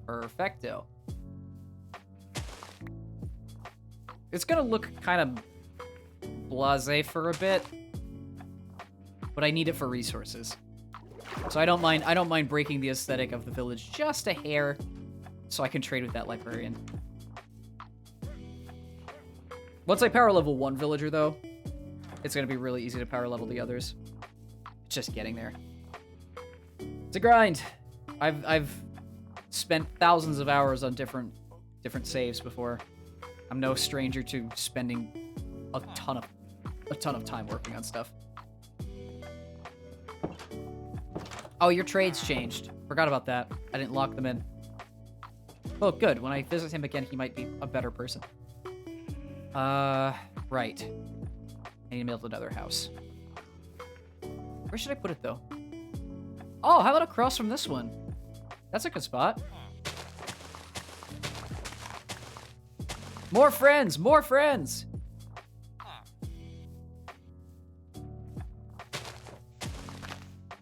Perfecto. It's gonna look kind of blasé for a bit, but I need it for resources. So I don't mind breaking the aesthetic of the village just a hair, so I can trade with that librarian. Once I power level one villager, though, it's gonna be really easy to power level the others. It's just getting there. It's a grind. I've spent thousands of hours on different saves before. I'm no stranger to spending a ton of time working on stuff. Oh, your trade's changed. Forgot about that. I didn't lock them in. Oh, good. When I visit him again, he might be a better person. Right. I need to build another house. Where should I put it, though? Oh, how about across from this one? That's a good spot. More friends! More friends!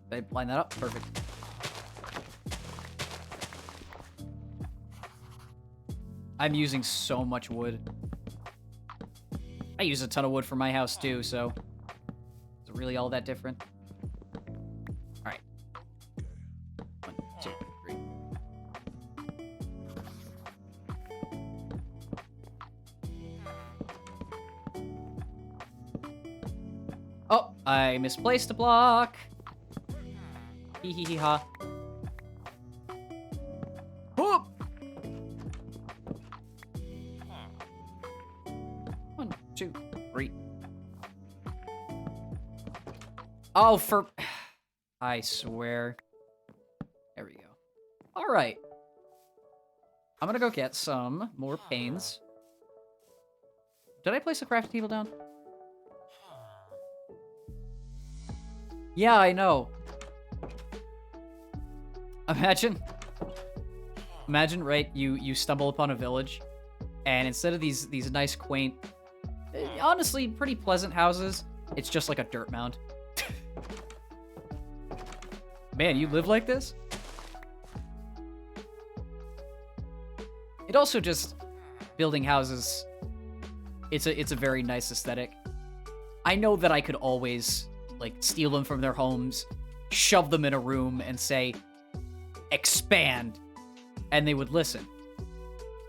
Did I line that up? Perfect. I'm using so much wood. I use a ton of wood for my house too, so is it really all that different? Alright. 1, 2, 3. Oh, I misplaced a block. Hee hee hee ha. Whoop! 1, 2, 3. Oh, for... I swear. There we go. Alright. I'm gonna go get some more panes. Did I place a crafting table down? Yeah, I know. Imagine, right? You stumble upon a village, and instead of these nice, quaint, honestly pretty pleasant houses, it's just like a dirt mound. Man, you live like this? It also just building houses. It's a very nice aesthetic. I know that I could always like steal them from their homes, shove them in a room, and say, "Expand," and they would listen.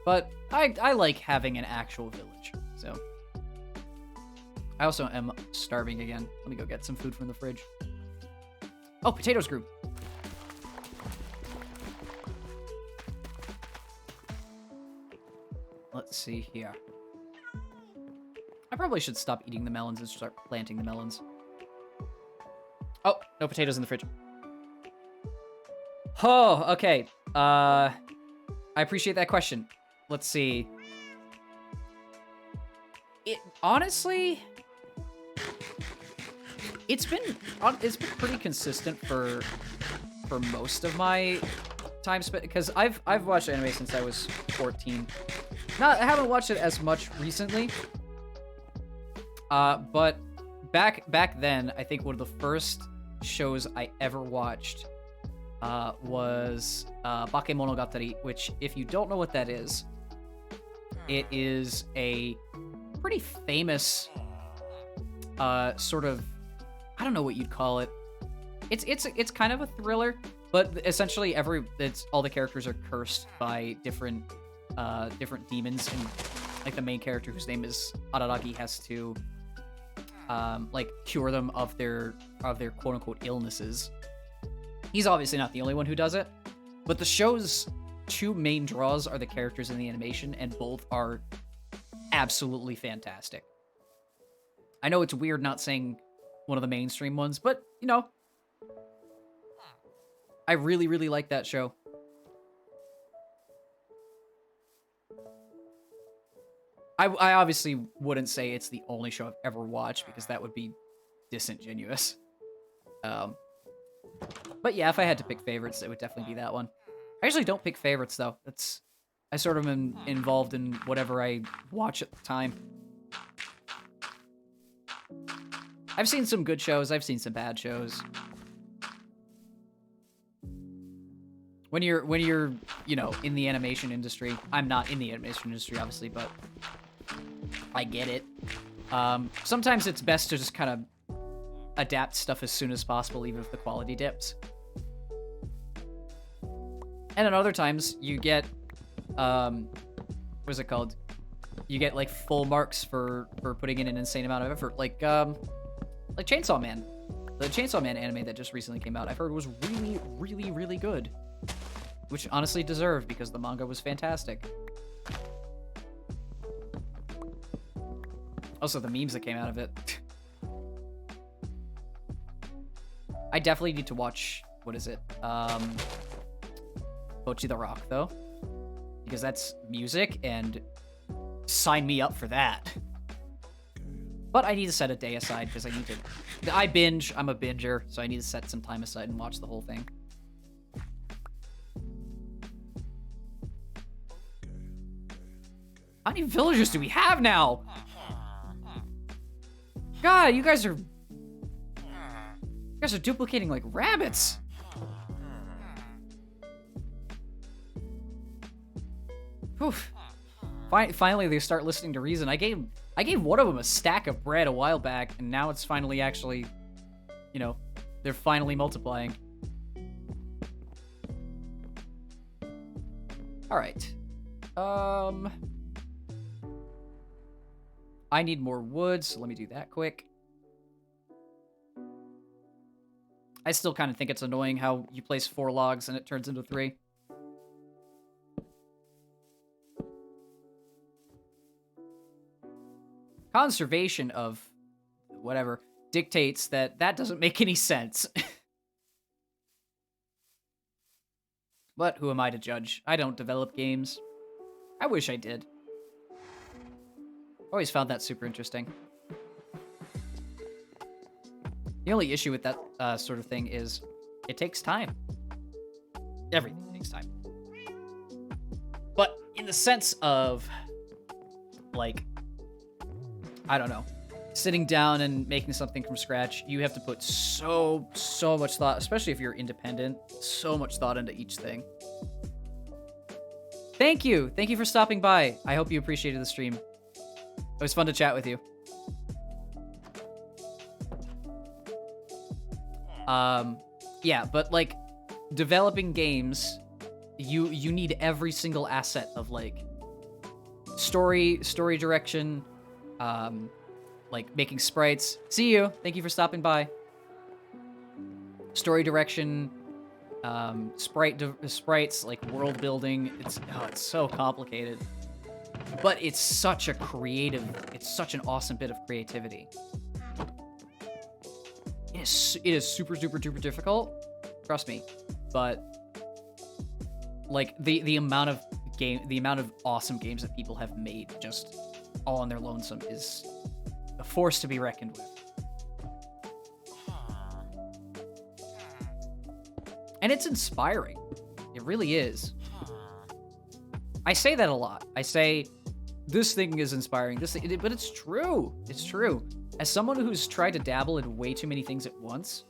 But I like having an actual village. So I also am starving again. Let me go get some food from the fridge. Oh, potatoes grew. Let's see here. I probably should stop eating the melons and start planting the melons. Oh, no potatoes in the fridge. Oh, okay. I appreciate that question. Let's see. Honestly, it's been pretty consistent for most of my time spent, because I've watched anime since I was 14. I haven't watched it as much recently. But back then, I think one of the first shows I ever watched was Bakemonogatari, which, if you don't know what that is, it is a pretty famous sort of, I don't know what you'd call it. It's kind of a thriller, but essentially all the characters are cursed by different demons, and like the main character, whose name is Araragi, has to like cure them of their quote unquote illnesses. He's obviously not the only one who does it, but the show's two main draws are the characters in the animation, and both are absolutely fantastic. I know it's weird not saying one of the mainstream ones, but you know, I really, really like that show. I obviously wouldn't say it's the only show I've ever watched, because that would be disingenuous. But yeah, if I had to pick favorites, it would definitely be that one. I usually don't pick favorites, though. I sort of am involved in whatever I watch at the time. I've seen some good shows, I've seen some bad shows. When you're, you know, in the animation industry, I'm not in the animation industry, obviously, but I get it. Sometimes it's best to just kind of adapt stuff as soon as possible, even if the quality dips. And then other times, you get, what's it called? You get, like, full marks for putting in an insane amount of effort. Like Chainsaw Man. The Chainsaw Man anime that just recently came out, I've heard was really, really, really good. Which honestly deserved, because the manga was fantastic. Also, the memes that came out of it. I definitely need to watch, what is it? Bocchi the Rock, though. Because that's music, and sign me up for that. But I need to set a day aside, because I binge, I'm a binger, so I need to set some time aside and watch the whole thing. How many villagers do we have now? God, you guys are duplicating like rabbits. Oof. Finally, they start listening to reason. I gave one of them a stack of bread a while back, and now it's finally actually, you know, they're finally multiplying. All right. I need more wood, so let me do that quick. I still kind of think it's annoying how you place 4 logs and it turns into 3. Conservation of whatever dictates that doesn't make any sense. But who am I to judge? I don't develop games. I wish I did. Always found that super interesting. The only issue with that sort of thing is it takes time. everything takes time. But in the sense of, like, I don't know, sitting down and making something from scratch, you have to put so much thought, especially if you're independent, so much thought into each thing. Thank you for stopping by. I hope you appreciated the stream. It was fun to chat with you. Yeah, but like developing games, you need every single asset of like story direction, like making sprites. See you. Thank you for stopping by. Story direction, sprites, like world building. It's so complicated, but it's such an awesome bit of creativity. It is super duper difficult, trust me, but like the amount of awesome games that people have made just all on their lonesome is a force to be reckoned with. And it's inspiring. It really is. I say that a lot. I say this thing is inspiring, but it's true. It's true. As someone who's tried to dabble in way too many things at once,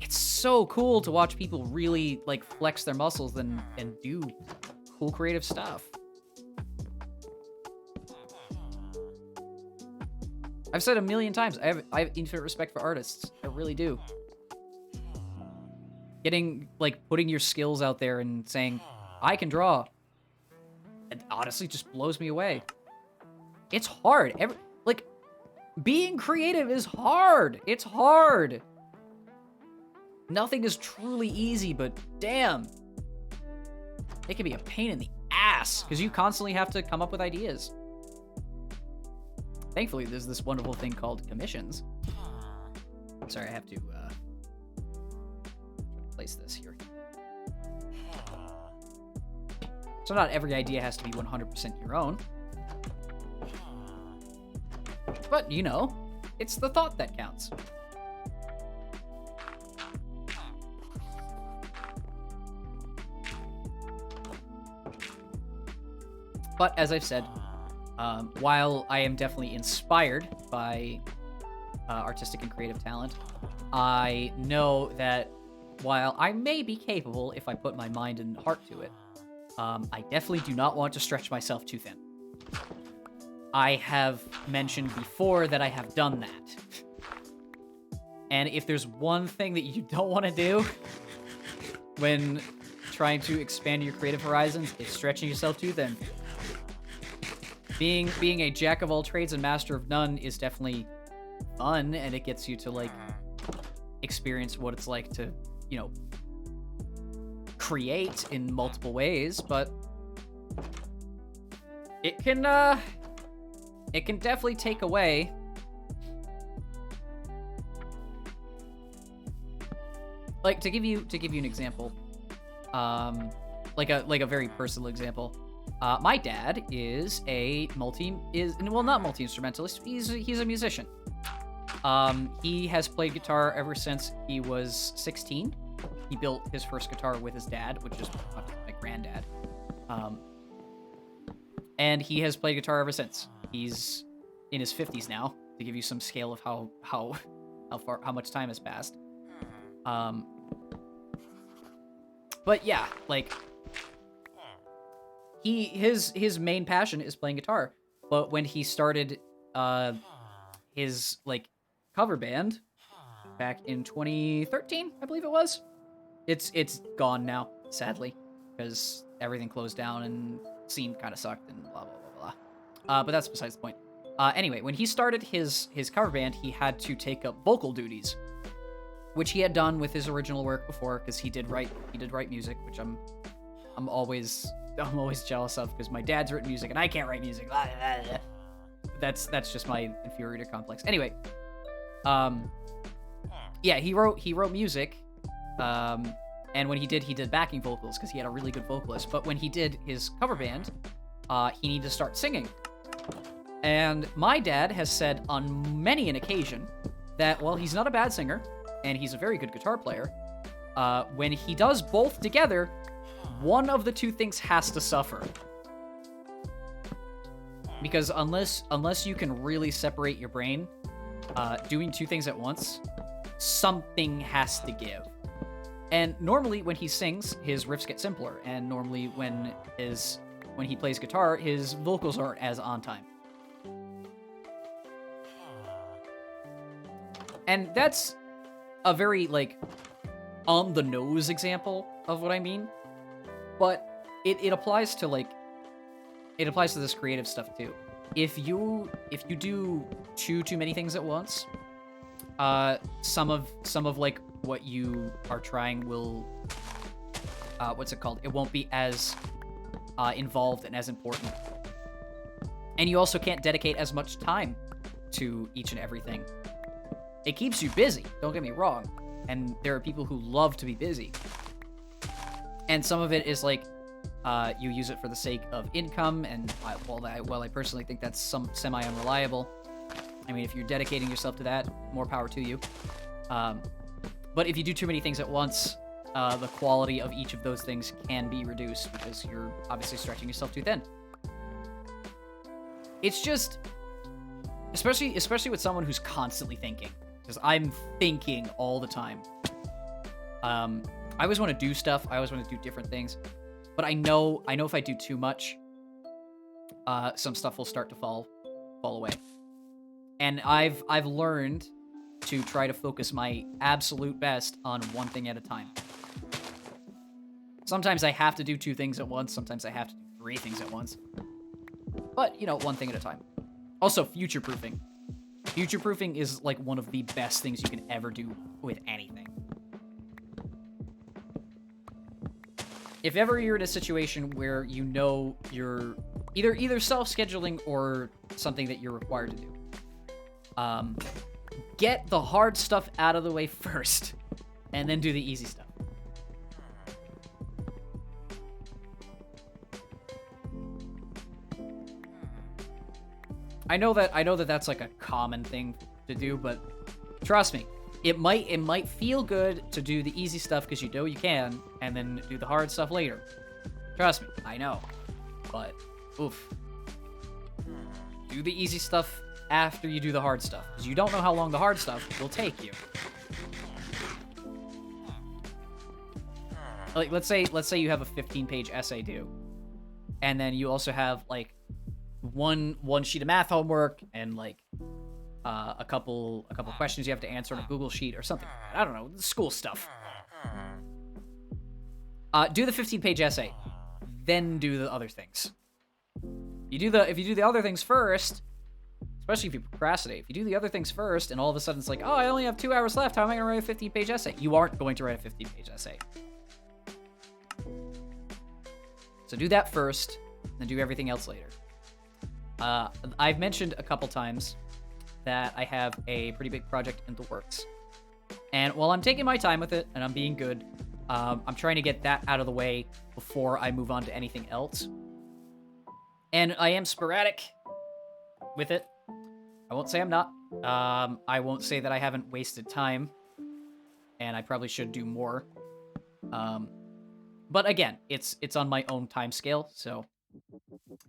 it's so cool to watch people really like flex their muscles and do cool creative stuff. I've said a million times, I have infinite respect for artists. I really do. Putting your skills out there and saying, I can draw, it honestly just blows me away. It's hard. Being creative is hard. It's hard. Nothing is truly easy, but damn, it can be a pain in the ass because you constantly have to come up with ideas. Thankfully, there's this wonderful thing called commissions. Sorry, I have to place this here. So not every idea has to be 100% your own. But, you know, it's the thought that counts. But, as I've said, while I am definitely inspired by artistic and creative talent, I know that while I may be capable if I put my mind and heart to it, I definitely do not want to stretch myself too thin. I have mentioned before that I have done that. And if there's one thing that you don't want to do when trying to expand your creative horizons, it's stretching yourself too thin. Being a jack of all trades and master of none is definitely fun, and it gets you to like experience what it's like to, you know, create in multiple ways, but it can definitely take away like to give you an example, like a very personal example. My dad is not multi-instrumentalist. He's a musician. He has played guitar ever since he was 16. He built his first guitar with his dad, which is my granddad. And he has played guitar ever since. He's in his 50s now, to give you some scale of how much time has passed. But yeah, like his main passion is playing guitar. But when he started his like cover band back in 2013, I believe it was. It's gone now, sadly, because everything closed down and scene kind of sucked and blah blah blah blah. But that's besides the point. Anyway, when he started his cover band, he had to take up vocal duties, which he had done with his original work before, because he did write music, which I'm always jealous of, because my dad's written music and I can't write music. That's just my inferiority complex. Anyway, yeah, he wrote music, and when he did backing vocals because he had a really good vocalist. But when he did his cover band, he needed to start singing. And my dad has said on many an occasion that while he's not a bad singer and he's a very good guitar player, when he does both together, one of the two things has to suffer. Because unless you can really separate your brain, doing two things at once, something has to give. And normally when he sings, his riffs get simpler, and normally when he plays guitar, his vocals aren't as on time. And that's a very, like, on-the-nose example of what I mean. But it applies to, like, it applies to this creative stuff, too. If you do too many things at once, some of, like, what you are trying will, what's it called? It won't be as involved and as important. And you also can't dedicate as much time to each and everything. It keeps you busy, don't get me wrong. And there are people who love to be busy. And some of it is like, you use it for the sake of income, and while I personally think that's semi-unreliable, I mean, if you're dedicating yourself to that, more power to you. But if you do too many things at once, the quality of each of those things can be reduced because you're obviously stretching yourself too thin. It's just, especially with someone who's constantly thinking, because I'm thinking all the time. I always want to do stuff. I always want to do different things, but I know if I do too much, some stuff will start to fall away. And I've learned to try to focus my absolute best on one thing at a time. Sometimes I have to do two things at once. Sometimes I have to do three things at once. But, you know, one thing at a time. Also, future-proofing. Future-proofing is, like, one of the best things you can ever do with anything. If ever you're in a situation where you know you're either self-scheduling or something that you're required to do, get the hard stuff out of the way first, and then do the easy stuff. I know that that's like a common thing to do, but trust me, it might feel good to do the easy stuff because you know you can, and then do the hard stuff later. Trust me, I know, but oof. Do the easy stuff after you do the hard stuff, because you don't know how long the hard stuff will take you. Like, let's say you have a 15-page essay due, and then you also have like one sheet of math homework and like a couple questions you have to answer on a Google sheet or something. I don't know, school stuff. Do the 15-page essay, then do the other things. If you do the other things first, especially if you procrastinate, if you do the other things first and all of a sudden it's like, oh, I only have 2 hours left, how am I going to write a 15-page essay? You aren't going to write a 15-page essay. So do that first, then do everything else later. I've mentioned a couple times that I have a pretty big project in the works. And while I'm taking my time with it and I'm being good, I'm trying to get that out of the way before I move on to anything else. And I am sporadic with it. I won't say I'm not. I won't say that I haven't wasted time. And I probably should do more. But again, it's on my own time scale, so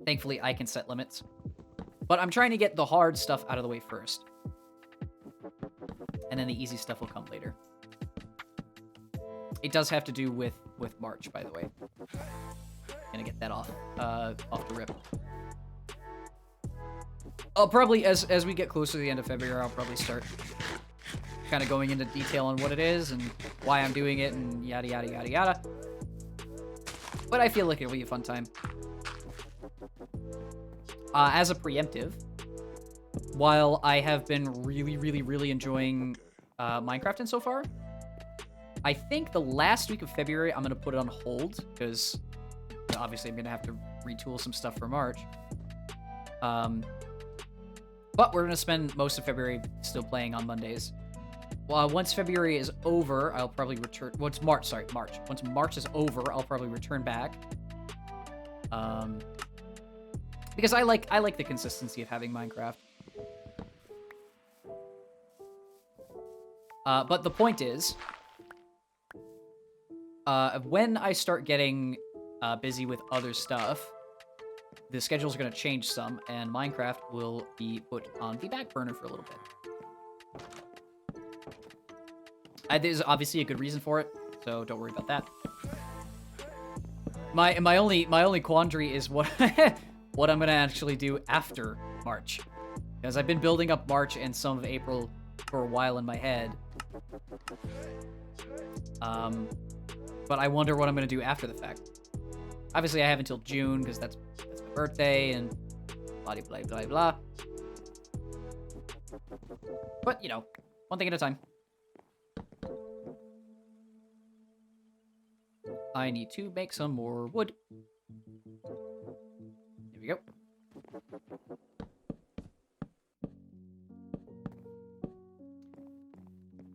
thankfully I can set limits. But I'm trying to get the hard stuff out of the way first. And then the easy stuff will come later. It does have to do with March, by the way. Gonna get that off the rip. I'll probably, as we get closer to the end of February, I'll probably start kind of going into detail on what it is and why I'm doing it and yada, yada, yada, yada. But I feel like it'll be a fun time. As a preemptive, while I have been really, really, really enjoying Minecraft so far, I think the last week of February I'm going to put it on hold because obviously I'm going to have to retool some stuff for March. But we're going to spend most of February still playing on Mondays. Well, once February is over, I'll probably return... Once March. Once March is over, I'll probably return back. Because I like the consistency of having Minecraft. But the point is, when I start getting busy with other stuff, the schedule's going to change some, and Minecraft will be put on the back burner for a little bit. There's obviously a good reason for it, so don't worry about that. My only quandary is what what I'm gonna actually do after March, because I've been building up March and some of April for a while in my head. But I wonder what I'm gonna do after the fact. Obviously, I have until June because that's my birthday and blah blah blah blah. But you know, one thing at a time. I need to make some more wood. There we go.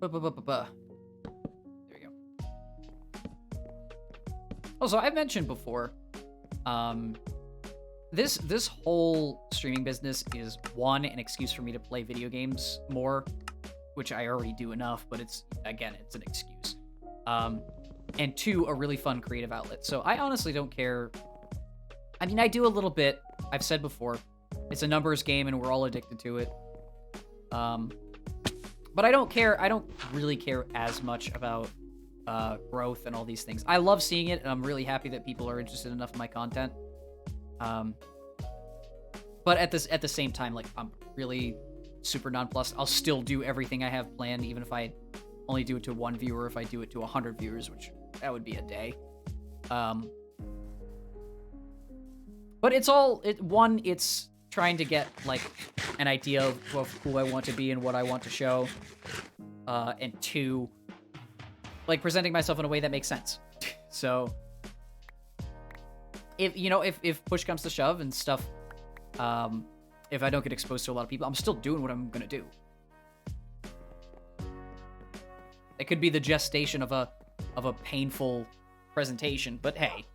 There we go. Also, I've mentioned before, this whole streaming business is, one, an excuse for me to play video games more, which I already do enough, but it's an excuse. And two, a really fun creative outlet. So I honestly don't care. I mean, I do a little bit. I've said before, it's a numbers game and we're all addicted to it. But I don't care. I don't really care as much about growth and all these things. I love seeing it, and I'm really happy that people are interested enough in my content. But at the same time, like, I'm really super nonplussed. I'll still do everything I have planned, even if I only do it to 1 viewer, if I do it to 100 viewers, which that would be a day. But it's it's trying to get, like, an idea of who I want to be and what I want to show. And two, like, presenting myself in a way that makes sense. So, if push comes to shove and stuff, if I don't get exposed to a lot of people, I'm still doing what I'm gonna do. It could be the gestation of a painful presentation, but hey,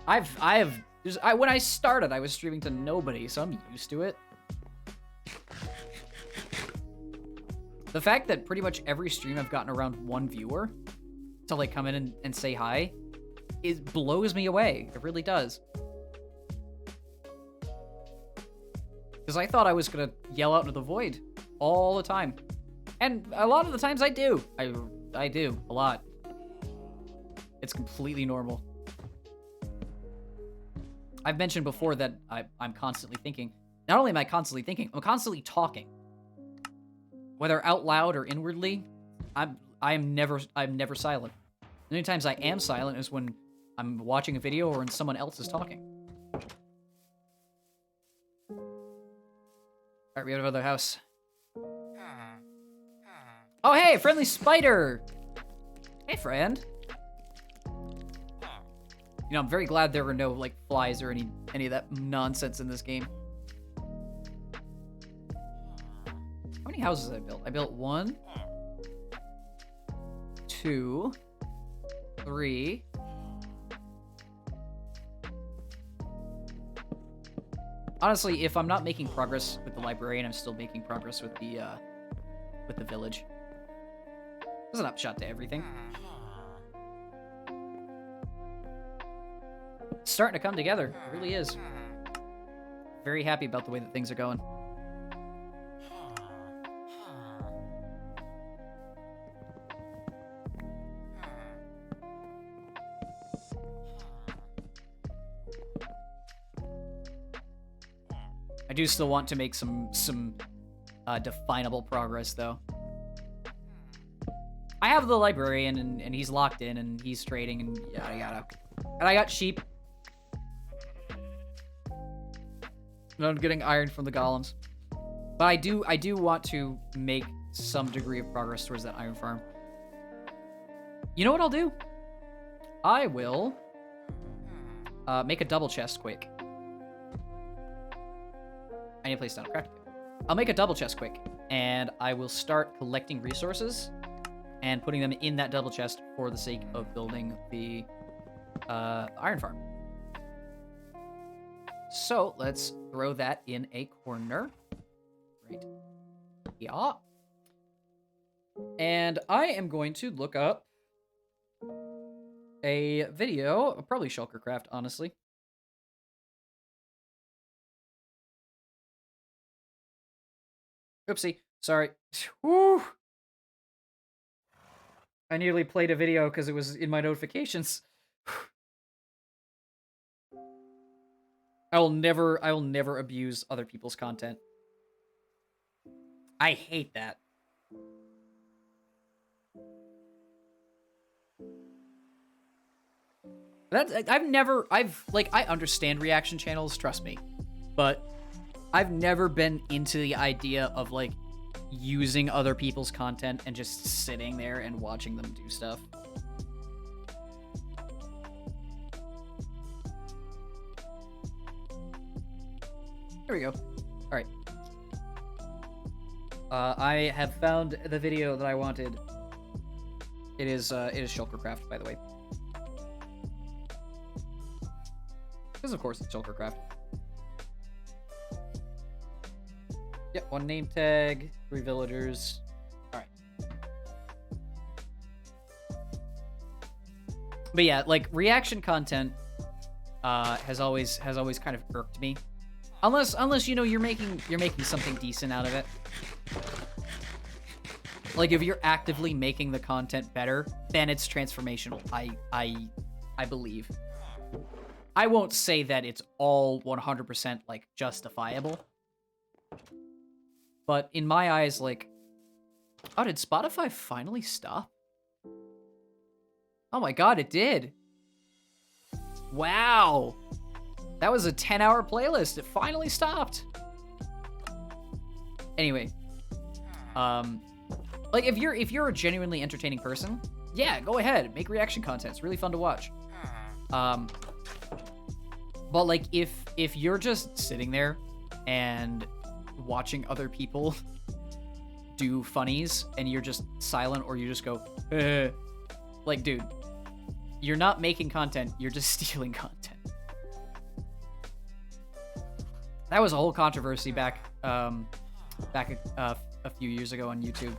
when I started, I was streaming to nobody, so I'm used to it. The fact that pretty much every stream I've gotten around 1 viewer to, like, come in and say hi, it blows me away. It really does. Because I thought I was gonna yell out into the void all the time. And a lot of the times I do. I do, a lot. It's completely normal. I've mentioned before that I'm constantly thinking. Not only am I constantly thinking, I'm constantly talking. Whether out loud or inwardly, I'm never silent. The only times I am silent is when I'm watching a video or when someone else is talking. Alright, we have another house. Oh, hey, friendly spider! Hey, friend. You know, I'm very glad there were no, like, flies or any of that nonsense in this game. How many houses did I build? I built 1, 2, 3. Honestly, if I'm not making progress with the librarian, I'm still making progress with the village. There's an upshot to everything. It's starting to come together. It really is. Very happy about the way that things are going. I do still want to make some definable progress, though. I have the librarian, and he's locked in, and he's trading, and yada yada. And I got sheep. And I'm getting iron from the golems. But I do want to make some degree of progress towards that iron farm. You know what I'll do? I will make a double chest quick. I need to place down a crafting table. I'll make a double chest quick, and I will start collecting resources and putting them in that double chest for the sake of building the iron farm. So let's throw that in a corner. Right. Yeah. And I am going to look up a video, probably Shulkercraft, honestly. Oopsie, sorry. Woo! I nearly played a video because it was in my notifications. I will never abuse other people's content. I hate that. I understand reaction channels, trust me, but I've never been into the idea of, like, using other people's content and just sitting there and watching them do stuff. There we go. All right. I have found the video that I wanted. It is Shulkercraft, by the way. Because of course it's Shulkercraft. Yep, 1 name tag, 3 villagers. Alright. But yeah, like, reaction content has always kind of irked me. Unless you know you're making something decent out of it. Like, if you're actively making the content better, then it's transformational. I believe. I won't say that it's all 100% like justifiable. But in my eyes, like, oh, did Spotify finally stop? Oh my god, it did. Wow. That was a 10-hour playlist. It finally stopped. Anyway, like, if you're a genuinely entertaining person, yeah, go ahead, make reaction content. It's really fun to watch. But like, if you're just sitting there and watching other people do funnies and you're just silent, or you just go, like, dude, you're not making content, you're just stealing content. That was a whole controversy back a few years ago on YouTube.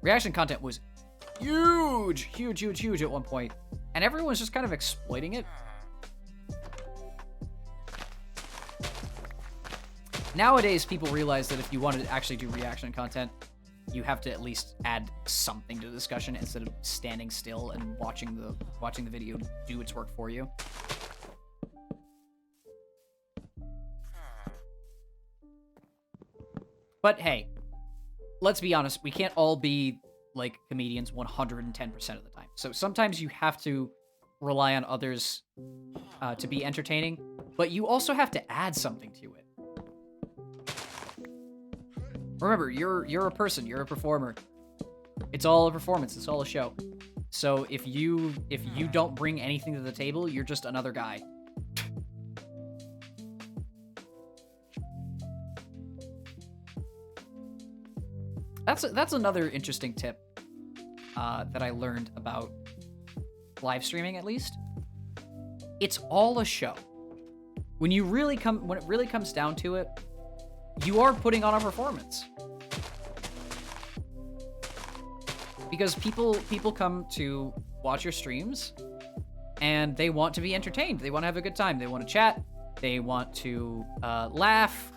Reaction content was huge at one point, and everyone's just kind of exploiting it. Nowadays, people realize that if you want to actually do reaction content, you have to at least add something to the discussion instead of standing still and watching the video do its work for you. But hey, let's be honest, we can't all be like comedians 110% of the time. So sometimes you have to rely on others to be entertaining, but you also have to add something to it. Remember, you're a person, you're a performer. It's all a performance, it's all a show. So if you don't bring anything to the table, you're just another guy. That's another interesting tip that I learned about live streaming, at least. It's all a show. When it really comes down to it, you are putting on a performance. Because people come to watch your streams and they want to be entertained. They want to have a good time. They want to chat. They want to laugh,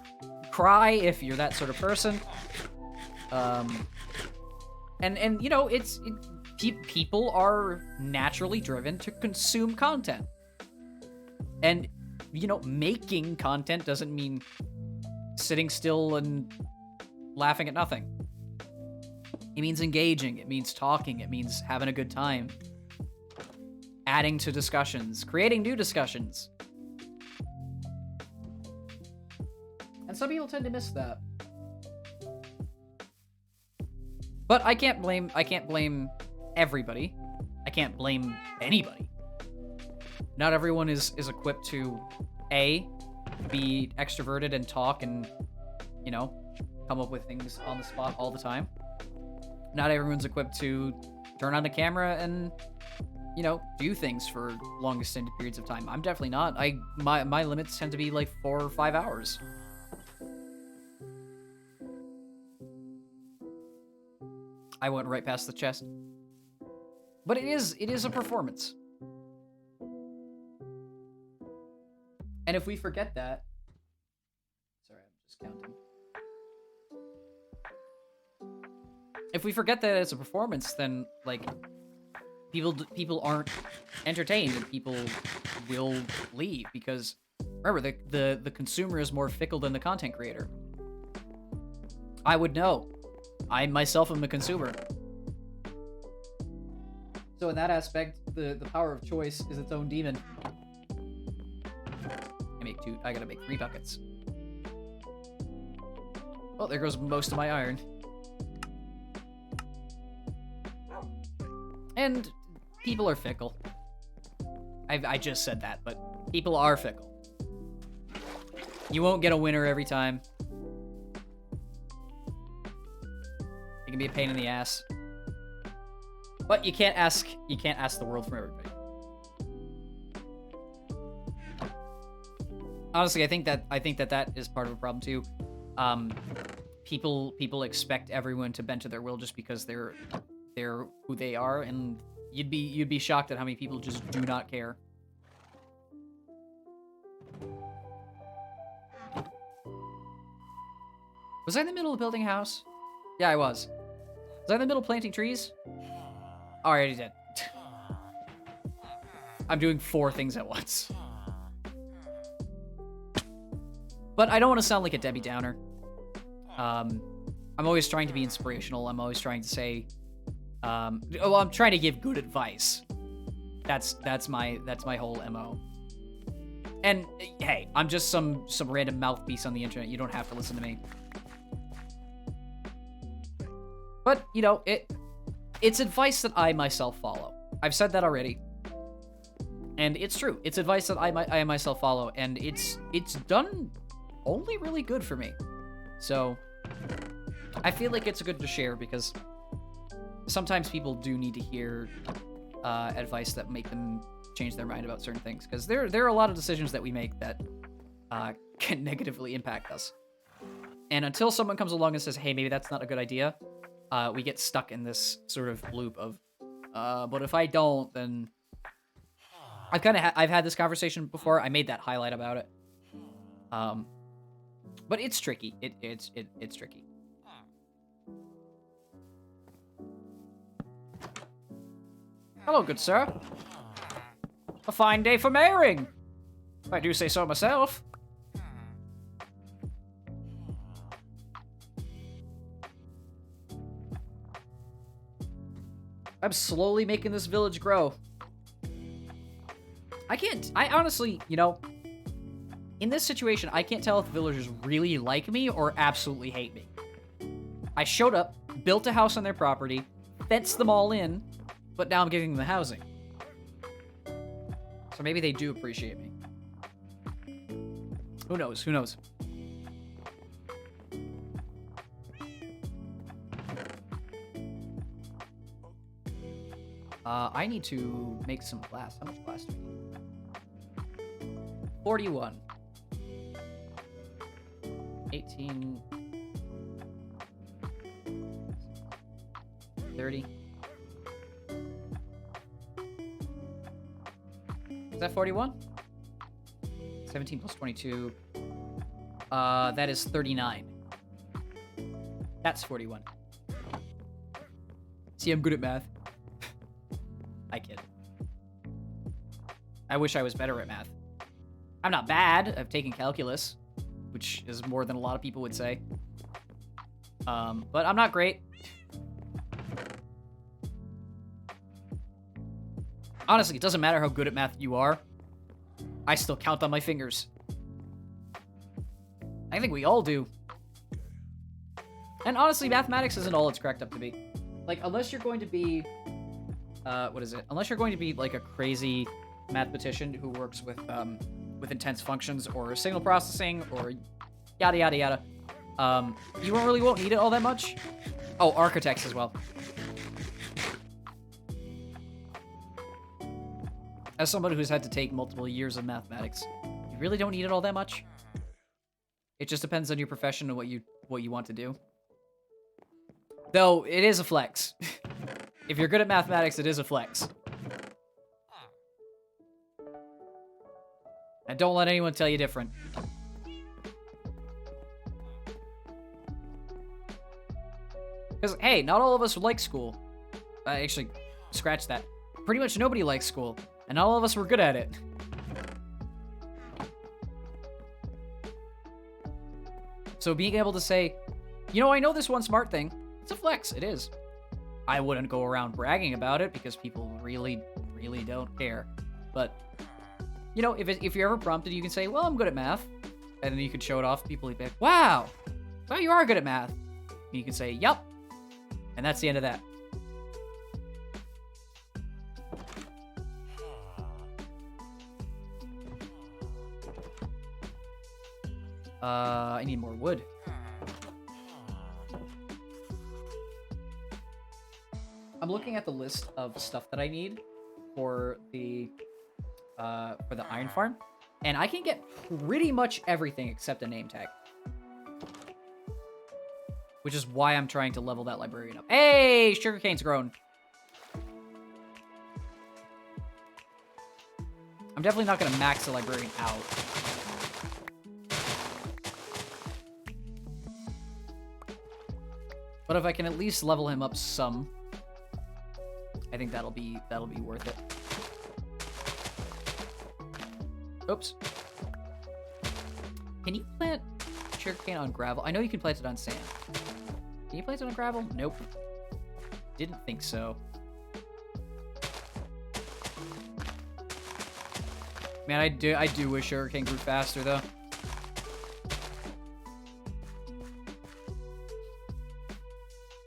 cry if you're that sort of person. And you know, people are naturally driven to consume content. And, you know, making content doesn't mean sitting still and laughing at nothing. It means engaging, it means talking, it means having a good time. Adding to discussions, creating new discussions. And some people tend to miss that. But I can't blame everybody. I can't blame anybody. Not everyone is equipped to A, be extroverted and talk and, you know, come up with things on the spot all the time. Not everyone's equipped to turn on the camera and, you know, do things for long extended periods of time. I'm definitely not. My limits tend to be like 4 or 5 hours. I went right past the chest. But it is a performance. And if we forget that... Sorry, I'm just counting. If we forget that it's a performance, then, like, people aren't entertained and people will leave because, remember, the consumer is more fickle than the content creator. I would know. I myself am a consumer. So in that aspect, the power of choice is its own demon. I gotta make 3 buckets. Well, there goes most of my iron. And people are fickle. I just said that, but people are fickle. You won't get a winner every time. It can be a pain in the ass. But you can't ask the world from everybody. Honestly, I think that is part of a problem too. People expect everyone to bend to their will just because they're who they are, and you'd be shocked at how many people just do not care. Was I in the middle of building a house? Yeah, I was. Was I in the middle of planting trees? Oh, I already did. I'm doing 4 things at once. But I don't want to sound like a Debbie Downer. I'm always trying to be inspirational. I'm always trying to say, I'm trying to give good advice. That's my whole MO. And hey, I'm just some random mouthpiece on the internet. You don't have to listen to me. But you know, it's advice that I myself follow. I've said that already. And it's true. It's advice that I myself follow, and it's done only really good for me. So I feel like it's good to share because sometimes people do need to hear advice that make them change their mind about certain things, because there are a lot of decisions that we make that can negatively impact us. And until someone comes along and says, hey, maybe that's not a good idea, we get stuck in this sort of loop of, but if I don't, then... I've had this conversation before. I made that highlight about it. But it's tricky. It's tricky. Hello, good sir. A fine day for marrying, if I do say so myself. I'm slowly making this village grow. I honestly, you know, in this situation, I can't tell if the villagers really like me or absolutely hate me. I showed up, built a house on their property, fenced them all in, but now I'm giving them the housing. So maybe they do appreciate me. Who knows? Who knows? I need to make some glass. How much glass do we need? 41. 18. 30. Is that 41? 17 plus 22. That is 39. That's 41. See, I'm good at math. I kid. I wish I was better at math. I'm not bad. I've taken calculus, which is more than a lot of people would say. But I'm not great. Honestly, it doesn't matter how good at math you are. I still count on my fingers. I think we all do. And honestly, mathematics isn't all it's cracked up to be. Like, unless you're going to be... what is it? Unless you're going to be, like, a crazy mathematician who works with intense functions or signal processing or yada, yada, yada. You really won't need it all that much. Oh, architects as well. As someone who's had to take multiple years of mathematics, you really don't need it all that much. It just depends on your profession and what you want to do. Though, it is a flex. If you're good at mathematics, it is a flex. And don't let anyone tell you different. Because, hey, not all of us like school. Actually, scratch that. Pretty much nobody likes school. And not all of us were good at it. So being able to say, you know, I know this one smart thing. It's a flex. It is. I wouldn't go around bragging about it because people really, really don't care. But, you know, if you're ever prompted, you can say, well, I'm good at math. And then you could show it off. People would be like, wow, you are good at math. And you can say, yup. And that's the end of that. I need more wood. I'm looking at the list of stuff that I need for the iron farm, and I can get pretty much everything except a name tag. Which is why I'm trying to level that librarian up. Hey, sugarcane's grown. I'm definitely not going to max the librarian out. But if I can at least level him up some, I think that'll be worth it. Oops. Can you plant sugarcane on gravel? I know you can plant it on sand. Can you plant it on gravel? Nope. Didn't think so. Man, I do wish sugarcane grew faster though.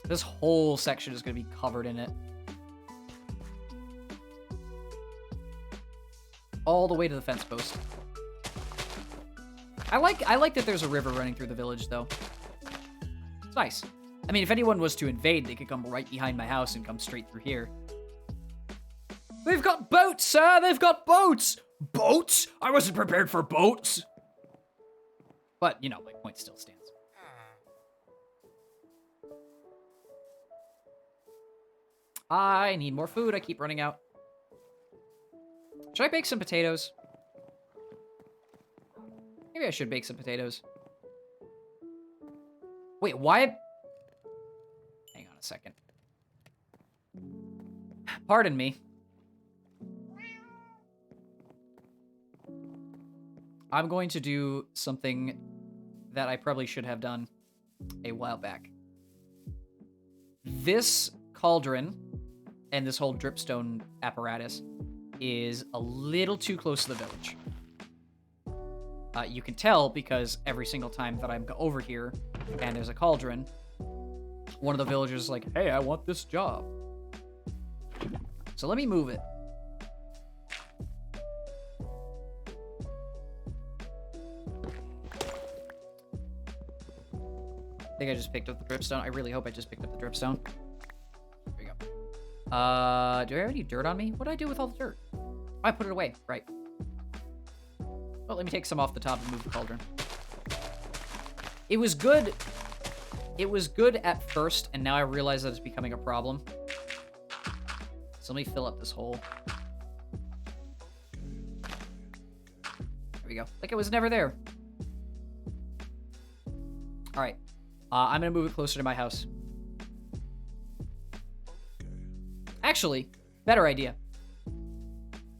This whole section is going to be covered in it. All the way to the fence post. I like that there's a river running through the village, though. It's nice. I mean, if anyone was to invade, they could come right behind my house and come straight through here. They've got boats, sir! They've got boats! Boats? I wasn't prepared for boats! But, you know, my point still stands. I need more food. I keep running out. Should I bake some potatoes? Maybe I should bake some potatoes. Wait, why? Hang on a second. Pardon me. I'm going to do something that I probably should have done a while back. This cauldron and this whole dripstone apparatus is a little too close to the village. You can tell because every single time that I'm over here and there's a cauldron, one of the villagers is like, hey, I want this job. So let me move it. I think I just picked up the dripstone. I really hope I just picked up the dripstone. There we go. Do I have any dirt on me? What did I do with all the dirt? Oh, I put it away. Right. Well, let me take some off the top and move the cauldron. It was good. It was good at first, and now I realize that it's becoming a problem. So let me fill up this hole. There we go. Like it was never there. All right. I'm going to move it closer to my house. Actually, better idea.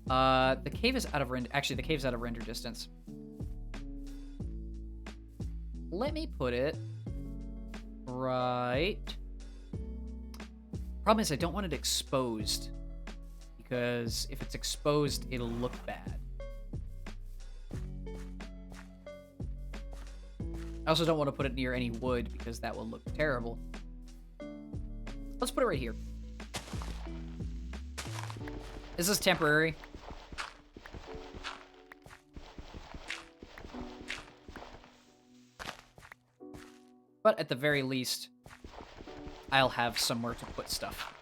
The cave is out of render. Actually, the cave's out of render distance. Let me put it right. Problem is, I don't want it exposed. Because if it's exposed, it'll look bad. I also don't want to put it near any wood because that will look terrible. Let's put it right here. Is this temporary? But at the very least, I'll have somewhere to put stuff.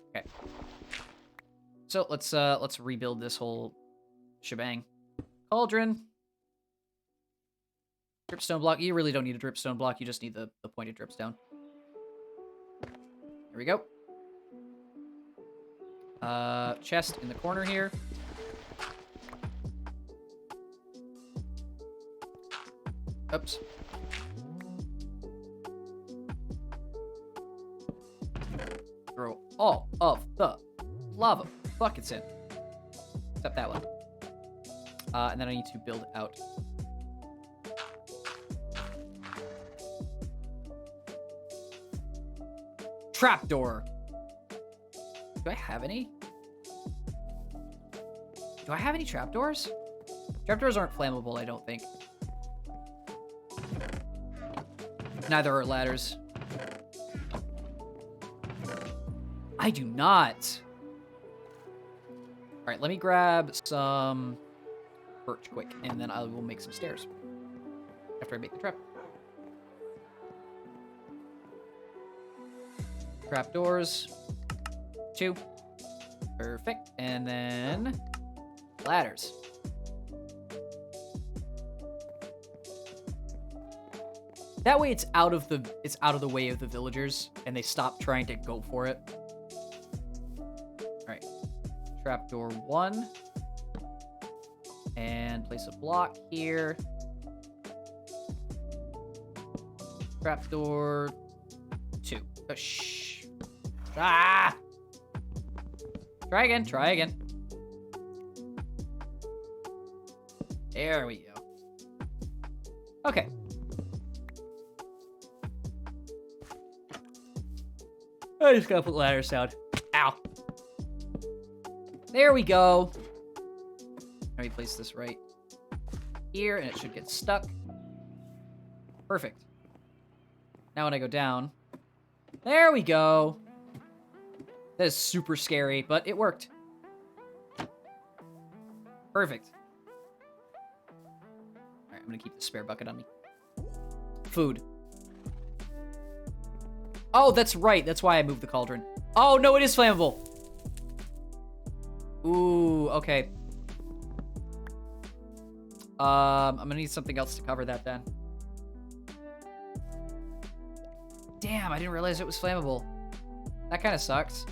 Okay. So let's rebuild this whole shebang. Cauldron. Dripstone block. You really don't need a dripstone block. You just need the pointed dripstone. There we go. Chest in the corner here. Oops. Throw all of the lava buckets in. Except that one. And then I need to build out. Trapdoor. Do I have any? Do I have any trapdoors? Trapdoors aren't flammable, I don't think. Neither are ladders. I do not. All right, let me grab some birch quick, and then I will make some stairs after I make the trap. Trapdoors. 2. Perfect. And then ladders. That way it's out of the way of the villagers and they stop trying to go for it. All right. Trapdoor 1. And place a block here. Trapdoor 2. Oh, shh. Ah! Try again, try again. There we go. Okay. I just gotta put ladders down. Ow. There we go. Let me place this right here, and it should get stuck. Perfect. Now when I go down, there we go. That is super scary, but it worked. Perfect. All right, I'm gonna keep the spare bucket on me. Food. Oh, that's right. That's why I moved the cauldron. Oh, no, it is flammable. Ooh, okay. I'm gonna need something else to cover that then. Damn, I didn't realize it was flammable. That kind of sucks.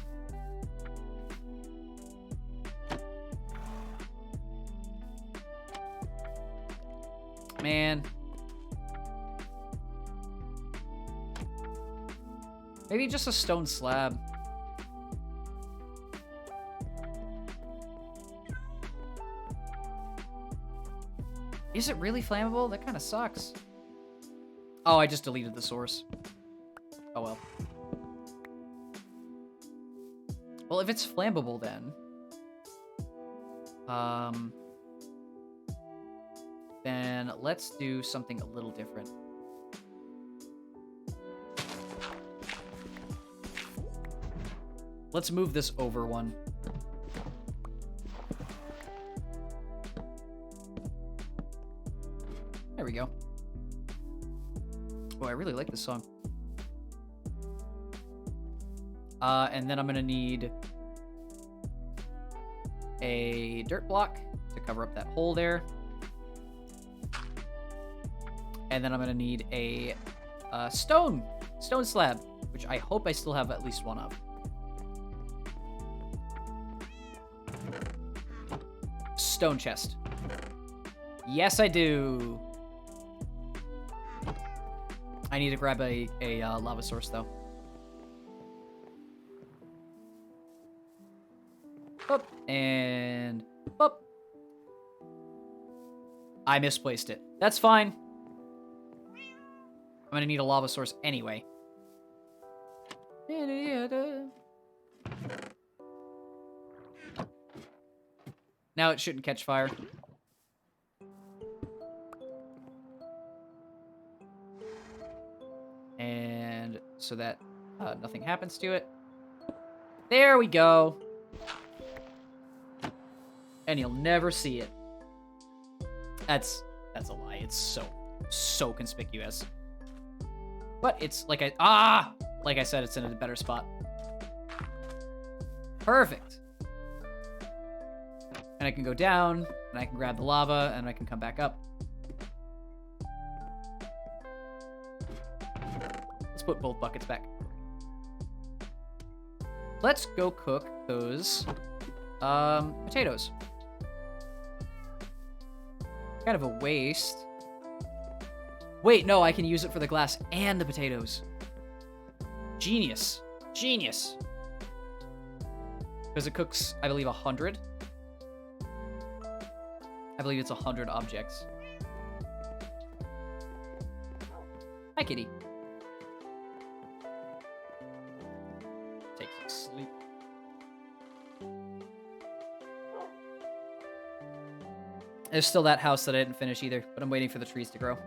Man. Maybe just a stone slab. Is it really flammable? That kind of sucks. Oh, I just deleted the source. Oh well. Well, if it's flammable then... then let's do something a little different. Let's move this over one. There we go. Oh, I really like this song. And then I'm gonna need a dirt block to cover up that hole there. And then I'm gonna need a stone slab, which I hope I still have at least one of. Stone chest. Yes, I do. I need to grab a lava source, though. Boop, and boop. I misplaced it. That's fine. I'm gonna need a lava source anyway. Now it shouldn't catch fire. And so that nothing happens to it. There we go. And you'll never see it. That's a lie. It's so conspicuous. But it's like I said, it's in a better spot. Perfect. And I can go down, and I can grab the lava, and I can come back up. Let's put both buckets back. Let's go cook those potatoes. Kind of a waste. Wait, no, I can use it for the glass and the potatoes. Genius. Genius. Because it cooks, I believe, 100. I believe it's 100 objects. Hi, kitty. Take some sleep. There's still that house that I didn't finish either, but I'm waiting for the trees to grow.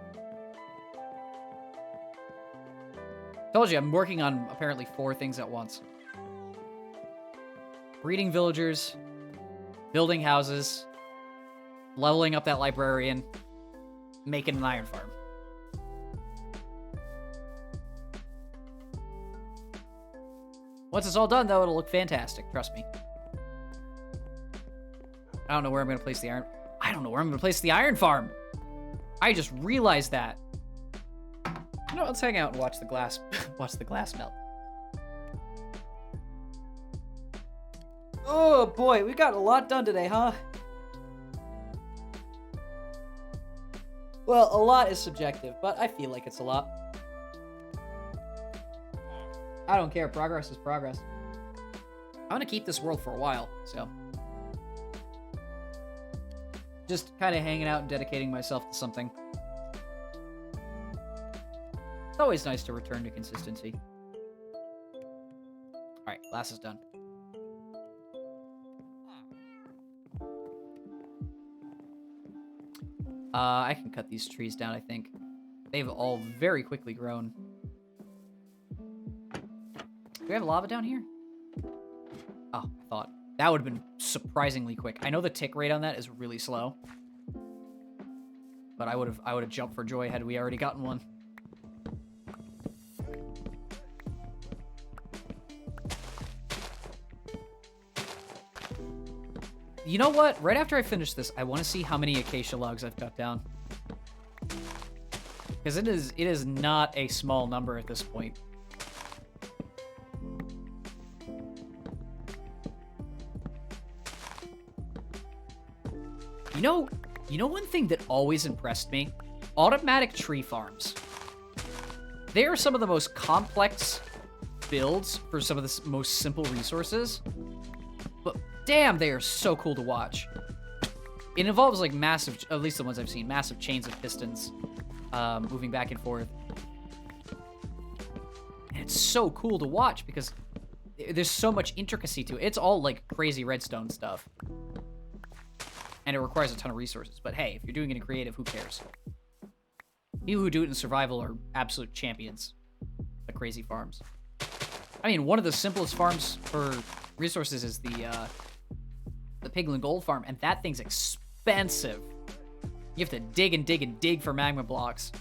Told you, I'm working on apparently 4 things at once. Breeding villagers, building houses, leveling up that librarian, making an iron farm. Once it's all done, though, it'll look fantastic. Trust me. I don't know where I'm going to place the iron... I don't know where I'm going to place the iron farm. I just realized that. You know, let's hang out and watch the glass... watch the glass melt. Oh, boy. We got a lot done today, huh? Well, a lot is subjective, but I feel like it's a lot. I don't care. Progress is progress. I want to keep this world for a while, so... just kind of hanging out and dedicating myself to something. It's always nice to return to consistency. Alright, glass is done. I can cut these trees down, I think. They've all very quickly grown. Do we have lava down here? Oh, I thought. That would have been surprisingly quick. I know the tick rate on that is really slow. But I would have jumped for joy had we already gotten one. You know what? Right after I finish this, I want to see how many acacia logs I've cut down. Because it is not a small number at this point. You know one thing that always impressed me? Automatic tree farms. They are some of the most complex builds for some of the most simple resources. But damn, they are so cool to watch. It involves like massive, at least the ones I've seen, massive chains of pistons moving back and forth. And it's so cool to watch because there's so much intricacy to it. It's all like crazy redstone stuff. And it requires a ton of resources. But hey, if you're doing it in creative, who cares? People who do it in survival are absolute champions. The crazy farms. I mean, one of the simplest farms for resources is the Piglin Gold farm, and that thing's expensive. You have to dig and dig and dig for magma blocks.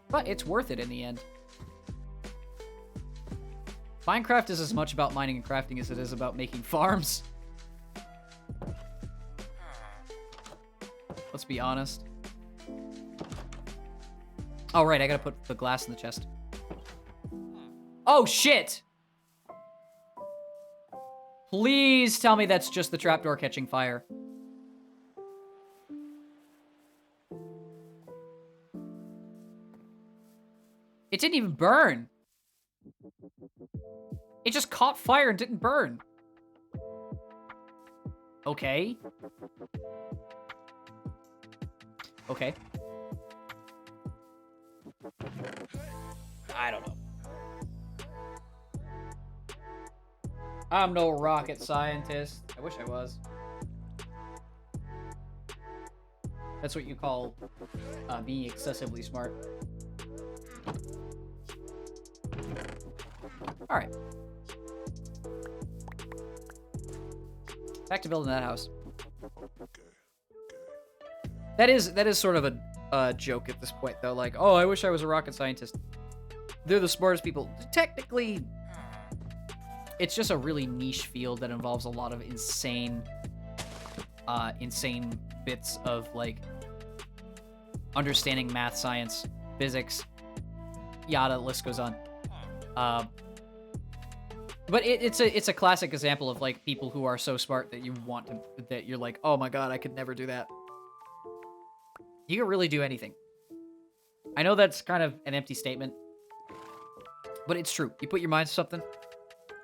But it's worth it in the end. Minecraft is as much about mining and crafting as it is about making farms. Let's be honest. Oh, right, I gotta put the glass in the chest. Oh, shit! Please tell me that's just the trapdoor catching fire. It didn't even burn. It just caught fire and didn't burn. Okay. Okay. I don't know. I'm no rocket scientist. I wish I was. That's what you call being excessively smart. Alright. Back to building that house. That is sort of a joke at this point, though. Like, oh, I wish I was a rocket scientist. They're the smartest people. Technically, it's just a really niche field that involves a lot of insane bits of, like, understanding math, science, physics, yada, list goes on. But it's a classic example of, like, people who are so smart that that you're like, oh my god, I could never do that. You can really do anything. I know that's kind of an empty statement, but it's true. You put your mind to something,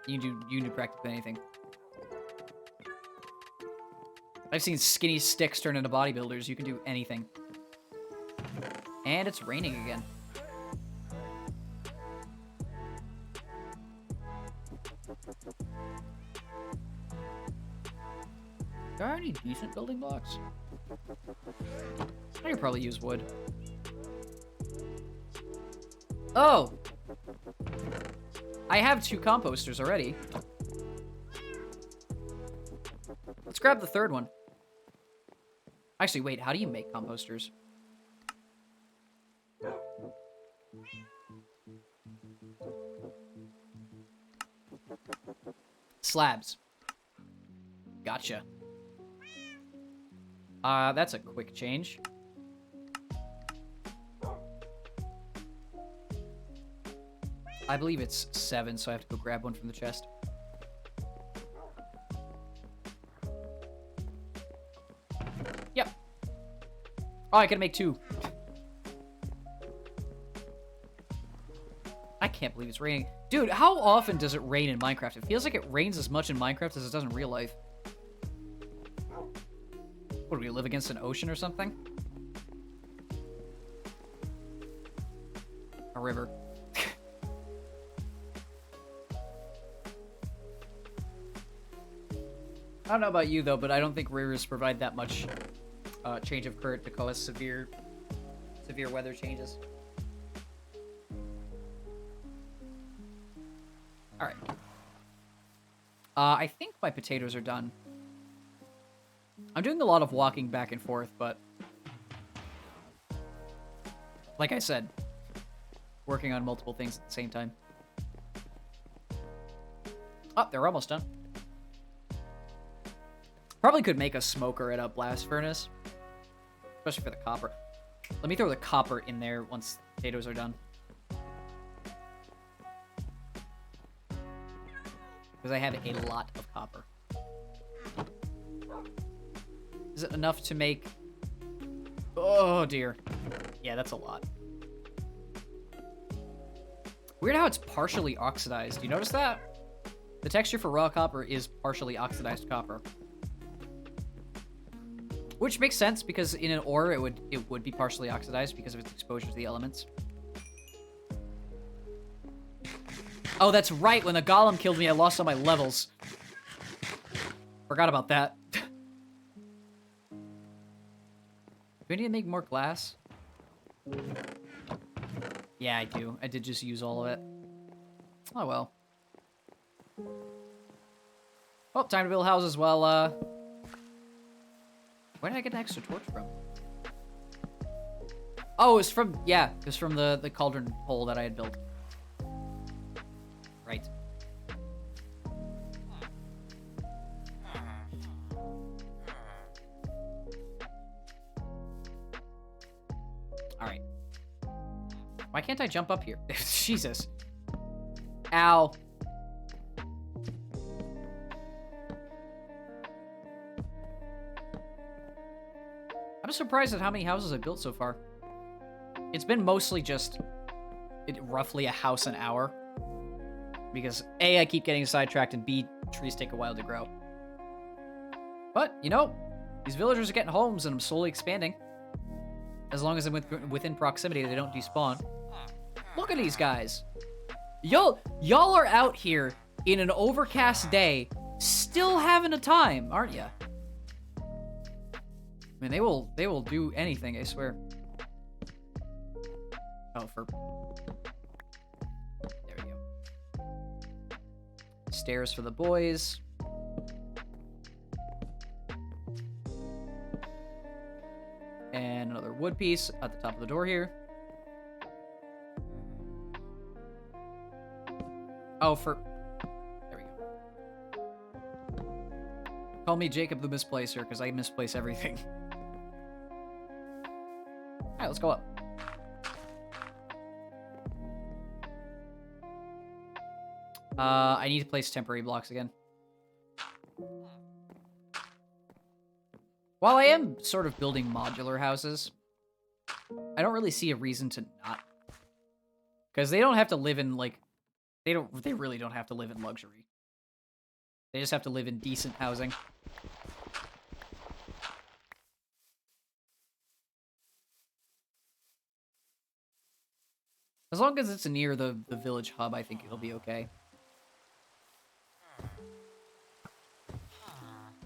you can do practically anything. I've seen skinny sticks turn into bodybuilders. You can do anything. And it's raining again. Are there any decent building blocks? I could probably use wood. Oh! I have 2 composters already. Let's grab the 3rd one. Actually, wait, how do you make composters? Slabs. Gotcha. That's a quick change. I believe it's 7, so I have to go grab one from the chest. Yep. Oh, I can make 2. I can't believe it's raining. Dude, how often does it rain in Minecraft? It feels like it rains as much in Minecraft as it does in real life. What, do we live against an ocean or something? A river. I don't know about you, though, but I don't think rivers provide that much change of current to cause severe weather changes. Alright. I think my potatoes are done. I'm doing a lot of walking back and forth, but... like I said, working on multiple things at the same time. Oh, they're almost done. Probably could make a smoker at a blast furnace. Especially for the copper. Let me throw the copper in there once the potatoes are done. Because I have a lot of copper. Is it enough to make... oh, dear. Yeah, that's a lot. Weird how it's partially oxidized. You notice that? The texture for raw copper is partially oxidized copper. Which makes sense, because in an ore, it would be partially oxidized because of its exposure to the elements. Oh, that's right. When the golem killed me, I lost all my levels. Forgot about that. Do we need to make more glass? Yeah, I do. I did just use all of it. Oh, well. Oh, time to build houses while, where did I get an extra torch from? Oh, it was from, yeah, it was from the cauldron hole that I had built. Right. Alright. Why can't I jump up here? Jesus. Ow. I'm surprised at how many houses I've built so far. It's been mostly just roughly a house an hour. Because A, I keep getting sidetracked, and B, trees take a while to grow. But, you know, these villagers are getting homes, and I'm slowly expanding. As long as I'm within proximity, they don't despawn. Look at these guys. Y'all are out here in an overcast day, still having a time, aren't ya? I mean, they will do anything, I swear. Oh, there we go. Stairs for the boys. And another wood piece at the top of the door here. Oh, there we go. Call me Jacob the Misplacer, because I misplace everything. Alright, let's go up. I need to place temporary blocks again. While I am sort of building modular houses, I don't really see a reason to not. Because they don't have to live in, like... They really don't have to live in luxury. They just have to live in decent housing. As long as it's near the village hub, I think it'll be okay.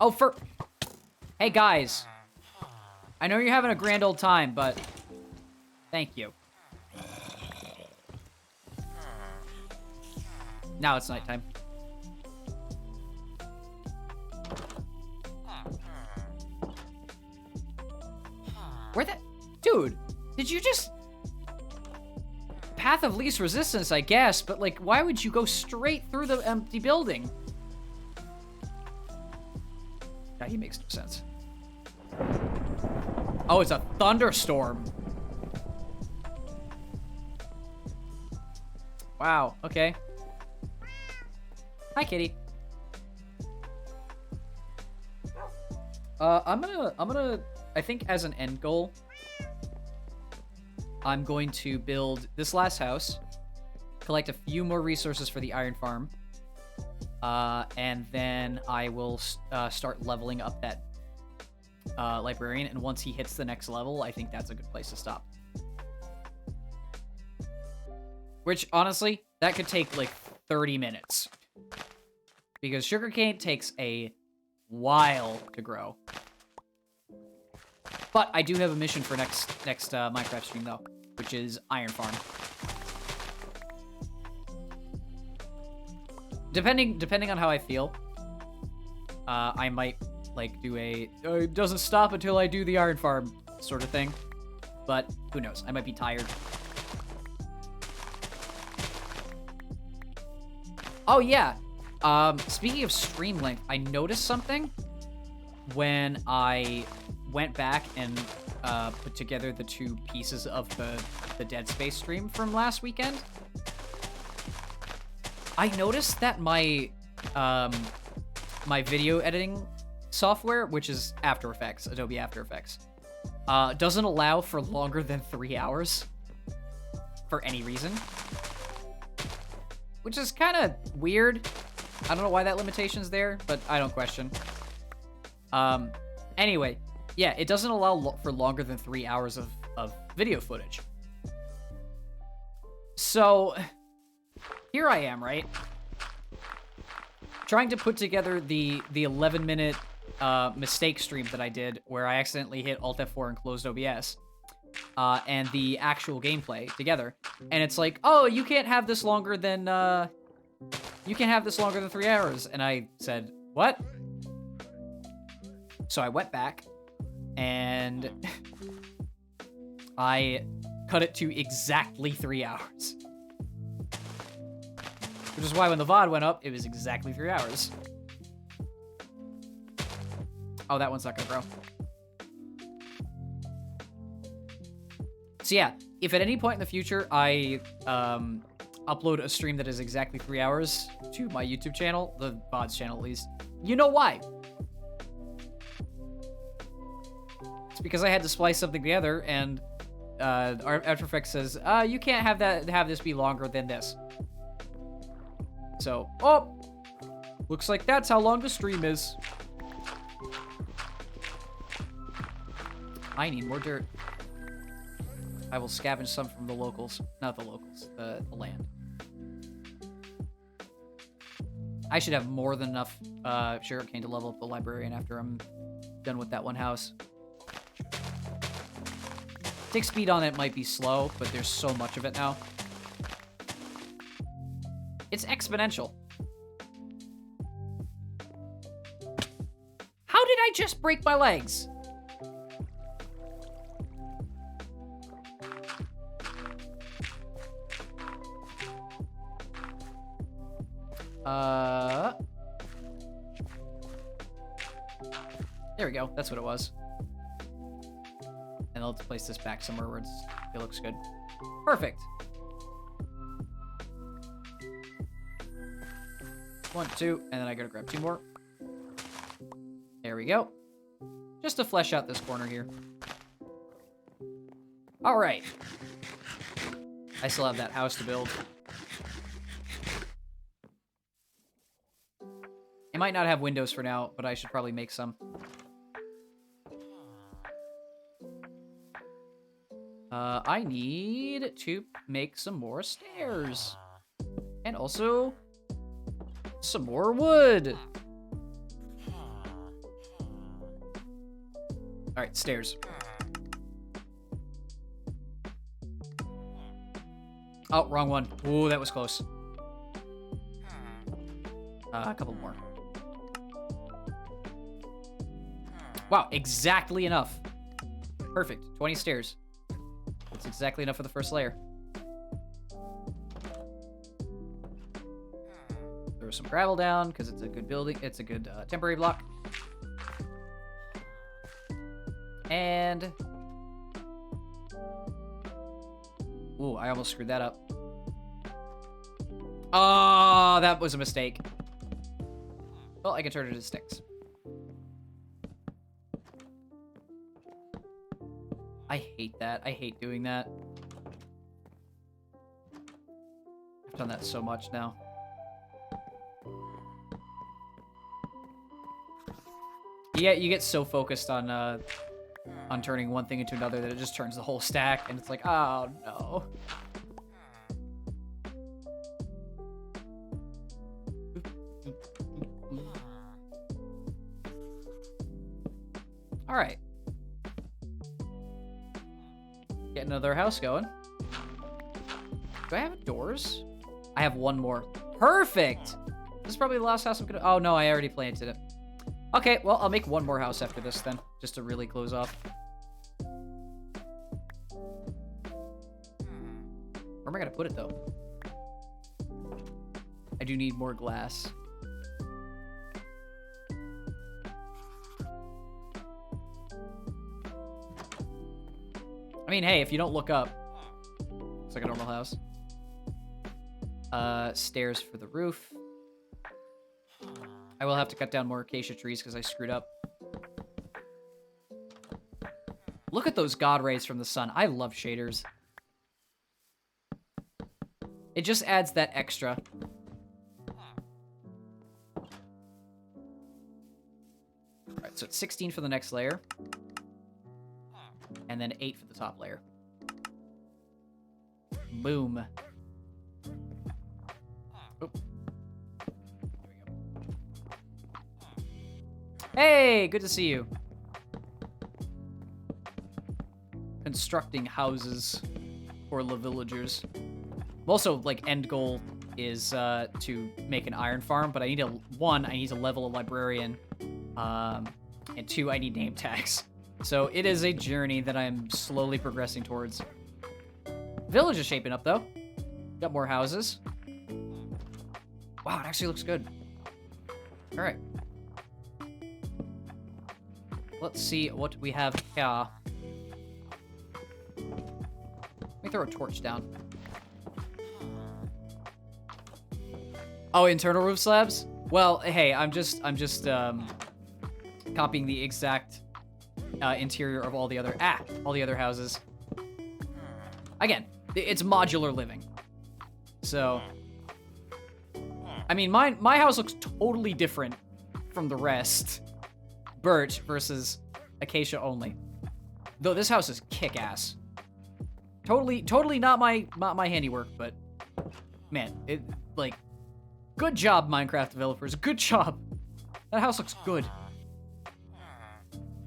Oh, Hey, guys. I know you're having a grand old time, but... Thank you. Now it's nighttime. Where the... Dude, did you just... Path of least resistance, I guess, but, like, why would you go straight through the empty building? Yeah, he makes no sense. Oh, it's a thunderstorm. Wow, okay. Hi, kitty. I'm gonna, I think as an end goal, I'm going to build this last house, collect a few more resources for the iron farm, and then I will start leveling up that librarian, and once he hits the next level, I think that's a good place to stop. Which, honestly, that could take, like, 30 minutes. Because sugarcane takes a while to grow. But I do have a mission for next Minecraft stream, though, which is Iron Farm. Depending on how I feel, I might, like, do a it doesn't stop until I do the Iron Farm sort of thing. But who knows? I might be tired. Oh, yeah. Speaking of stream length, I noticed something when I went back and put together the two pieces of the Dead Space stream from last weekend. I noticed that my my video editing software, which is After Effects, Adobe After Effects, doesn't allow for longer than 3 hours for any reason. Which is kind of weird. I don't know why that limitation's there, but I don't question. Anyway, yeah, it doesn't allow for longer than 3 hours of video footage. So, here I am, right? Trying to put together the 11-minute mistake stream that I did, where I accidentally hit Alt F4 and closed OBS. And the actual gameplay together. And it's like, oh, you can't have this longer than, 3 hours. And I said, what? So I went back, and I cut it to exactly 3 hours. Which is why when the VOD went up, it was exactly 3 hours. Oh, that one's not gonna grow. So yeah, if at any point in the future I upload a stream that is exactly 3 hours to my YouTube channel, the VODs channel at least, you know why. It's because I had to splice something together, and After Effects says, you can't have this be longer than this. So, oh, looks like that's how long the stream is. I need more dirt. I will scavenge some from the locals. Not the locals, the land. I should have more than enough sugarcane to level up the librarian after I'm done with that one house. Tick speed on it might be slow, but there's so much of it now. It's exponential. How did I just break my legs? There we go. That's what it was. And let's place this back somewhere where it looks good. Perfect. 1, 2, and then I gotta grab 2 more. There we go. Just to flesh out this corner here. All right. I still have that house to build. It might not have windows for now, but I should probably make some. I need to make some more stairs. And also some more wood. All right, stairs. Oh, wrong one. Ooh, that was close. A couple more. Wow, exactly enough. Perfect. 20 stairs. That's exactly enough for the first layer. Throw some gravel down because it's a good building. It's a good temporary block. And ooh, I almost screwed that up. Oh, that was a mistake. Well, I can turn it into sticks. I hate that. I hate doing that. I've done that so much now. Yeah, you get so focused on turning one thing into another that it just turns the whole stack, and it's like, oh no. All right. Get another house going. Do I have doors? I have one more. Perfect! This is probably the last house I'm gonna... Oh, no, I already planted it. Okay, well, I'll make one more house after this, then. Just to really close off. Where am I gonna put it, though? I do need more glass. I mean, hey, if you don't look up, it's like a normal house. Stairs for the roof. I will have to cut down more acacia trees because I screwed up. Look at those god rays from the sun. I love shaders. It just adds that extra. Alright, so it's 16 for the next layer. And then 8 for the top layer. Boom. Oh. There we go. Hey, good to see you. Constructing houses for the villagers. Also, like, end goal is to make an iron farm, but I need I need to level a librarian, and 2, I need name tags. So it is a journey that I'm slowly progressing towards. Village is shaping up, though. Got more houses. Wow, it actually looks good. All right. Let's see what we have here. Let me throw a torch down. Oh, internal roof slabs? Well, hey, I'm just copying the exact interior of all the other houses. Again, it's modular living. So, I mean, my house looks totally different from the rest. Birch versus acacia only. Though this house is kick-ass. Totally not my handiwork, but man, good job, Minecraft developers. Good job. That house looks good.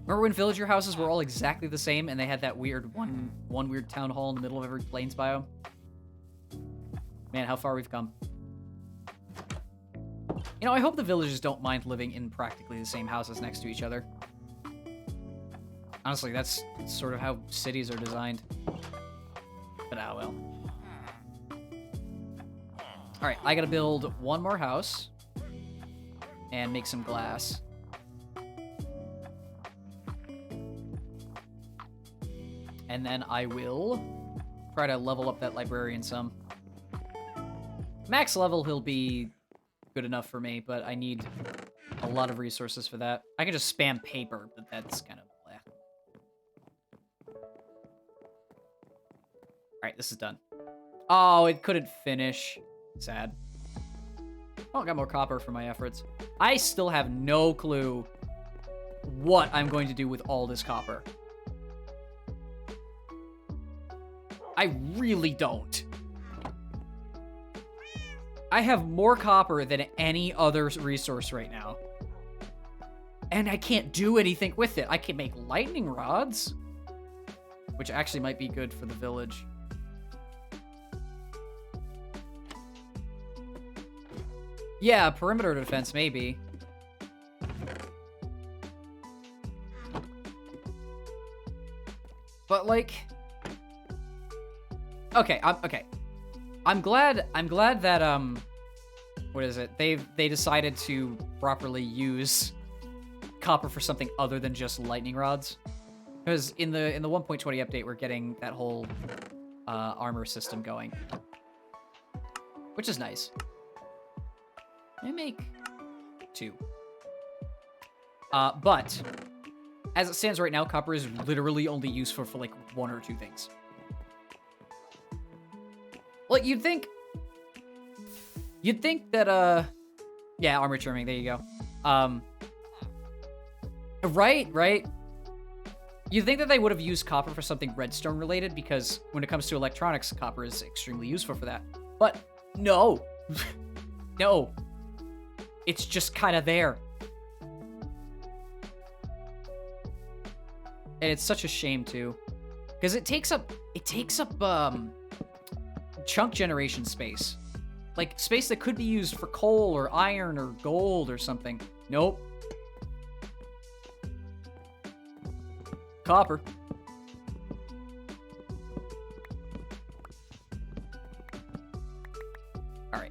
Remember when villager houses were all exactly the same and they had that weird one weird town hall in the middle of every plains biome? Man, how far we've come. You know, I hope the villagers don't mind living in practically the same houses next to each other. Honestly, that's sort of how cities are designed. But ah, well. Alright, I gotta build one more house and make some glass. And then I will try to level up that librarian some. Max level, he'll be good enough for me, but I need a lot of resources for that. I can just spam paper, but that's kind of bleh. right, this is done. Oh, it couldn't finish. Sad. Oh, I got more copper for my efforts. I still have no clue what I'm going to do with all this copper. I really don't. I have more copper than any other resource right now. And I can't do anything with it. I can make lightning rods, which actually might be good for the village. Yeah, perimeter defense, maybe. But like, okay, I'm glad that what is it? They decided to properly use copper for something other than just lightning rods. Because in the 1.20 update, we're getting that whole armor system going, which is nice. I make 2. But as it stands right now, copper is literally only useful for like 1 or 2 things. Like you'd think that yeah, armor trimming, there you go. Right. You'd think that they would have used copper for something redstone related, because when it comes to electronics, copper is extremely useful for that. But no. No. It's just kind of there. And it's such a shame too, because it takes up chunk generation space. Like space that could be used for coal or iron or gold or something. Nope. Copper. All right.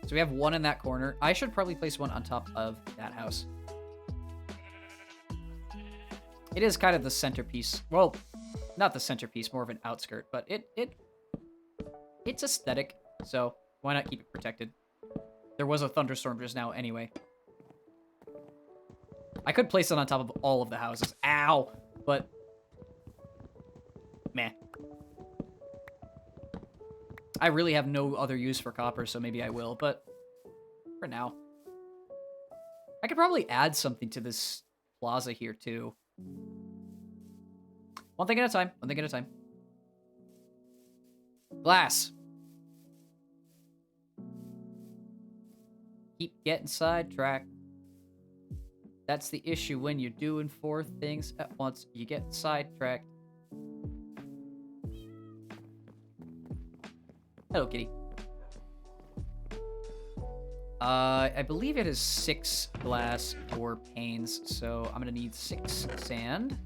So we have 1 in that corner. I should probably place 1 on top of that house. It is kind of the centerpiece. Well, not the centerpiece, more of an outskirt, but it's aesthetic, so why not keep it protected? There was a thunderstorm just now anyway. I could place it on top of all of the houses. Ow! But meh. I really have no other use for copper, so maybe I will, but for now. I could probably add something to this plaza here, too. One thing at a time. One thing at a time. Glass. Keep getting sidetracked. That's the issue when you're doing 4 things at once. You get sidetracked. Hello, kitty. I believe it is 6 glass, 4 panes, so I'm gonna need 6 sand.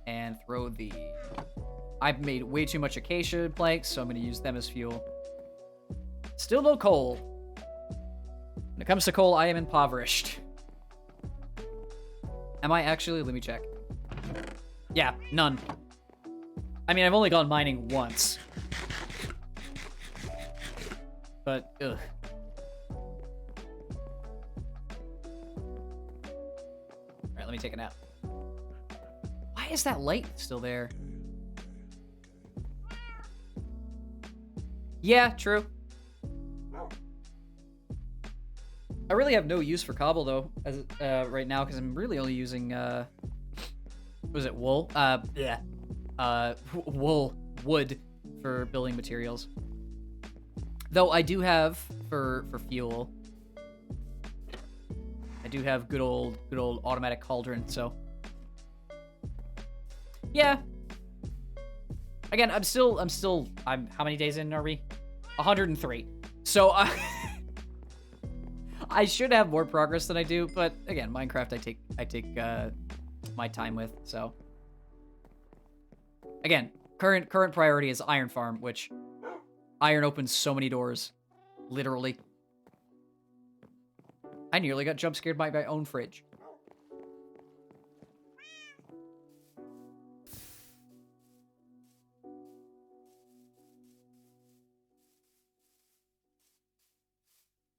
And throw the... I've made way too much acacia planks, so I'm gonna use them as fuel. Still no coal. When it comes to coal, I am impoverished. Am I actually? Let me check. Yeah, none. I mean, I've only gone mining once. But, ugh. Alright, let me take a nap. Why is that light still there? Yeah, true. I really have no use for cobble, though, as right now, because I'm really only using, was it wool? Yeah. Wood for building materials. Though I do have, for fuel, I do have good old automatic cauldron, so. Yeah. Again, I'm how many days in are we? 103. So, I should have more progress than I do, but again, Minecraft I take my time with, so. Again, current priority is Iron Farm, which iron opens so many doors. Literally. I nearly got jump scared by my own fridge.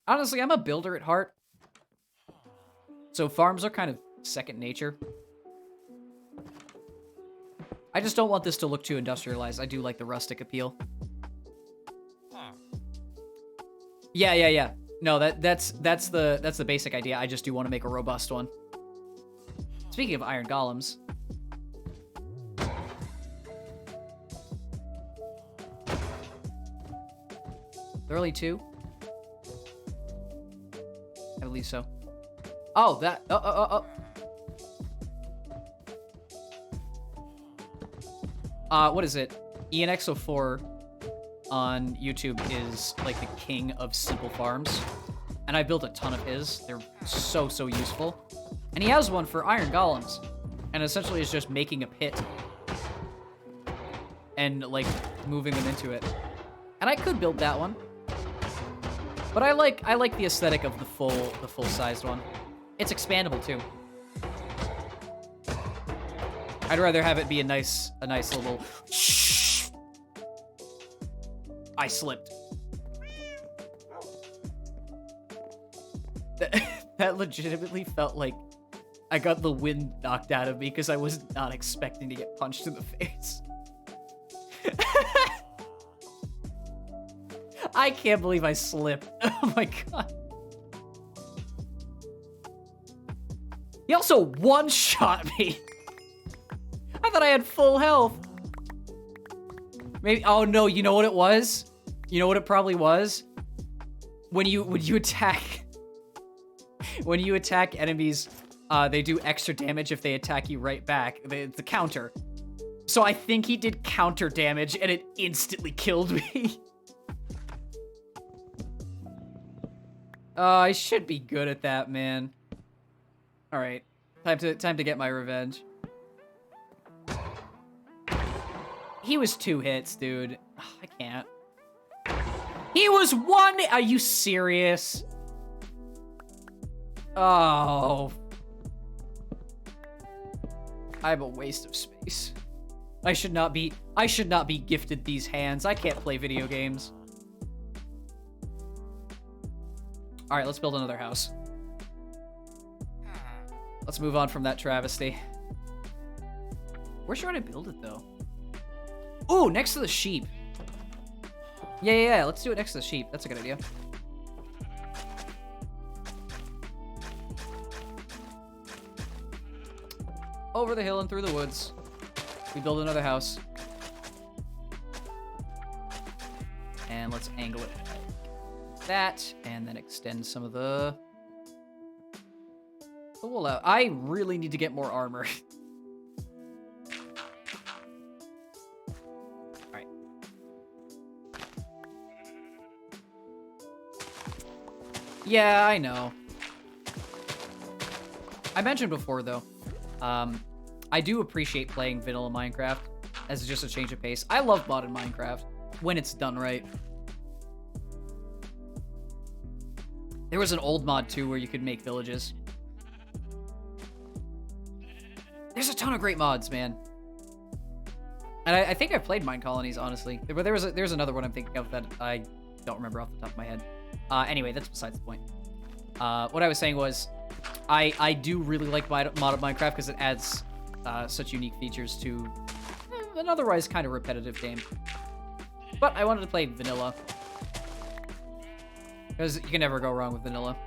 Honestly, I'm a builder at heart. So farms are kind of second nature. I just don't want this to look too industrialized. I do like the rustic appeal. Yeah. No, that's the basic idea. I just do want to make a robust one. Speaking of iron golems. There are only 2? I believe so. Oh, that... What is it? ENX04 on YouTube is like the king of simple farms. And I built a ton of his. They're so useful. And he has one for iron golems. And essentially is just making a pit. And like moving them into it. And I could build that one. But I like the aesthetic of the full-sized one. It's expandable too. I'd rather have it be a nice little shh. I slipped. That legitimately felt like I got the wind knocked out of me because I was not expecting to get punched in the face. I can't believe I slipped. Oh my god. He also one-shot me. I thought I had full health. Maybe, oh no, you know what it was? You know what it probably was? When you attack enemies, they do extra damage if they attack you right back. It's a counter. So I think he did counter damage and it instantly killed me. I should be good at that, man. All right, time to get my revenge. He was 2 hits, dude. Ugh, I can't. He was 1. Are you serious? Oh, I'm a waste of space. I should not be gifted these hands. I can't play video games. All right, let's build another house. Let's move on from that travesty. Where should I build it, though? Ooh, next to the sheep. Yeah, let's do it next to the sheep. That's a good idea. Over the hill and through the woods. We build another house. And let's angle it like that, and then extend some of the wool out. I really need to get more armor. Alright. Yeah, I know. I mentioned before, though, I do appreciate playing vanilla Minecraft as just a change of pace. I love modded Minecraft when it's done right. There was an old mod, too, where you could make villages. There's a ton of great mods, man. And I think I've played Mine Colonies, honestly. But there's another one I'm thinking of that I don't remember off the top of my head. Anyway, that's besides the point. What I was saying was, I do really like modded Minecraft because it adds such unique features to an otherwise kind of repetitive game. But I wanted to play vanilla. Because you can never go wrong with vanilla.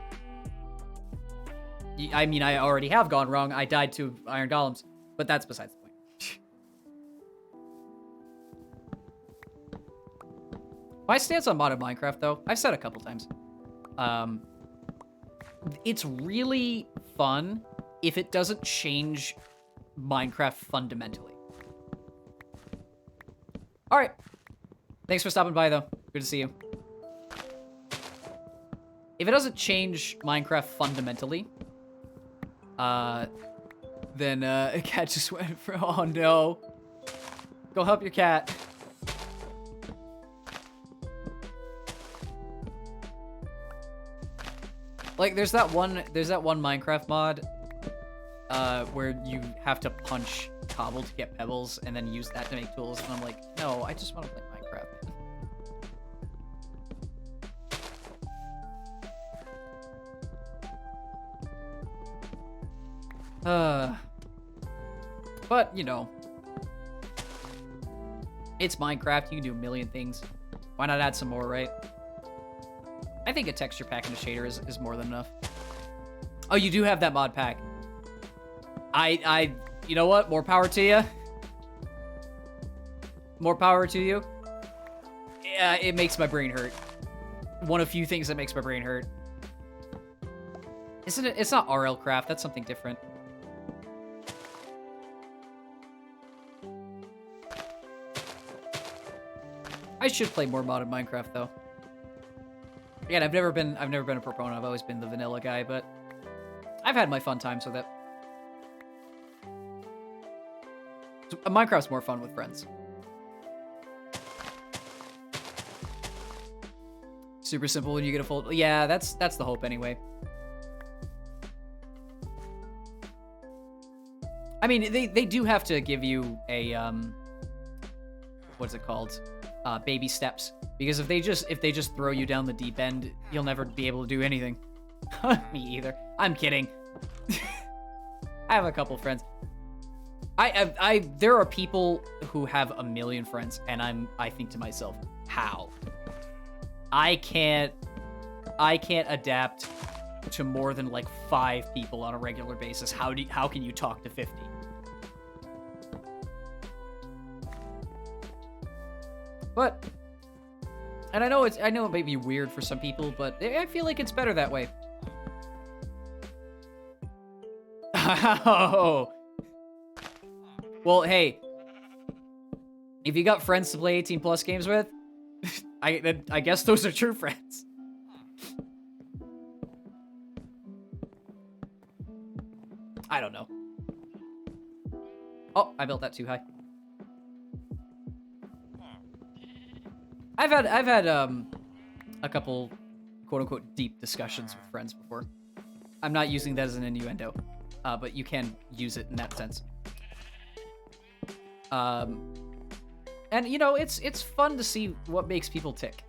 I mean, I already have gone wrong. I died to iron golems. But that's besides the point. My stance on modded Minecraft, though, I've said a couple times. It's really fun if it doesn't change Minecraft fundamentally. All right. Thanks for stopping by, though. Good to see you. If it doesn't change Minecraft fundamentally, then a cat just went for, oh no. Go help your cat. Like, there's that one Minecraft mod where you have to punch cobble to get pebbles and then use that to make tools, and I'm like, no, I just want to play Minecraft. But, you know, It's Minecraft. You can do a million things. Why not add some more, right? I think a texture pack and a shader is more than enough. Oh, you do have that mod pack. You know what? More power to you. More power to you. Yeah, it makes my brain hurt. One of few things that makes my brain hurt. Isn't it? It's not RL Craft. That's something different. I should play more modded Minecraft though. Again, I've never been a proponent. I've always been the vanilla guy, but I've had my fun times with it. So, Minecraft's more fun with friends. Super simple when you get a full... Yeah, that's the hope anyway. I mean, they do have to give you a what's it called? Baby steps. Because if they just throw you down the deep end, you'll never be able to do anything. Me either. I'm kidding. I have a couple friends. There are people who have a million friends, and I think to myself, how? I can't adapt to more than like 5 people on a regular basis. How can you talk to 50? But, and I know it may be weird for some people, but I feel like it's better that way. Oh. Well, hey, if you got friends to play 18+ games with, I guess those are true friends. I don't know. Oh, I built that too high. I've had a couple quote unquote deep discussions with friends before. I'm not using that as an innuendo, but you can use it in that sense. And you know, it's fun to see what makes people tick.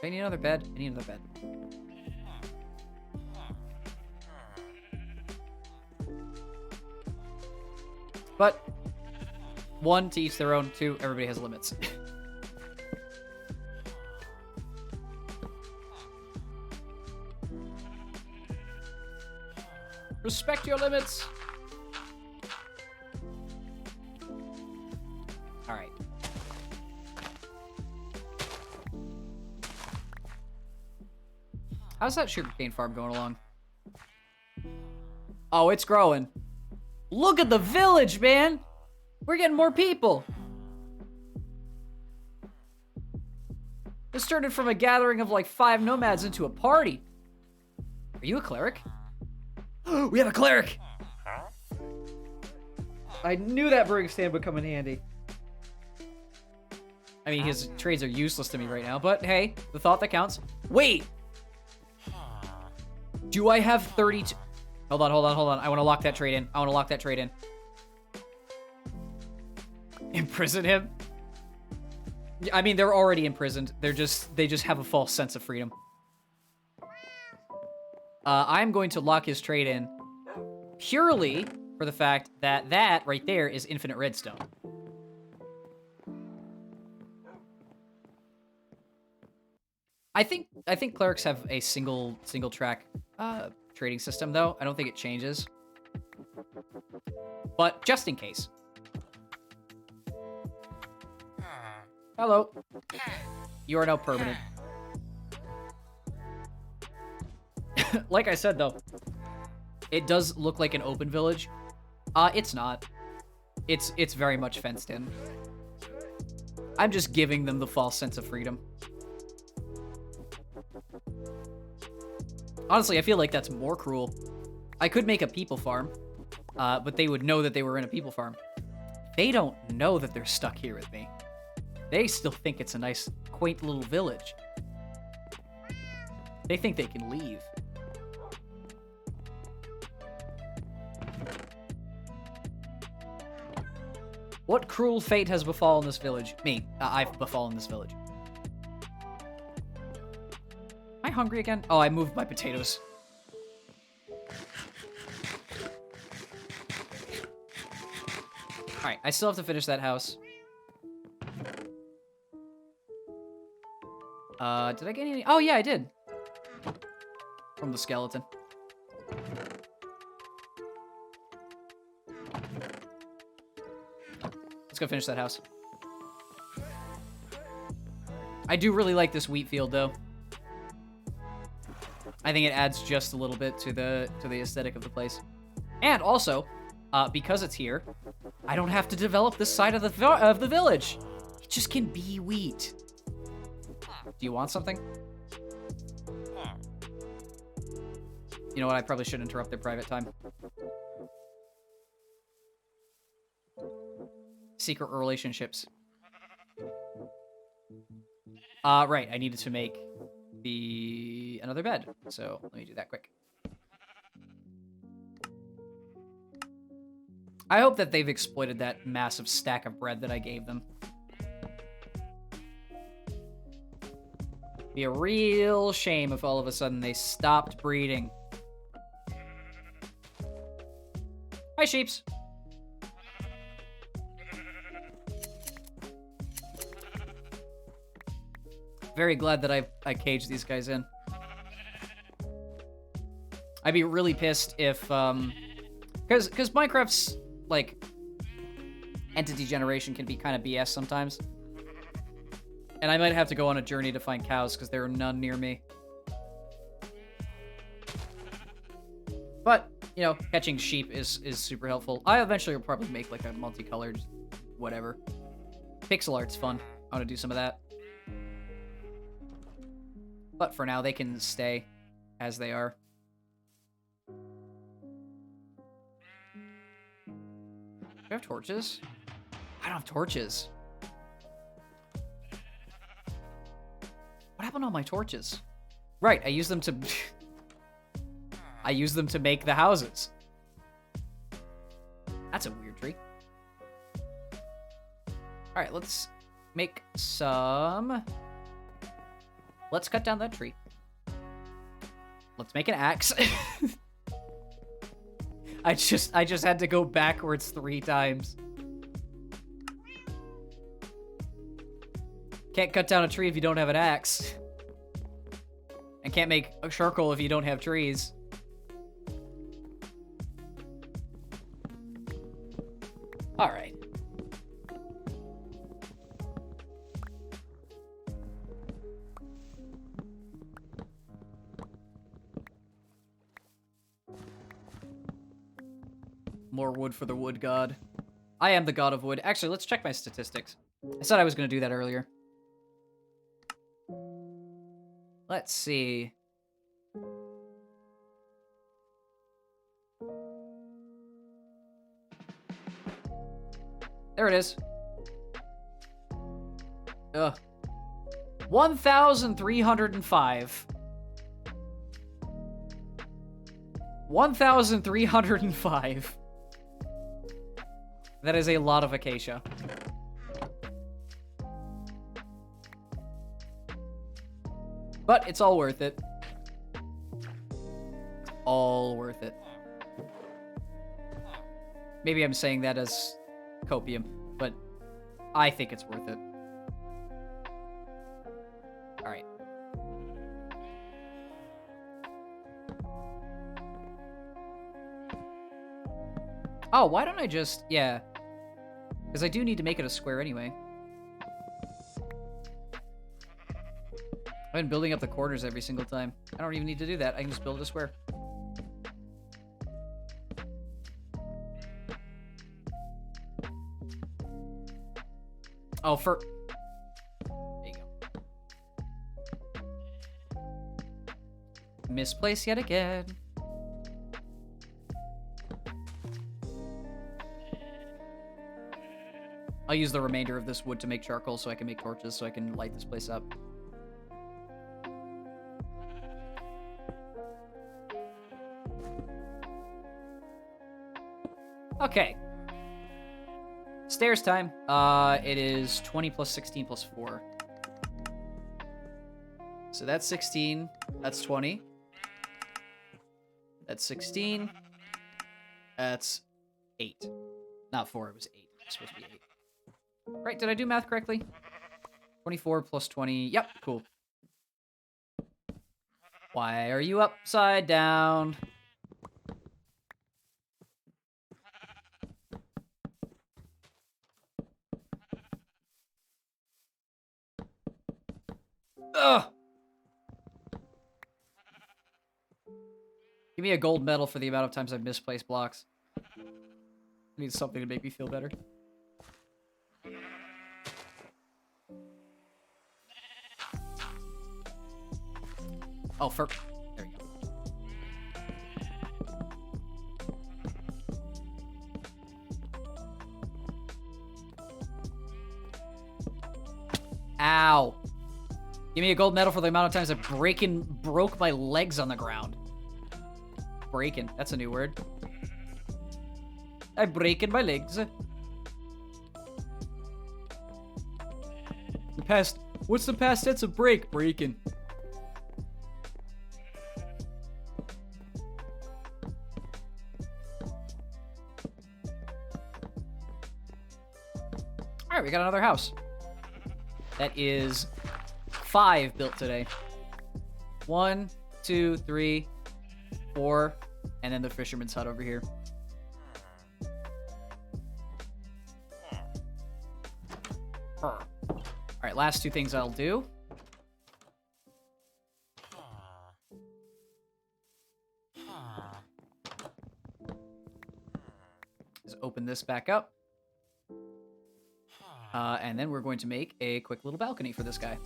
I need another bed. I need another bed. But 1, to each their own. 2, everybody has limits. Respect your limits. All right. How's that sugarcane farm going along? Oh, it's growing. Look at the village, man. We're getting more people. This turned from a gathering of like 5 nomads into a party. Are you a cleric? We have a cleric! I knew that brewing stand would come in handy. I mean, his trades are useless to me right now, but hey, the thought that counts. Wait! Do I have 32? Hold on. I want to lock that trade in. Imprison him? I mean, they're already imprisoned. They just have a false sense of freedom. I'm going to lock his trade in purely for the fact that that right there is infinite redstone. I think clerics have a single track trading system though. I don't think it changes. But just in case. Hello. You are now permanent. Like I said, though, it does look like an open village. It's not. It's very much fenced in. I'm just giving them the false sense of freedom. Honestly, I feel like that's more cruel. I could make a people farm, but they would know that they were in a people farm. They don't know that they're stuck here with me. They still think it's a nice, quaint little village. They think they can leave. What cruel fate has befallen this village? Me. I've befallen this village. Am I hungry again? Oh, I moved my potatoes. Alright, I still have to finish that house. Did I get any? Oh, yeah, I did. From the skeleton. Let's go finish that house. I do really like this wheat field, though. I think it adds just a little bit to the aesthetic of the place. And also, because it's here, I don't have to develop this side of the village. It just can be wheat. Do you want something? You know what? I probably should interrupt their private time. Secret relationships. Right. I needed to make another bed. So let me do that quick. I hope that they've exploited that massive stack of bread that I gave them. Be a real shame if all of a sudden they stopped breeding. Hi, sheeps. Very glad that I caged these guys in. I'd be really pissed if, because Minecraft's, like, entity generation can be kind of BS sometimes. And I might have to go on a journey to find cows, because there are none near me. But, you know, catching sheep is super helpful. I eventually will probably make, like, a multicolored whatever. Pixel art's fun. I want to do some of that. But for now, they can stay as they are. Do I have torches? I don't have torches. What happened to all my torches? Right, I use them to... I use them to make the houses. That's a weird tree. Alright, let's make some... Let's cut down that tree. Let's make an axe. I just had to go backwards 3 times. Can't cut down a tree if you don't have an axe. And can't make a charcoal if you don't have trees. All right. More wood for the wood god. I am the god of wood. Actually, let's check my statistics. I said I was going to do that earlier. Let's see. There it is. Ugh. 1,305. 1,305. That is a lot of acacia. But it's all worth it. All worth it. Maybe I'm saying that as copium, but I think it's worth it. All right. Oh, why don't I just... Yeah. Because I do need to make it a square anyway. I've been building up the corners every single time. I don't even need to do that. I can just build a square. Oh, for... There you go. Misplaced yet again. I'll use the remainder of this wood to make charcoal so I can make torches so I can light this place up. Okay. Stairs time. It is 20 plus 16 plus 4. So that's 16. That's 20. That's 16. That's 8. Not 4, it was 8. It's supposed to be 8. Right, did I do math correctly? 24 plus 20. Yep, cool. Why are you upside down? Ugh! Give me a gold medal for the amount of times I've misplaced blocks. I need something to make me feel better. Oh, there you go. Ow. Give me a gold medal for the amount of times I broke my legs on the ground. Breaking. That's a new word. I'm breaking my legs. What's the past tense of break? Breaking. All right, we got another house. That is 5 built today. 1, 2, 3, 4, and then the fisherman's hut over here. All right, last 2 things I'll do. Is open this back up. And then we're going to make a quick little balcony for this guy.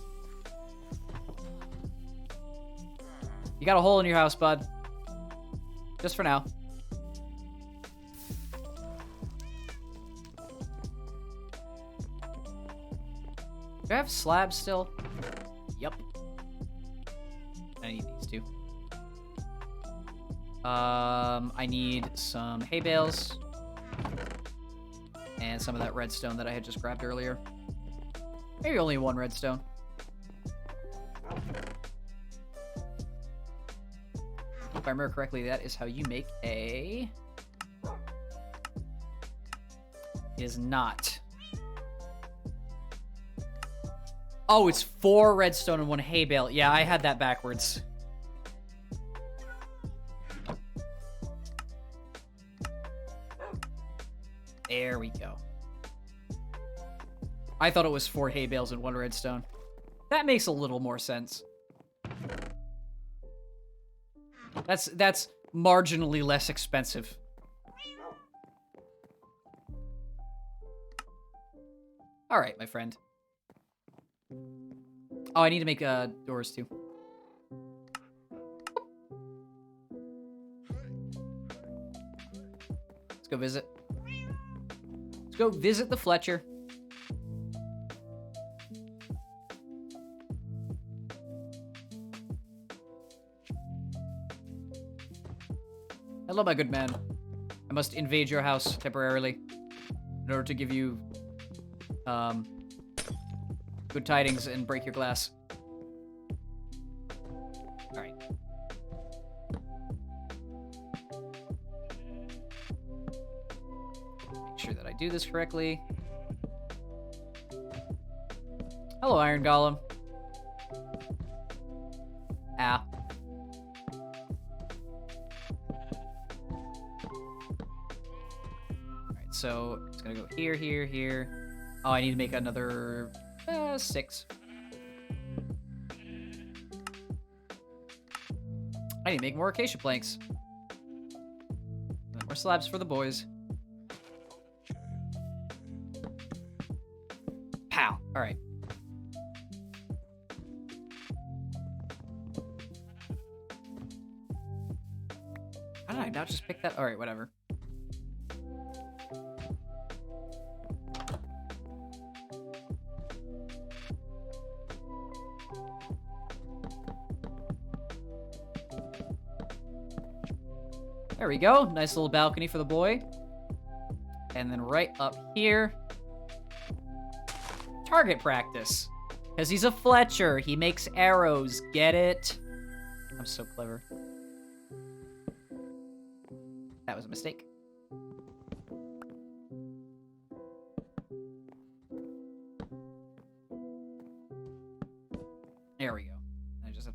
You got a hole in your house, bud. Just for now. Do I have slabs still? Yep. I need these 2. I need some hay bales. And some of that redstone that I had just grabbed earlier. Maybe only 1 redstone. If I remember correctly, that is how you make a... It is not. Oh, it's 4 redstone and 1 hay bale. Yeah, I had that backwards. There we go. I thought it was 4 hay bales and 1 redstone. That makes a little more sense. That's marginally less expensive. All right, my friend. Oh, I need to make doors too. Let's go visit. Let's go visit the Fletcher. Hello, my good man. I must invade your house temporarily in order to give you good tidings and break your glass. All right. Make sure that I do this correctly. Hello, Iron Golem. Ah. Alright, so it's gonna go here, here, here. Oh, I need to make another 6. I need to make more acacia planks. More slabs for the boys. Pow! Alright. How did I not just pick that? Alright, whatever. There we go. Nice little balcony for the boy. And then right up here, target practice. Because he's a Fletcher. He makes arrows. Get it? I'm so clever. That was a mistake.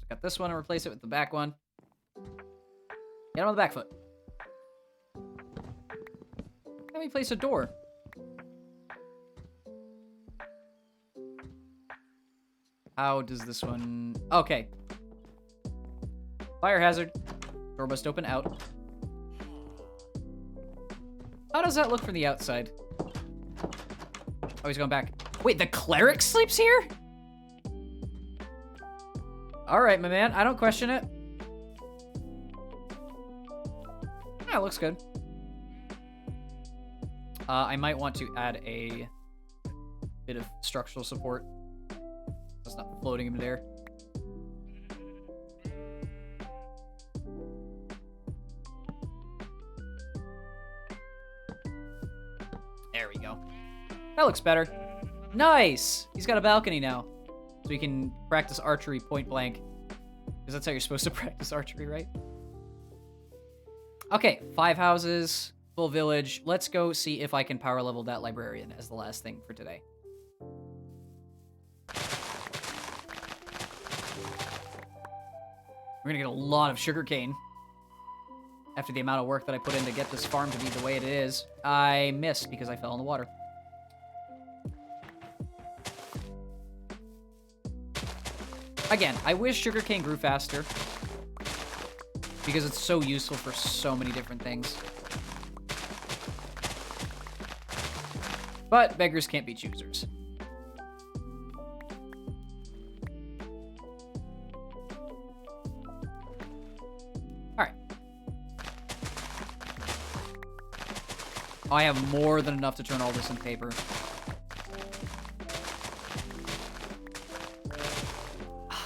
to cut this one and replace it with the back one. Get him on the back foot. Let me place a door. How does this one... Okay. Fire hazard. Door must open out. How does that look from the outside? Oh, he's going back. Wait, the cleric sleeps here? Alright, my man. I don't question it. Yeah, looks good. I might want to add a bit of structural support. That's not floating him in there. There we go. That looks better. Nice! He's got a balcony now. So he can practice archery point blank. Because that's how you're supposed to practice archery, right? Okay, 5 houses, full village. Let's go see if I can power level that librarian as the last thing for today. We're gonna get a lot of sugarcane after the amount of work that I put in to get this farm to be the way it is. I missed because I fell in the water. Again, I wish sugarcane grew faster because it's so useful for so many different things. But beggars can't be choosers. Alright. I have more than enough to turn all this in paper.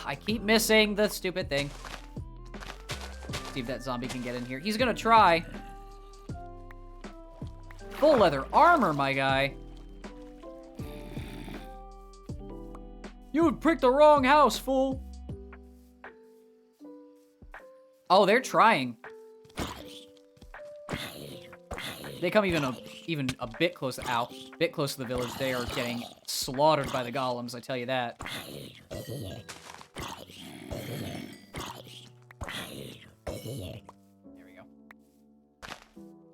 I keep missing the stupid thing. See if that zombie can get in here. He's gonna try. Full leather armor, my guy. You picked the wrong house, fool. Oh, they're trying. They come even a bit close. Ow, bit close to the village. They are getting slaughtered by the golems. I tell you that. There we go.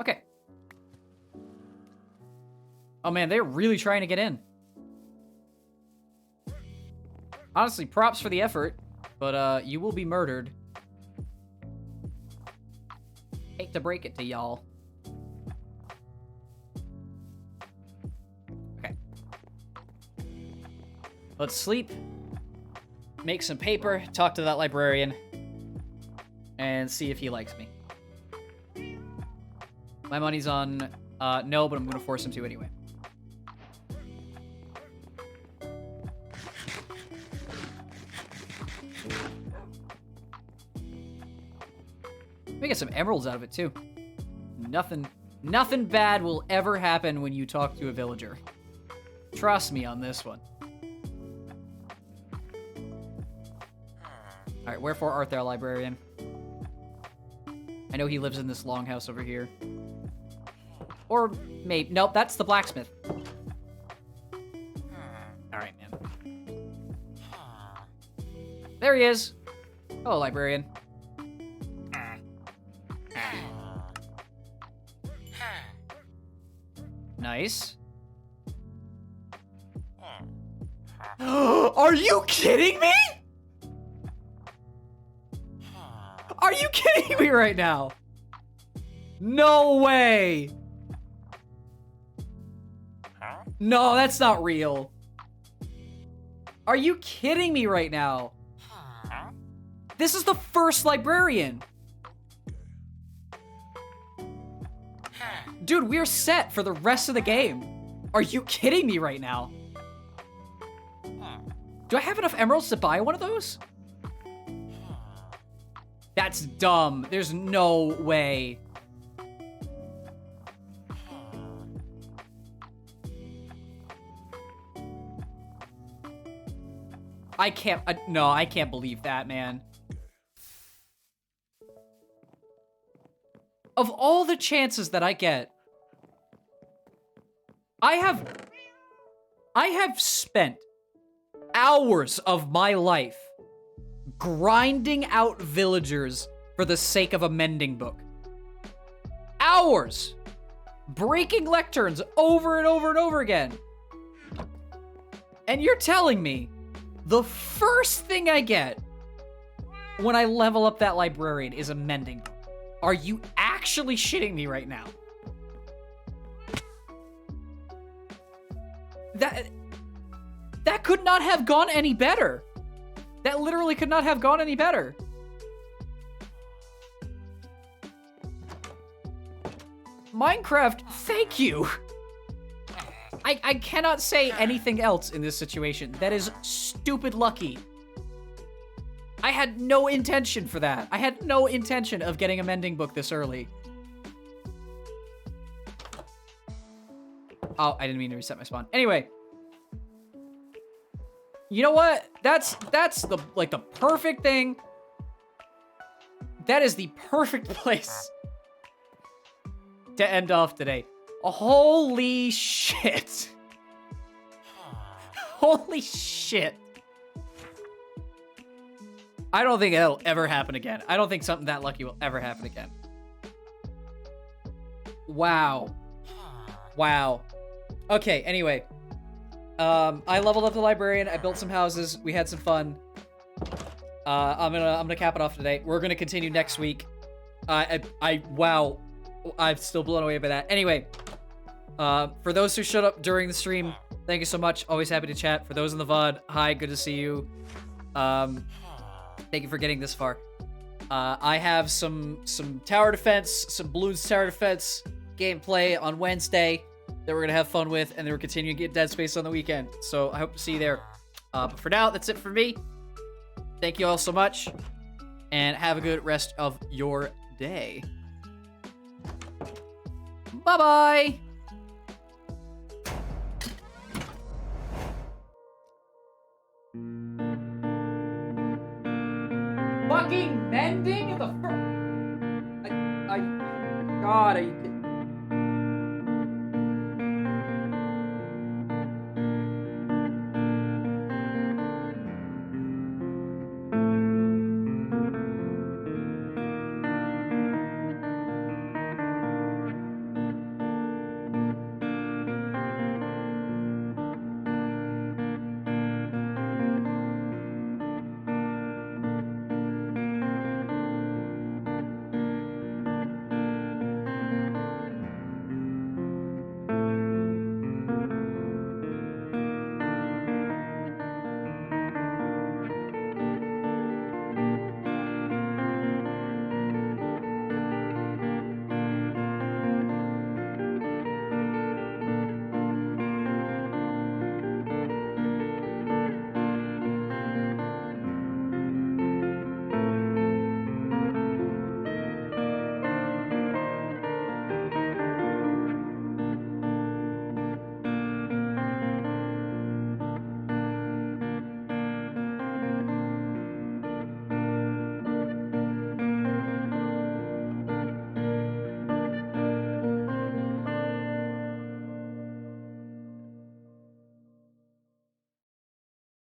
Okay. Oh man, they're really trying to get in. Honestly, props for the effort, but you will be murdered. Hate to break it to y'all. Okay. Let's sleep. Make some paper, talk to that librarian, and see if he likes me. My money's on no, but I'm gonna force him to anyway. We get some emeralds out of it too. Nothing bad will ever happen when you talk to a villager. Trust me on this one. Alright, wherefore art thou, librarian? I know he lives in this longhouse over here. Or maybe... Nope, that's the blacksmith. Alright, man. There he is. Hello, librarian. Nice. Are you kidding me? Are you kidding me right now? No way. No, that's not real. Are you kidding me right now? This is the first librarian. Dude, we're set for the rest of the game. Are you kidding me right now? Do I have enough emeralds to buy one of those? That's dumb. There's no way. I can't, no, I can't believe that, man. Of all the chances that I get, I have spent hours of my life grinding out villagers for the sake of a mending book. Hours! Breaking lecterns over and over and over again. And you're telling me the first thing I get when I level up that librarian is a mending book? Are you actually shitting me right now? That could not have gone any better. That literally could not have gone any better. Minecraft, thank you. I cannot say anything else in this situation. That is stupid lucky. I had no intention for that. I had no intention of getting a mending book this early. Oh, I didn't mean to reset my spawn. Anyway. You know what? That's the perfect thing. That is the perfect place to end off today. Holy shit. Holy shit. I don't think that'll ever happen again. I don't think something that lucky will ever happen again. Wow. Wow. Okay, anyway. I leveled up the librarian. I built some houses. We had some fun. I'm gonna cap it off today. We're gonna continue next week. Wow. I'm still blown away by that. Anyway, for those who showed up during the stream, thank you so much. Always happy to chat. For those in the VOD, hi, good to see you. Thank you for getting this far. I have some tower defense, some Bloons tower defense gameplay on Wednesday that we're gonna have fun with, and then we're continuing to get Dead Space on the weekend. So I hope to see you there. But for now, that's it for me. Thank you all so much, and have a good rest of your day. Bye-bye! Fucking mending in the God, are you kidding?